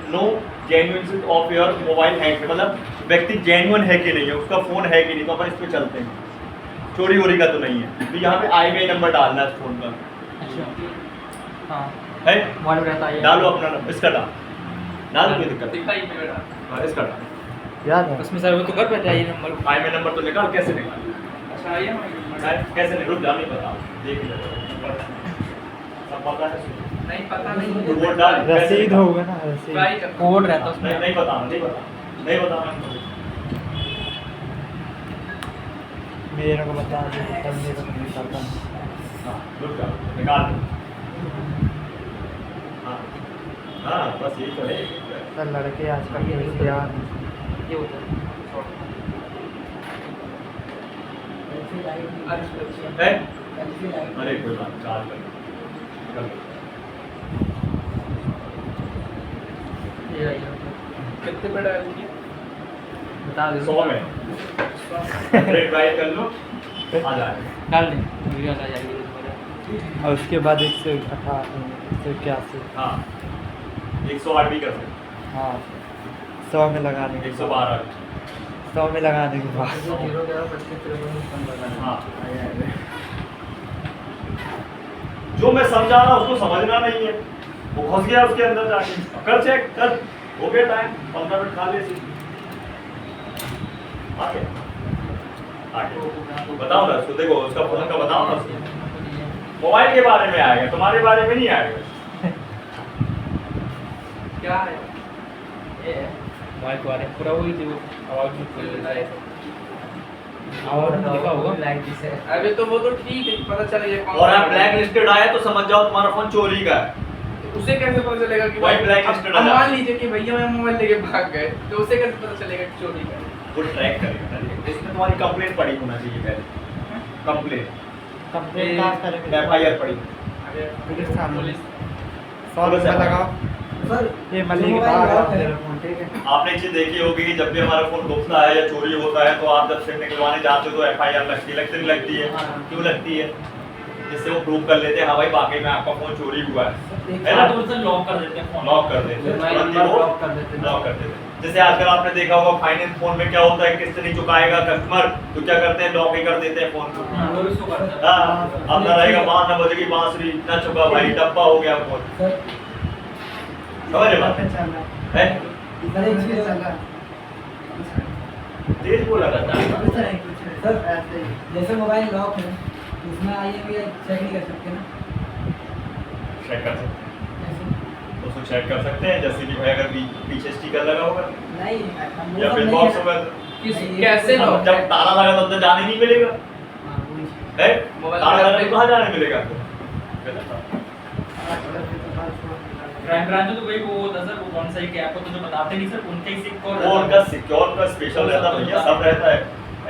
no genuine of your mobile hand, मतलब व्यक्ति जेन्युइन है कि नहीं है, उसका फोन है कि नहीं, तो अपन इस पे चलते हैं, चोरी वोरी का तो नहीं है। तो यहाँ पे IMEI नंबर डालना है फोन का, हाँ है मॉडल रहता है। डालो अपना नंबर, इसका डाल कोई दिक्कत नहीं। दिखाई मेरा। हाँ, इसका डाल, याद है उसमें सर वो तो कर पाता है ये नंबर। IMEI नंबर तो निकाल, कैसे निकाल, अच्छा ये कैसे नहीं, रुक जा, नहीं पता, देख ले सब पता है, नहीं पता नहीं। वो डाल, कैसे रसीद निकाल? होगा ना रसीद। ट्राई कर। कोड रहता है नहीं उसमें। नहीं पता, नहीं पता, नहीं पता, मेरे को बता दो तब मेरे को नहीं पता। हाँ रुक जा, निकाल हाँ हाँ बस यही तो है। सर लड़के आजकल के ध्यान ये होता है है अरे कोई बात नहीं, चार्ज कर ये आइए। कितने पे डालेंगे? बता दो 100 में रेट ट्राई कर लो, आ जाएगा। डाल दें वीडियो आ जाएगी। और उसके बाद 181 हाँ 108 भी कर सकते, हाँ 100 में लगाने के 112 100 में लगाने के बाद हाँ जो मैं समझा रहा उसको समझना नहीं है, वो घुस गया उसके अंदर जाके। कर चेक कर, हो गया टाइम, 15 मिनट खा ले इसी। आगे आगे बताओ ना उसको, देखो उसका फोन का बताओ ना उसको। मोबाइल के बारे में आएगा, तुम्हारे बारे में नहीं आएगा। क्या है ये? मोबाइल के बारे में पूरा वही जो आवाज में लेता है और लिखा होगा लाइक दिस है। अबे तो वो तो ठीक है, पता चलेगा कौन और सा आप ब्लैक लिस्टेड आया तो समझ जाओ तुम्हारा फोन चोरी का है। तो उसे कैसे पता चलेगा कि वही blacklisted अब आ मान जाए। लीजिए कि भैया मैं मोबाइल लेके भाग गए, तो उसे कैसे पता चलेगा कि चोरी का है? वो ट्रैक करेगा। इसमें तुम्हारी कंप्लेंट पड़ी होना चाहिए पहले, कंप्लेंट कंप्लेंट कहाँ करेंगे? एफआईआर पड़ी। पुलिस पुलिस में लगाओ। सर ये मल्ली के मोबाइल बाहर लॉक आप है। मेरा फोन, ठीक है? आपने एक चीज देखी होगी कि जब भी हमारा फोन गुमता है या चोरी होता है तो आप जब सिम निकलवाने जाते हो तो एफआईआर लगती है। क्यों लगती है? जिससे वो प्रूव कर लेते हैं हाँ भाई वाकई में आपका फोन चोरी हुआ है ना? तो उसे लॉक कर देते हैं फोन। लॉक कर देते हैं, मोबाइल तुरंत ही नंबर वो लॉक कर देते हैं। लॉक कर देते हैं। जैसे आजकल आपने देखा होगा फाइनेंस फोन में क्या होता है, किस्त नहीं चुकाएगा कस्टमर तो क्या करते हैं, लॉक ही कर देते हैं फोन को। वो भी उसको करता है। हाँ, अपना रहेगा 5 न बजेगी बांसुरी, ना चुका भाई डब्बा हो गया फोन। सर समझ रहे बात चल रहा है? सर एक चीज चल रहा तेज बोला करता है। कुछ नहीं, कुछ नहीं। सर ऐसे ही। जैसे मोबाइल लॉक है उसमें आइए चेक नहीं कर सकते ना? चेक कर सकते हैं, ऐसे? उसको चेक कर सकते हैं। जैसे कि भाई अगर पीछे स्टिकर लगा होगा नहीं वो या सब फिर नहीं बॉक्स है। होगा किस नहीं, कैसे अब लॉक जब ताला लगा तब तो जाने नहीं मिलेगा हाँ, वही। है। मोबाइल ताला पे लगा तो कहाँ जाने मिलेगा? क्राइम ब्रांच में तो वही वो होता है सर, वो कौन सा ही क्या आपको तो जो बताते नहीं सर, उनके ही सिक्का और वो उनका सिक्योर का स्पेशल रहता है भैया, सब रहता है,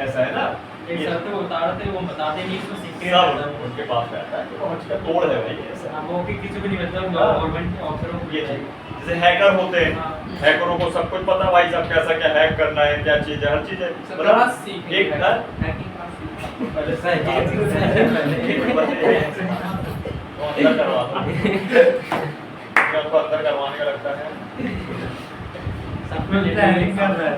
ऐसा है ना। एक सर थे वो बता रहे थे, वो बताते नहीं इसमें सिक्के सब रहता है। उनके पास रहता है, तो उसका तोड़ है भाई ऐसा। हाँ, वो कि किसी को नहीं मतलब हाँ। गवर्नमेंट के ऑफिसरों को ये चीज जैसे हैकर होते हैं, हाँ। हैकरों को सब कुछ पता भाई सब कैसा क्या हैक करना है, क्या चीज है, हर चीज है। सर कहाँ सीखेंगे एक ना हैकिंग कहाँ सीखेंगे? पहले से अंदर करवाता क्या आपको अंदर करवाने का लगता है? सब में लेते हैकिंग कर हैं रहा है।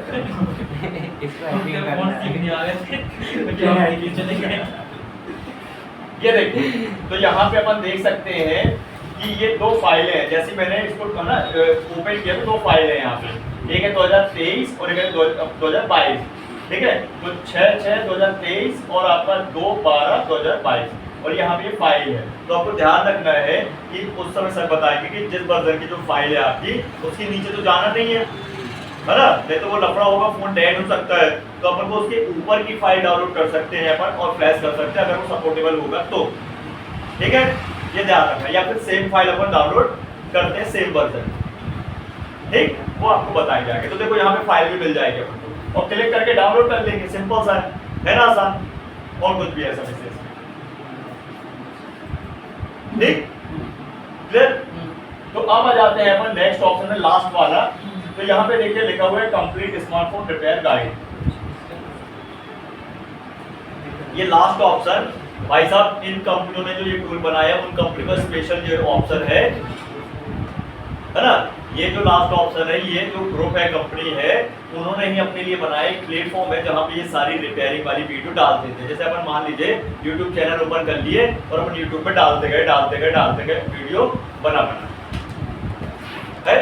इसको हैकिंग कौन करना है। सीखने आ गए थे क्या क्या hacking? चले गए। ये देखिए, तो यहाँ पे अपन देख सकते हैं कि ये दो फाइलें हैं। जैसे मैंने इसको ना ओपन किया तो दो फाइलें हैं यहाँ पे, एक है 2023 और एक है 2022, ठीक है। तो 6/6/2023 और आपका 2/12/2022 और यहाँ पे ये फाइल है। तो आपको ध्यान रखना है कि उस समय सर बताएंगे कि जिस वर्जन की जो फाइल है आपकी उसके नीचे तो जाना नहीं है ना, नहीं तो वो लफड़ा होगा, फोन डेड हो सकता है। तो अपन को उसके ऊपर की फाइल डाउनलोड कर सकते हैं अपन और फ्लैश कर सकते हैं अगर वो सपोर्टेबल होगा तो, ठीक है। ये ध्यान रखना, या फिर सेम फाइल अपन डाउनलोड करते हैं सेम वर्जन, ठीक, वो आपको बताएंगे आगे। तो देखो यहाँ पे फाइल भी मिल जाएगी अपन को और क्लिक करके डाउनलोड कर लेंगे, सिंपल सा है ना, आसान, और कुछ भी ऐसा विशेष, ठीक, क्लियर। तो अब आ जाते हैं अपन नेक्स्ट ऑप्शन है, लास्ट वाला। तो यहाँ पे देखिए लिखा हुआ है कंप्लीट स्मार्टफोन रिपेयर गाइड। ये लास्ट ऑप्शन भाई साहब, इन कंपनियों ने जो ये टूल बनाया उन कंपनी का स्पेशल जो ऑप्शन है ना। ये जो लास्ट ऑप्शन है, ये जो ग्रुप है, कंपनी है, उन्होंने ही अपने लिए बनाया एक प्लेटफॉर्म है जहाँ पे ये सारी रिपेयरिंग वाली वीडियो डालते थे। जैसे अपन मान लीजिए यूट्यूब चैनल ओपन कर लिए और अपन यूट्यूब पे डालते गए वीडियो बना है,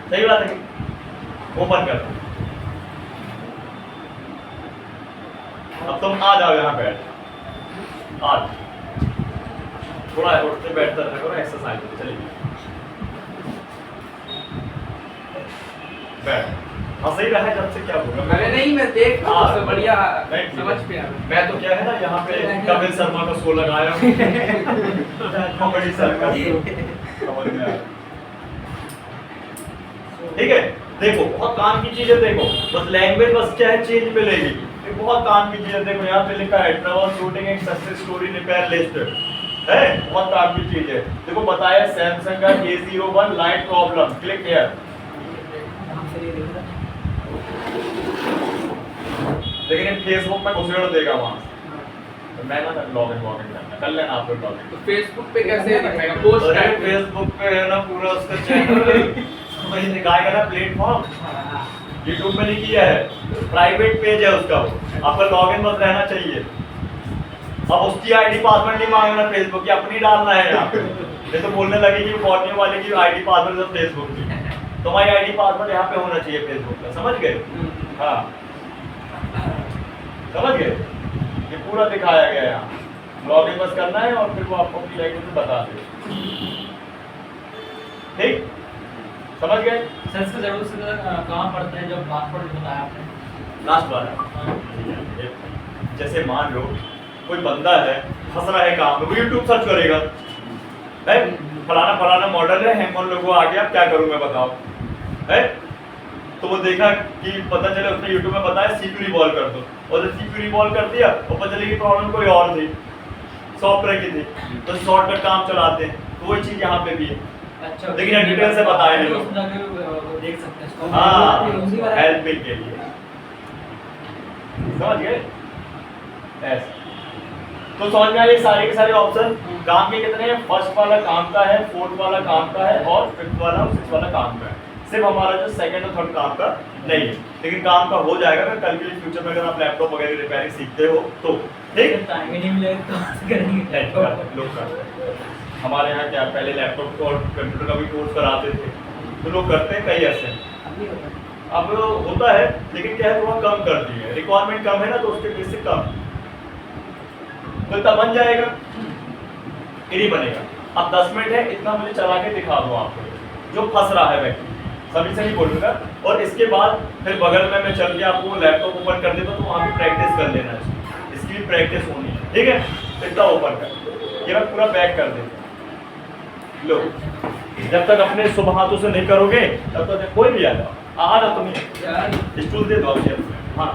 सही बात है। ओपन कर, अब तुम आ जाओ यहाँ पे, आज थोड़ा उठते बैठते रहना करो, एक्सरसाइज चलिए बैठ। हाँ सही रहा है, जब से क्या बोल अरे नहीं, मैं देख रहा हूँ, सबसे बढ़िया नहीं, ठीक समझ है। पे आ मैं तो क्या है ना, यहाँ पे कपिल शर्मा का शो लगाया हूँ कॉमेडी सर्कस, समझ में आया, ठीक है। देखो बहुत काम की चीज है, देखो बस लैंग्वेज बस क्या है चेंज मिलेगी, ये बहुत काम की चीज है। देखो यहाँ पे लिखा है travel shooting and success story repair list है, बहुत काम की चीज है। देखो बताया सैमसंग का A01 light problem, click here. लेकिन फेसबुक में घुसेड़ देगा वहां से, तो मैं ना लॉगिन करना, कर लेना आप लोग लॉगिन। तो फेसबुक पे कैसे दिखाएगा? पोस्ट अरे करके फेसबुक पे है ना पूरा उसका चैनल वही दिखाएगा ना, प्लेटफॉर्म यूट्यूब में नहीं किया है, प्राइवेट पेज है उसका, वो आपका लॉगिन बस रहना चाहिए, अब उसकी आईडी पासवर्ड नहीं मांगना फेसबुक की, अपनी डालना है यहाँ पे। ये तो बोलने लगे कि बॉटनी वाले की आईडी पासवर्ड सब फेसबुक की, तुम्हारी आईडी पासवर्ड यहाँ पे होना चाहिए फेसबुक का, समझ गए? हाँ समझ गए? ये पूरा दिखाया गया है यहाँ, लॉगिन बस करना है और फिर वो आपको अपनी आईडी से बता दे। ठीक, समझ गए? सर इसका जरूरत से कहाँ पड़ता है जब पासवर्ड बताया आपने? लास्ट वाला, जैसे मान लो कोई बंदा है फंस रहा है काम में, वो यूट्यूब सर्च करेगा, है फलाना फलाना मॉडल है, हैंग लोगों आ गया, अब क्या करूं मैं बताओ, है तो वो देखा कि पता चले उसने यूट्यूब में बताया CPU रिवॉल्व कर दो, और जब CPU रिवॉल्व कर दिया और पता चली कि प्रॉब्लम कोई और थी, सॉफ्टवेयर की थी, तो शॉर्टकट काम चलाते हैं, तो वही चीज यहाँ पे भी है। अच्छा, लेकिन डिटेल से बताया नहीं उसमें जाके देख सकते हैं इसको। हाँ हेल्पिंग के लिए, समझ गए? ऐसे तो समझ में आए सारे के सारे ऑप्शन। काम के कितने हैं? फर्स्ट वाला काम का है, फोर्थ वाला काम का है, और फिफ्थ वाला और सिक्स वाला काम का है। सिर्फ हमारा जो सेकंड और थर्ड काम का नहीं है, लेकिन काम का हो जाएगा अगर कल के लिए फ्यूचर में अगर आप लैपटॉप वगैरह रिपेयरिंग सीखते हो तो। ठीक, टाइम ही नहीं मिलेगा तो कैसे करेंगे? लोग करते हैं हमारे यहाँ, क्या पहले लैपटॉप और कंप्यूटर का भी कोर्स कराते थे, तो लोग करते हैं कई ऐसे। अब होता है लेकिन क्या है, थोड़ा कम कर दिए, रिक्वायरमेंट कम है ना, तो उसके बेसिक कम, तो इतना बन जाएगा, ये नहीं बनेगा। अब 10 मिनट है, इतना मुझे चला के दिखा दो आपको, जो फंस रहा है व्यक्ति, सभी से ही बोलूँगा। और इसके बाद फिर बगल में मैं चल के आपको लैपटॉप ओपन कर देता, तो वहाँ पे प्रैक्टिस कर लेना है, इसकी भी प्रैक्टिस होनी है, ठीक है? इतना ओपन कर, ये मैं पूरा पैक कर देता हूँ। लो, जब तक अपने शुभ हाथों से नहीं करोगे तब तक कोई भी आ जाओ, तुम्हें स्टूल दे दो आप। हाँ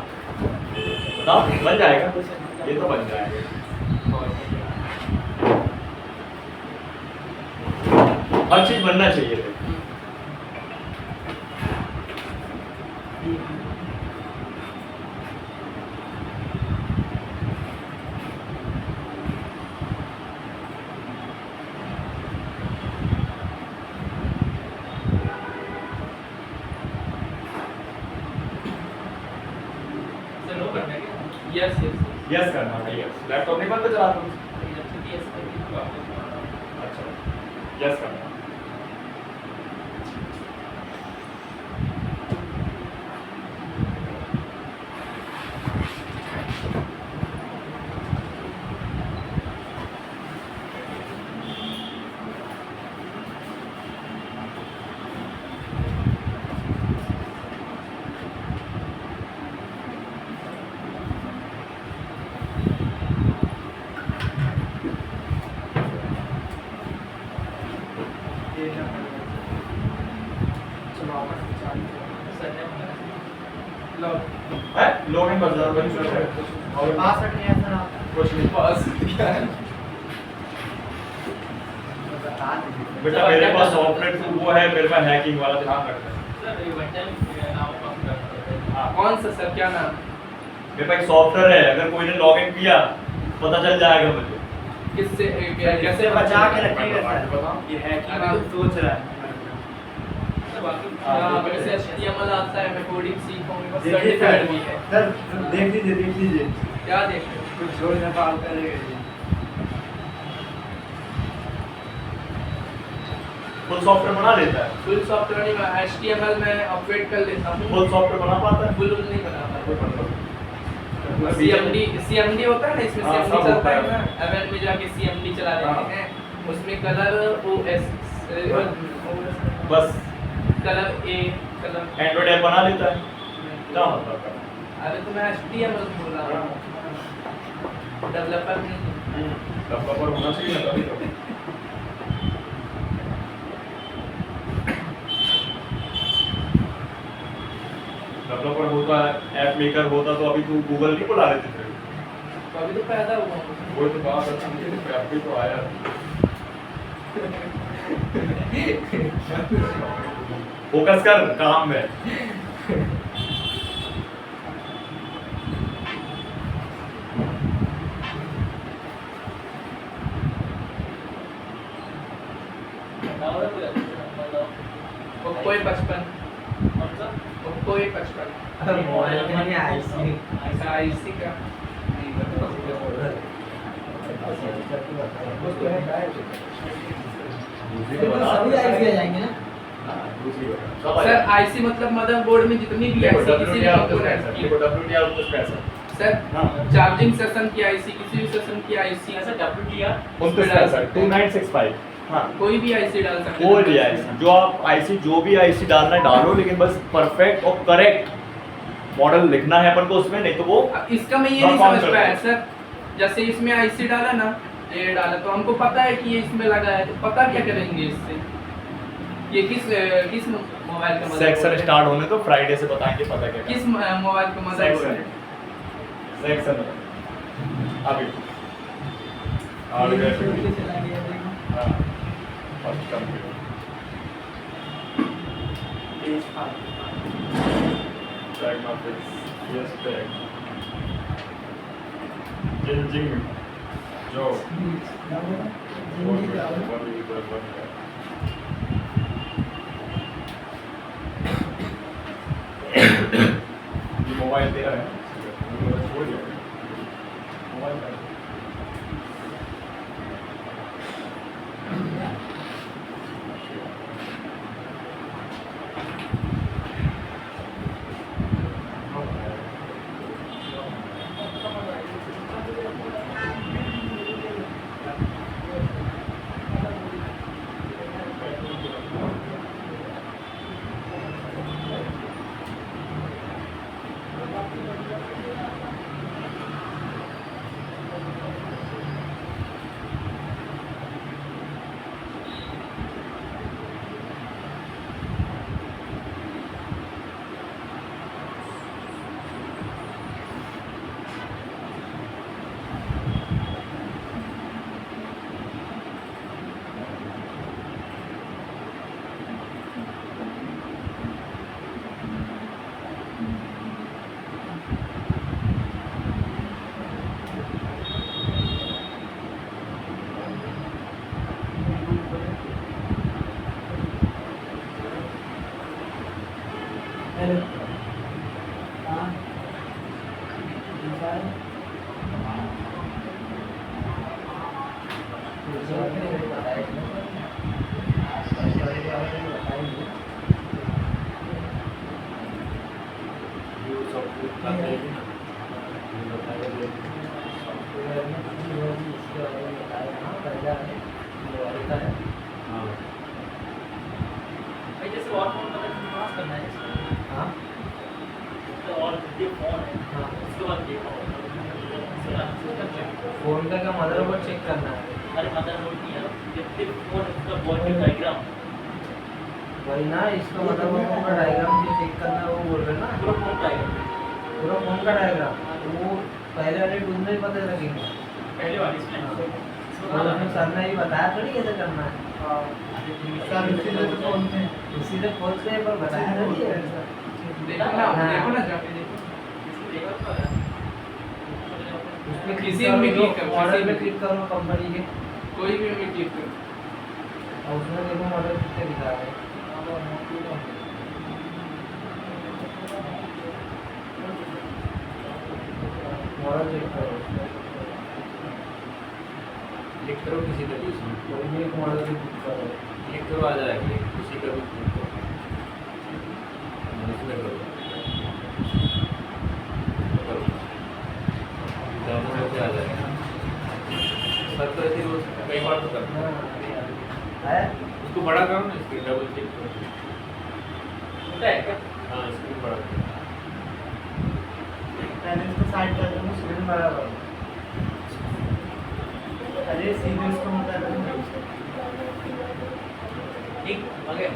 बताओ, बन जाएगा, ये तो बन जाएगा। हर चीज बनना चाहिए। यस यस यस करना है, यस। लैपटॉप नहीं बंद चला तुम? अच्छा, यस करना। है लॉगिन कर दो, और पासवर्ड नहीं है सर आप कुछ नहीं। बस क्या है? बता दीजिए। बेटा मेरे पास सॉफ्टवेयर वो है, मेरे पास हैकिंग वाला, ध्यान रखना। हाँ, कौन सा सर, क्या नाम? मेरे पास एक सॉफ्टवेयर है, अगर कोई ने लॉगिन किया पता चल जाएगा मुझे। किससे कैसे कैसे बचा के रखिएगा सर, ये है कि आप सोच रहा है। वैसे HTML आता है, मैं कोडिंग सीखूंगी, बस देखिए सर्टिफिकेट भी है। सर देख लीजिए क्या देख रहे हो? कुछ छोड़ ना पाल करेगा। फुल सॉफ्टवेयर बना लेता है? फुल सॉफ्टवेयर नहीं, मैं HTML में अपडेट कर लेता हूँ। फुल सॉफ्टवेयर बना पाता है? फुल नहीं बना पाता। अभी CMD होता है ना, इसमें हाँ, CMD सब चलता होता है है। ना, एवेंट में जाके CMD चला हाँ। देते हैं, उसमें कलर OS बस colour A colour. Android app बना लेता है, क्या मतलब है? अरे तो मैं HTML बोल रहा हूँ, डेवलपर नहीं। डेवलपर होना चाहिए ना कभी तो। डेवलपर होता है, ऐप मेकर होता तो अभी तू गूगल नहीं बुला लेते थे? तो अभी तो पैदा हुआ हूँ। वो तो बात अच्छी है, अभी तो आया। फोकस कर काम में। Oppo A55, Oppo A55। Mobile में नहीं आई सी ऐसा IC का दूसरी तो तो बता। सभी आईसी आ जाएंगे ना? हाँ, दूसरी बता। सब आ सर जाएगा। आईसी मतलब मदरबोर्ड में जितनी भी देखो, आईसी किसी भी WTR कंपोनेंट ये की। को WTR उनको स्पेशल। सर हाँ। चार्जिंग सेशन की आईसी, किसी भी सेशन की आईसी, उनको स्पेशल 2965। हाँ। कोई भी आईसी डाल सकते कोई भी आईसी जो आप आईसी जो भी आईसी डालना है डालो, लेकिन बस परफेक्ट और करेक्ट मॉडल लिखना है अपन को उसमें, नहीं तो वो अब इसका मैं ये नहीं Perform समझ करता पाया है। सर, जैसे इसमें आईसी डाला ना, ये डाला तो हमको पता है कि ये इसमें लगा है, तो पता क्या करेंगे इससे? ये किस मोबाइल का सेक्शन मदरबोर्ड है? स्टार्ट होने तो फ्राइडे से बताएंगे पता क्या किस मोबाइल का मदरबोर्ड है? सेक्शन अभी ये छोड़ के चला गया देखो। हाँ first computer diagnostics yes correct changing जो जिंदगी का ये मोबाइल तेरा है छोड़ दिया मोबाइल का हेलो हाँ फोन का क्या मदरबोर्ड चेक करना है? वही ना, इसका मदरबोर्ड का डायग्राम जो चेक करना है वो बोल रहे हैं ना, पूरा फोन का डायग्राम वो पहले वाले टूल में ही पता लगेगा। और उसमें सर ने ही बताया थोड़ी कैसे करना है। सर इसीलिए तो फोन में इसीलिए फोन से पर बताया थोड़ी है। देखो ना जाके देखो। उसमें किसी में क्लिक करो, मॉडल किसी पे में। क्लिक करो कंपनी के, कोई भी में क्लिक करो। और उसमें देखो मॉडल कितने दिखा रहा है। मॉडल चेक करो, क्लिक करो किसी का भी उसमें कोई भी एक मॉडल से क्लिक करो। क्लिक करो आ जाएगा किसी का भी क्लिक करो उसमें करो डाउनलोड होके आ जाएगा सर तो ऐसे रोज कई बार तो करते हैं है उसको बड़ा करो ना स्क्रीन डबल क्लिक करो हाँ स्क्रीन बड़ा करो पहले इसको साइड कर दूँ स्क्रीन बड़ा करो। अरे सीधे इसको मत कर ठीक आगे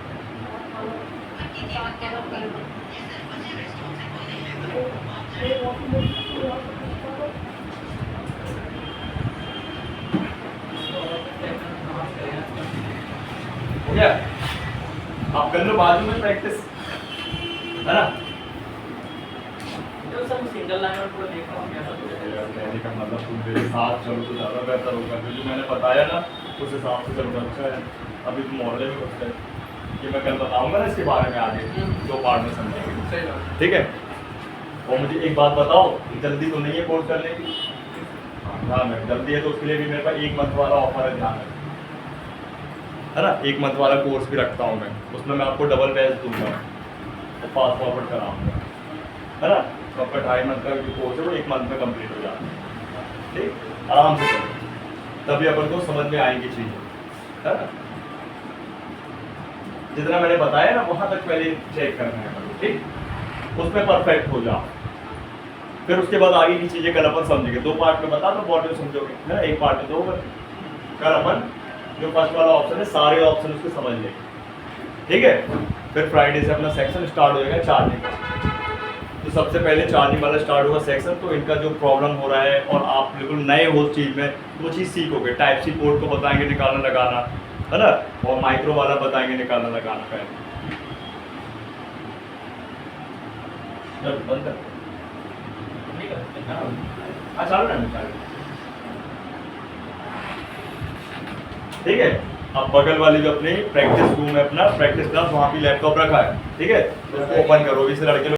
हो गया आप कर लो बाजू में प्रैक्टिस है ना। सिंगल लाइन और पूरा देखा कहने का मतलब तुम मेरे साथ चलो तो ज़्यादा बेहतर होगा, क्योंकि मैंने बताया ना उस हिसाब से चलो अच्छा है। अभी तुम मॉडल में कुछ है कि मैं कल बताऊंगा ना इसके बारे में आगे दो पार्ट में समझेंगे, सही बात। ठीक है। और मुझे एक बात बताओ, जल्दी तो नहीं है कोर्स करने की? हाँ मैम जल्दी है तो उसके लिए भी मेरे पास 1 मंथ वाला ऑफर है, ध्यान है ना। 1 मंथ वाला कोर्स भी रखता हूँ मैं, उसमें मैं आपको डबल बैच दूंगा और फास्ट फॉरवर्ड कराऊंगा, है ना। तो आपका 2.5 मंथ का जो कोर्स है वो 1 मंथ में कंप्लीट हो जाता है। ठीक, आराम से करो, तभी अपन को समझ में आएंगी चीज़ें, है ना। जितना मैंने बताया ना वहाँ तक पहले चेक करना है, ठीक, उसमें परफेक्ट हो जाओ, फिर उसके बाद आगे की चीज़ें कल अपन समझेंगे। 2 पार्ट में बता दो, बॉडी में समझोगे, है ना। 1 पार्ट में तो होगा, कल अपन जो फर्स्ट वाला ऑप्शन है सारे ऑप्शन उसके समझ लेंगे, ठीक है। फिर फ्राइडे से अपना सेक्शन स्टार्ट हो जाएगा चार्जिंग का। तो सबसे पहले चार्जिंग वाला स्टार्ट होगा सेक्शन, तो इनका जो प्रॉब्लम हो रहा है और आप बिल्कुल नए हो उस चीज़ में, वो चीज़ सीखोगे। टाइप सी पोर्ट को बताएंगे निकालना लगाना, है ना, और माइक्रो वाला बताएंगे निकालना लगाना पहले। चलो बंद कर, नहीं कर सकते ना। हाँ चालू रहना चालू, ठीक है। अब बगल वाली जो अपनी प्रैक्टिस रूम है, अपना प्रैक्टिस क्लास, वहाँ भी लैपटॉप रखा है, ठीक है। तो उसको ओपन करो, इस लड़के